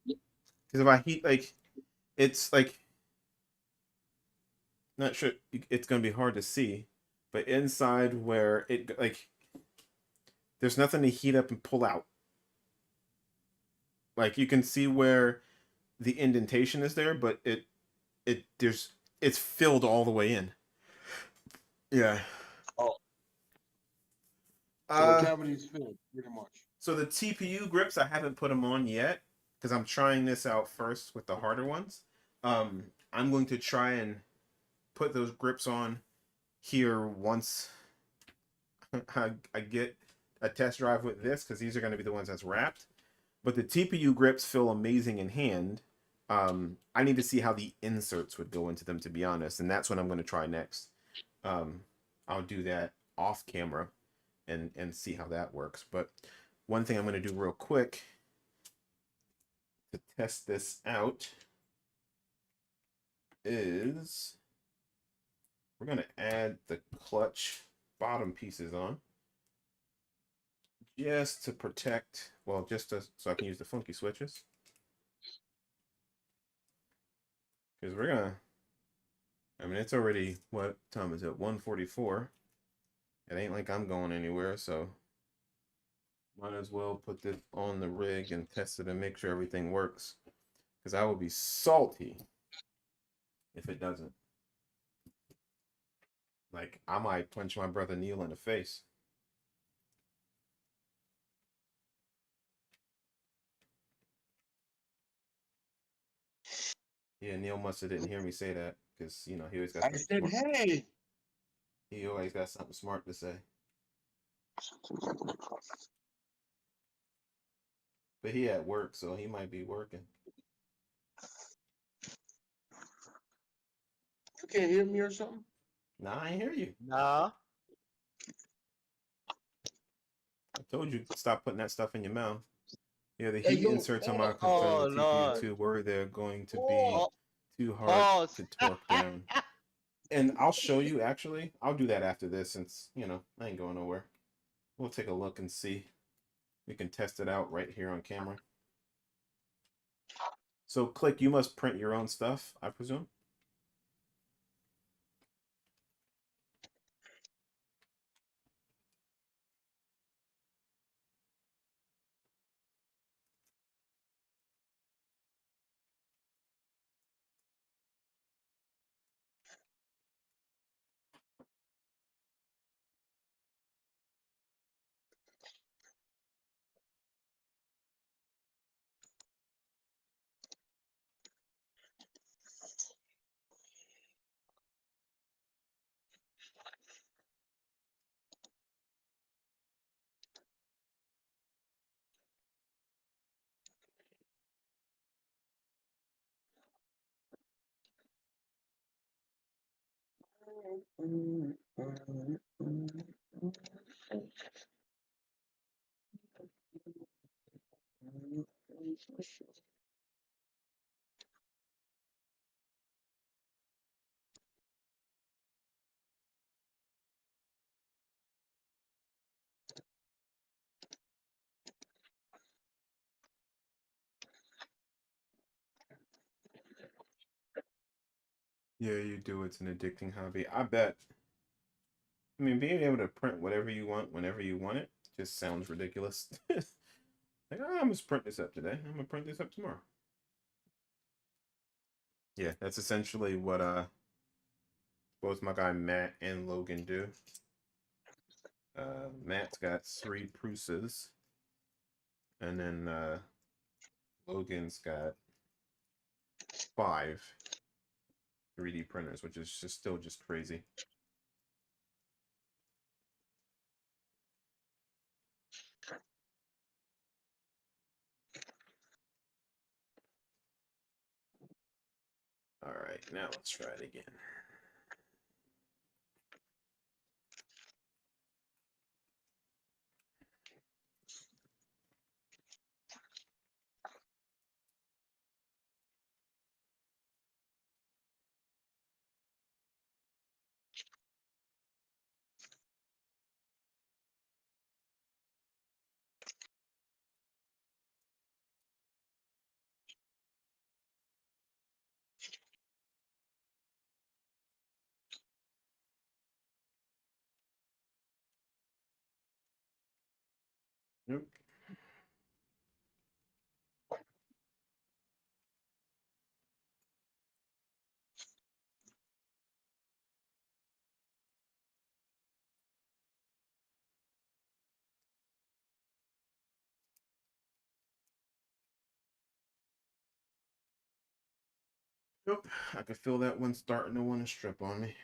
because if I heat it's like not sure it's gonna be hard to see, but inside where it like there's nothing to heat up and pull out. Like you can see where the indentation is there, but it's filled all the way in. Yeah. Oh, so the Uh cavity is filled, pretty much. so the TPU grips I haven't put them on yet because I'm trying this out first with the harder ones. I'm going to try and put those grips on here once I get a test drive with this, because these are going to be the ones that's wrapped. But the TPU grips feel amazing in hand. I need to see how the inserts would go into them, to be honest, and that's what I'm going to try next. I'll do that off camera and see how that works. But one thing I'm going to do real quick to test this out is we're going to add the clutch bottom pieces on, just to protect, well, so I can use the funky switches. Because we're gonna. I mean, it's already what time is it? 1:44. It ain't like I'm going anywhere, so might as well put this on the rig and test it and make sure everything works. Because I will be salty if it doesn't. Like, I might punch my brother Neil in the face. Yeah, Neil must have didn't hear me say that because he always got I something said, smart. hey. He always got something smart to say. But he at work, so he might be working. You can't hear me or something? Nah, I ain't hear you. Nah. I told you stop putting that stuff in your mouth. Yeah, the Hey, heat yo, inserts on my oh, concerning Oh the TPU Lord. 2 were they're going to be oh, Oh, too hard pause. to torque down. And I'll show you, actually. I'll do that after this since, I ain't going nowhere. We'll take a look and see. We can test it out right here on camera. So, Click, you must print your own stuff, I presume? Yeah, you do. It's an addicting hobby. I bet. I mean, being able to print whatever you want whenever you want it just sounds ridiculous. Like, oh, I'm just print this up today. I'm gonna print this up tomorrow. Yeah, that's essentially what both my guy Matt and Logan do. Matt's got 3 Pruses, and then Logan's got 5 3D printers, which is just still just crazy. All right, now let's try it again. Nope. Nope. I can feel that one starting to want to strip on me.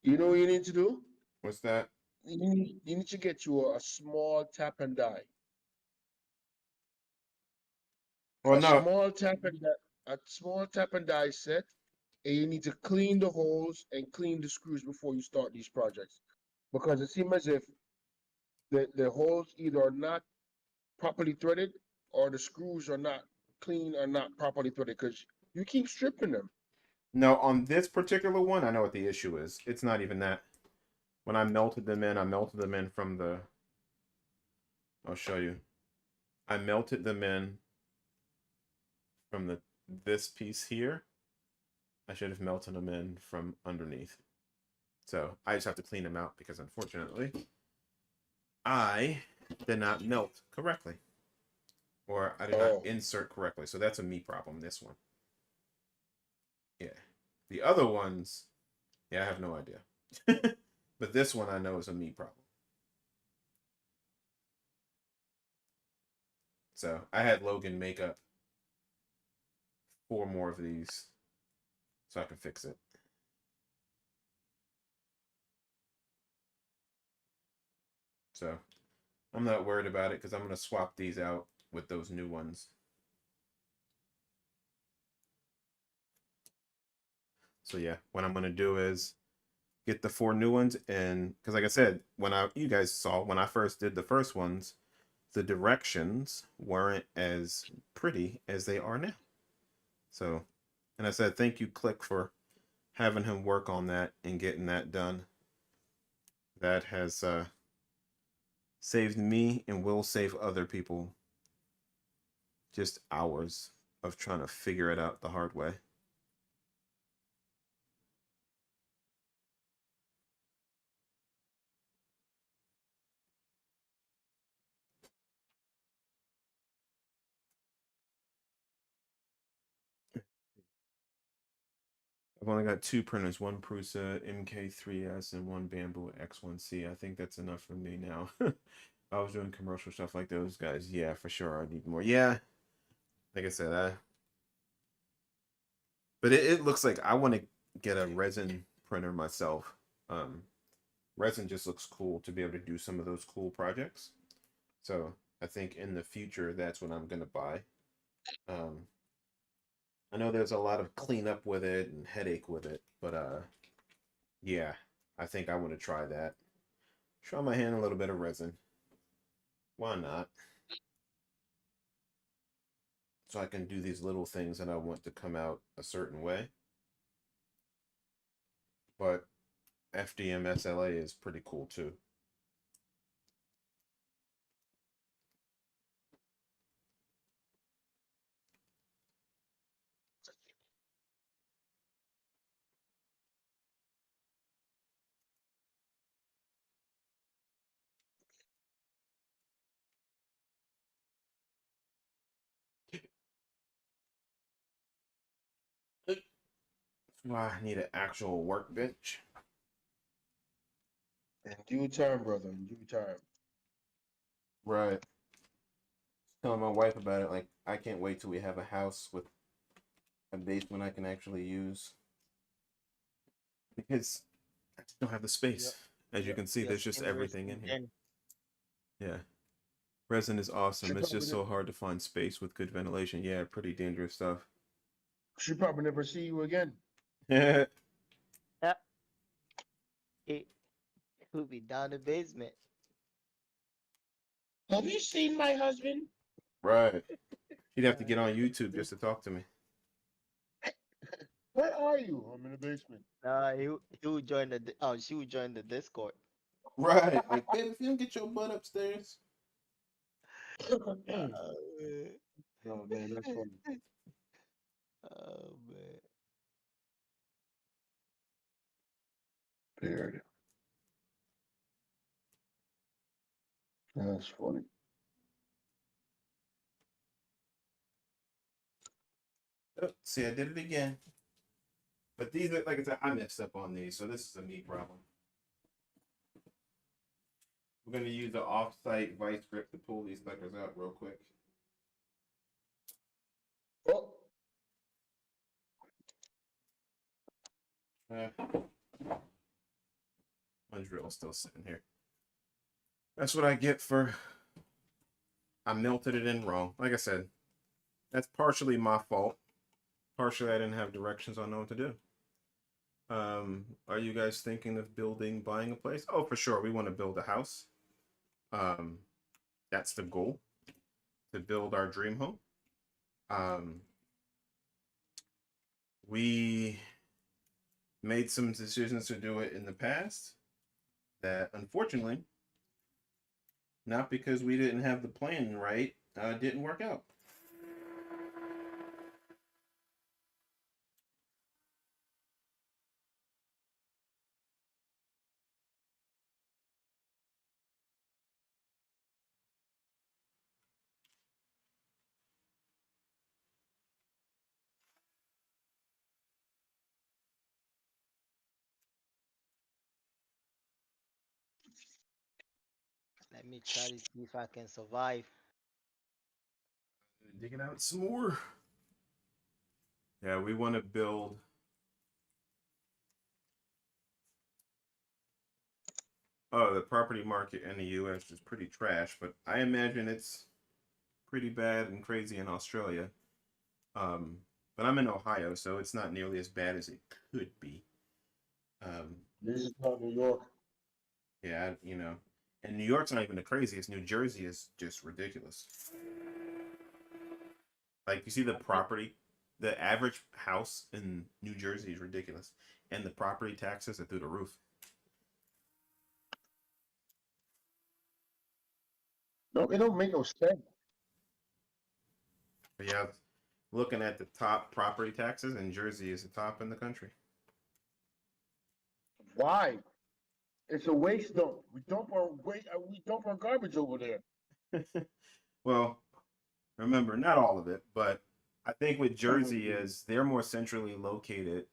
you know what you need to do? What's that? You need to get you a small tap and die. Well, A no. small tap and die, a small tap and die set, and you need to clean the holes and clean the screws before you start these projects. Because it seems as if the holes either are not properly threaded or the screws are not clean or not properly threaded because you keep stripping them. No, on this particular one, I know what the issue is. It's not even that. When I melted them in from the... I'll show you. I melted them in from this piece here. I should have melted them in from underneath. So I just have to clean them out because unfortunately I did not melt correctly. Or I did not insert correctly. So that's a me problem, this one. Yeah. The other ones, yeah, I have no idea. But this one I know is a me problem. So I had Logan make up 4 more of these so I can fix it. So I'm not worried about it because I'm going to swap these out with those new ones. So yeah, what I'm going to do is get the 4 new ones, and because like I said, you guys saw when I first did the first ones, the directions weren't as pretty as they are now. So, and I said thank you, Click, for having him work on that and getting that done. That has saved me and will save other people just hours of trying to figure it out the hard way. I've only got 2 printers, one Prusa MK3S and one Bamboo X1C. I think that's enough for me now. I was doing commercial stuff like those guys. Yeah, for sure. I need more. Yeah, like I said, but it looks like I want to get a resin printer myself. Resin just looks cool to be able to do some of those cool projects. So I think in the future, that's what I'm going to buy. I know there's a lot of cleanup with it and headache with it, but yeah, I think I want to try that. Try my hand a little bit of resin. Why not? So I can do these little things that I want to come out a certain way. But FDM SLA is pretty cool too. Why I need an actual workbench. In due time, brother. In due time. Right. Telling my wife about it, like I can't wait till we have a house with a basement I can actually use. Because I just don't have the space. As you can see, there's just everything in here. Yeah. Resin is awesome. It's just so hard to find space with good ventilation. Yeah, pretty dangerous stuff. She probably never see you again. Yeah. It will be down the basement. Have you seen my husband? Right. She'd have to get on YouTube just to talk to me. Where are you? I'm in the basement. He would join the she would join the Discord. Right. Like, babe, if you don't get your butt upstairs. Oh man, that's funny. Oh man. Weird. That's funny. Oh, see, I did it again. But these are, like I said, I messed up on these, so this is a me problem. We're going to use the off-site vice grip to pull these suckers out real quick. Oh. My drill's still sitting here. That's what I get for... I melted it in wrong. Like I said, that's partially my fault. Partially, I didn't have directions on what to do. Are you guys thinking of buying a place? Oh, for sure. We want to build a house. That's the goal, to build our dream home. We made some decisions to do it in the past that, unfortunately, not because we didn't have the plan right, didn't work out. Let me try to see if I can survive. Digging out some more. Yeah, we want to build. Oh, the property market in the U.S. is pretty trash, but I imagine it's pretty bad and crazy in Australia. Um, but I'm in Ohio, so it's not nearly as bad as it could be. This is not New York. Yeah, you know, and New York's not even the craziest. New Jersey is just ridiculous. Like you see the average house in New Jersey is ridiculous, and the property taxes are through the roof. No, it don't make no sense. But yeah, looking at the top property taxes, and Jersey is the top in the country. Why? It's a waste dump. We dump our garbage over there. Well, remember, not all of it, but I think with Jersey is they're more centrally located.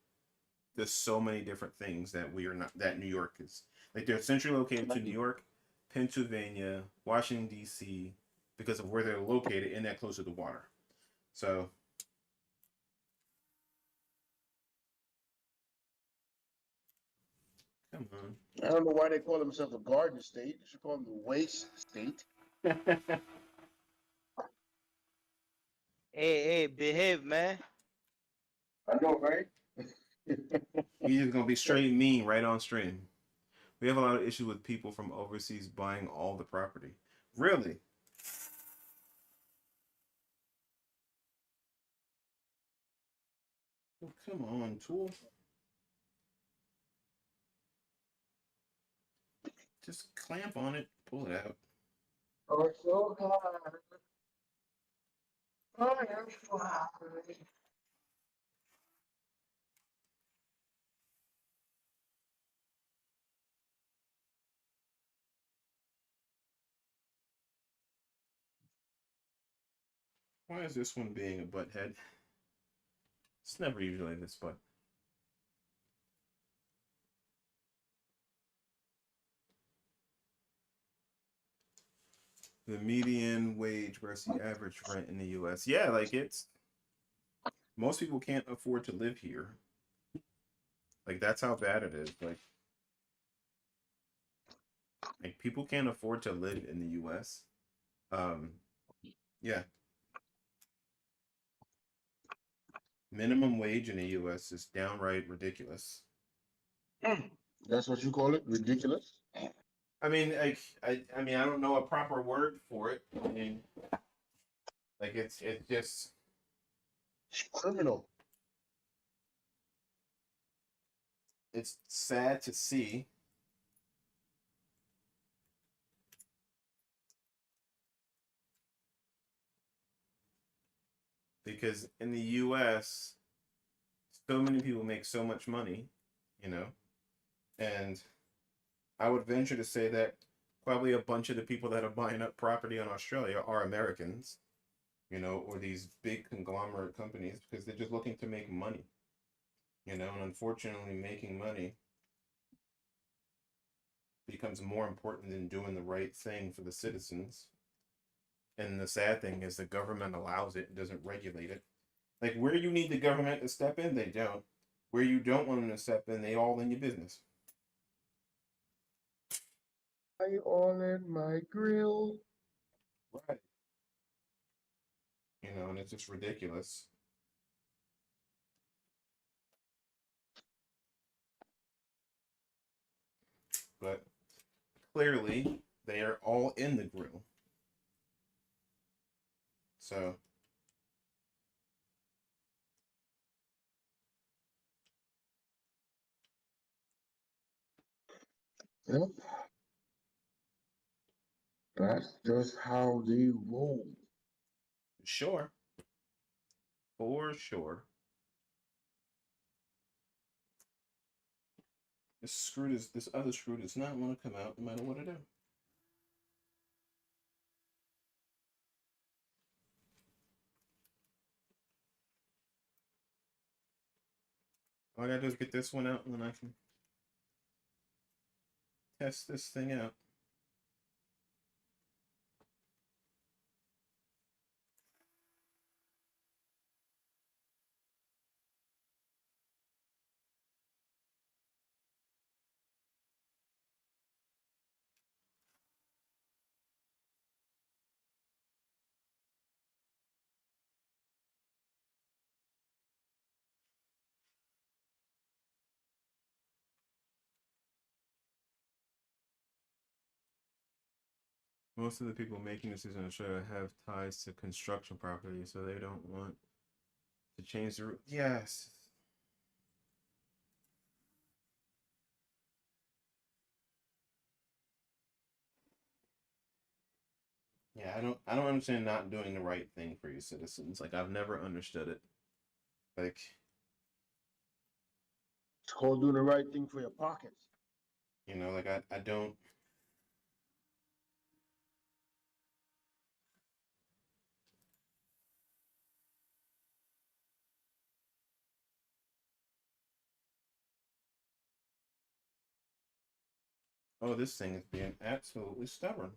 There's so many different things that we are not that New York is. Like they're centrally located to New York, Pennsylvania, Washington D.C. because of where they're located and that close to the water. So come on. I don't know why they call themselves a garden state. They should call them the waste state. Hey, behave, man. I know, right? He's just gonna be straight mean right on stream. We have a lot of issues with people from overseas buying all the property. Really? Oh, come on, tool. Just clamp on it, pull it out. Oh, so hard. Oh, I'm so hard. Why is this one being a butthead? It's never usually this butt. The median wage versus the average rent in the US. Yeah, like it's most people can't afford to live here. Like that's how bad it is. Like people can't afford to live in the US. Um yeah. Minimum wage in the US is downright ridiculous. That's what you call it? Ridiculous? I mean, I mean, I don't know a proper word for it. I mean, like it's just It's criminal. it's sad to see. Because in the US, so many people make so much money, you know, and I would venture to say that probably a bunch of the people that are buying up property in Australia are Americans, you know, or these big conglomerate companies because they're just looking to make money, you know, and unfortunately, making money becomes more important than doing the right thing for the citizens. And the sad thing is the government allows it and doesn't regulate it. Like where you need the government to step in, they don't. Where you don't want them to step in, they all in your business. I all in my grill. Right. You know, and it's just ridiculous. But clearly, they are all in the grill. So, Yep. That's just how they roll. Sure. For sure. This other screw does not want to come out no matter what I do. All I gotta do is get this one out and then I can test this thing out. Most of the people making decisions on the show have ties to construction property, so they don't want to change the. Yes. Yeah, I don't understand not doing the right thing for your citizens. Like I've never understood it. Like It's called doing the right thing for your pockets. like I don't. Oh, this thing is being absolutely stubborn.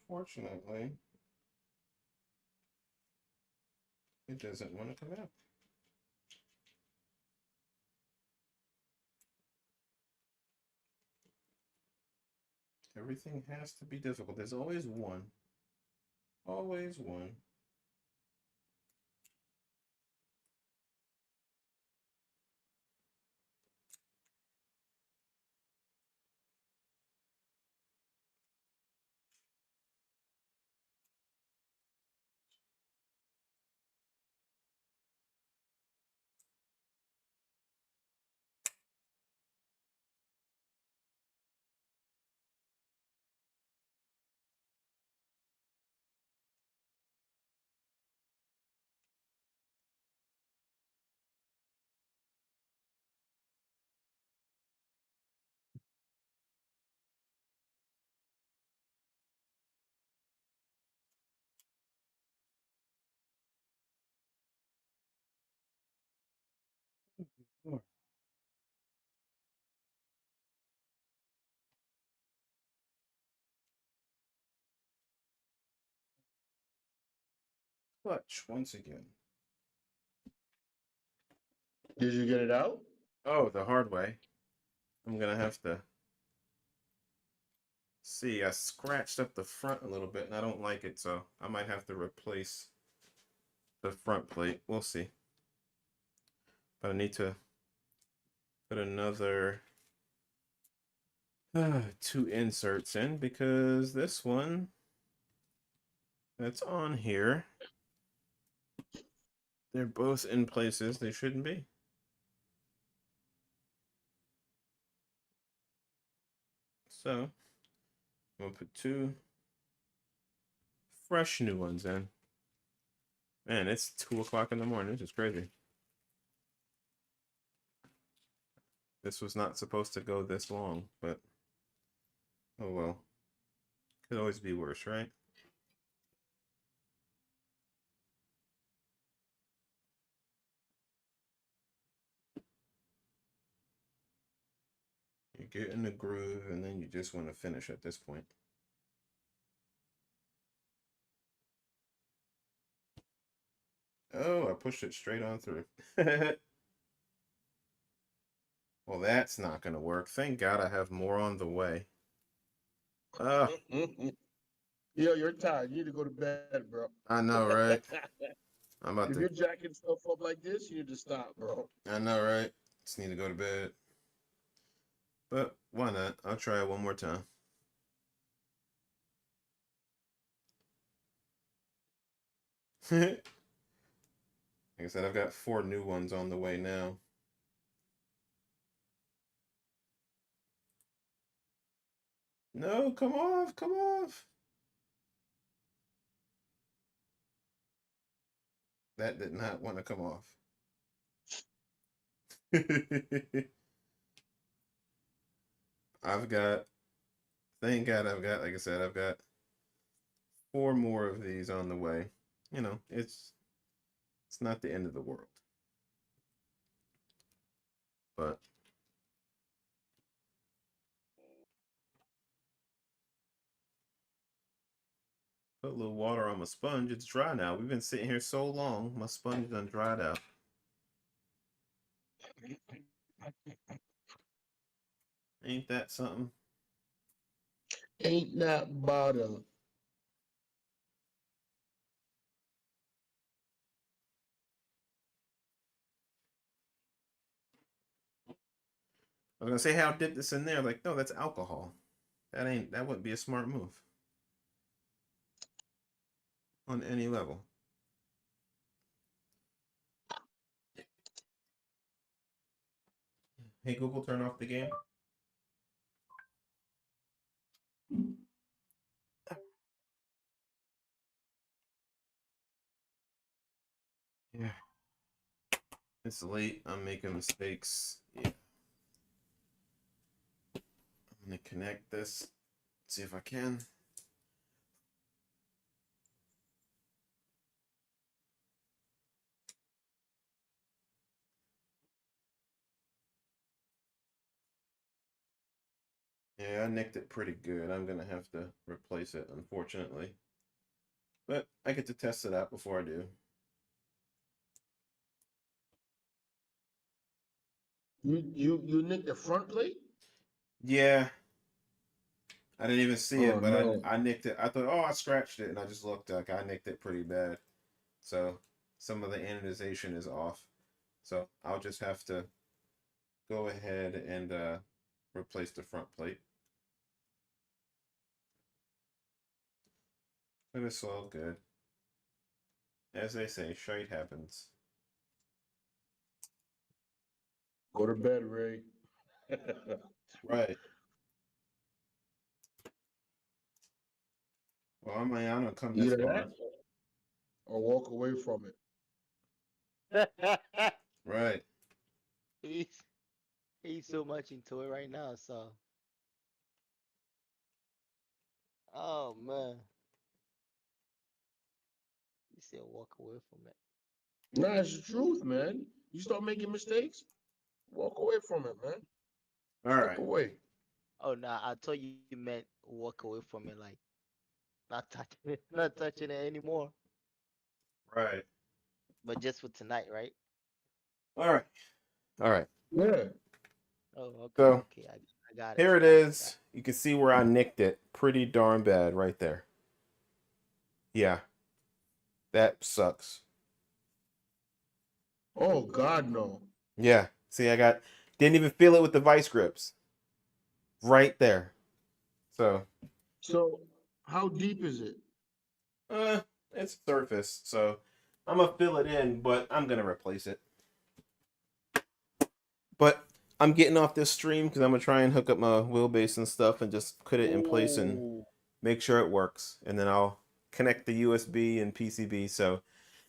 Unfortunately, it doesn't want to come out. Everything has to be difficult. There's always one. Always one. Clutch once again. Did you get it out? Oh, the hard way. I'm gonna have to see. I scratched up the front a little bit and I don't like it, so I might have to replace the front plate. We'll see. But I need to put another 2 inserts in because this one that's on here, they're both in places they shouldn't be. So I'm gonna put 2 fresh new ones in. Man, it's 2 o'clock in the morning. This is crazy. This was not supposed to go this long, but oh well. Could always be worse, right? You get in the groove and then you just want to finish at this point. Oh, I pushed it straight on through. Well, that's not going to work. Thank God I have more on the way. Yo, you're tired. You need to go to bed, bro. I know, right? I'm about If to. you're jacking stuff up like this, you need to stop, bro. I know, right? Just need to go to bed. But why not? I'll try it one more time. Like I said, I've got 4 new ones on the way now. No, come off, come off. That did not want to come off. I've got, thank God I've got, like I said, I've got 4 more of these on the way. You know, it's not the end of the world. But put a little water on my sponge. It's dry now. We've been sitting here so long. My sponge done dried out. Ain't that something? Ain't that butter? I was gonna say, how dip this in there? Like, no, that's alcohol. That wouldn't be a smart move on any level. Hey Google, turn off the game. Yeah. It's late. I'm making mistakes. Yeah. I'm gonna connect this. See if I can. Yeah, I nicked it pretty good. I'm gonna have to replace it, unfortunately. But I get to test it out before I do. You nicked the front plate? Yeah. I didn't even see Oh it, but no. I nicked it. I thought, oh, I scratched it, and I just looked like I nicked it pretty bad. So some of the anodization is off. So I'll just have to go ahead and replace the front plate. But it's all good. As they say, shite happens. Go to bed, Ray. Right. Well, I mean, I don't come this Either far. that or walk away from it. Right. he's he's so much into it right now. So, oh man, he said walk away from it. Nah, it's the truth, man. You start making mistakes, walk away from it, man. All Step right. away. Oh no, I thought you meant walk away from it, like not touching it, not touching it anymore. Right. But just for tonight, right? All right. All right. Yeah. Oh, okay, So okay, I got it. here I it got it. I got is. You can see where I nicked it pretty darn bad right there. Yeah. That sucks. Oh God, no. Yeah. See, didn't even feel it with the vice grips. Right there. So, So how deep is it? uh, it's surface. So I'm gonna fill it in, but I'm gonna replace it. But I'm getting off this stream because I'm gonna try and hook up my wheelbase and stuff and just put it in place and Oh, make sure it works. And then I'll connect the USB and PCB. So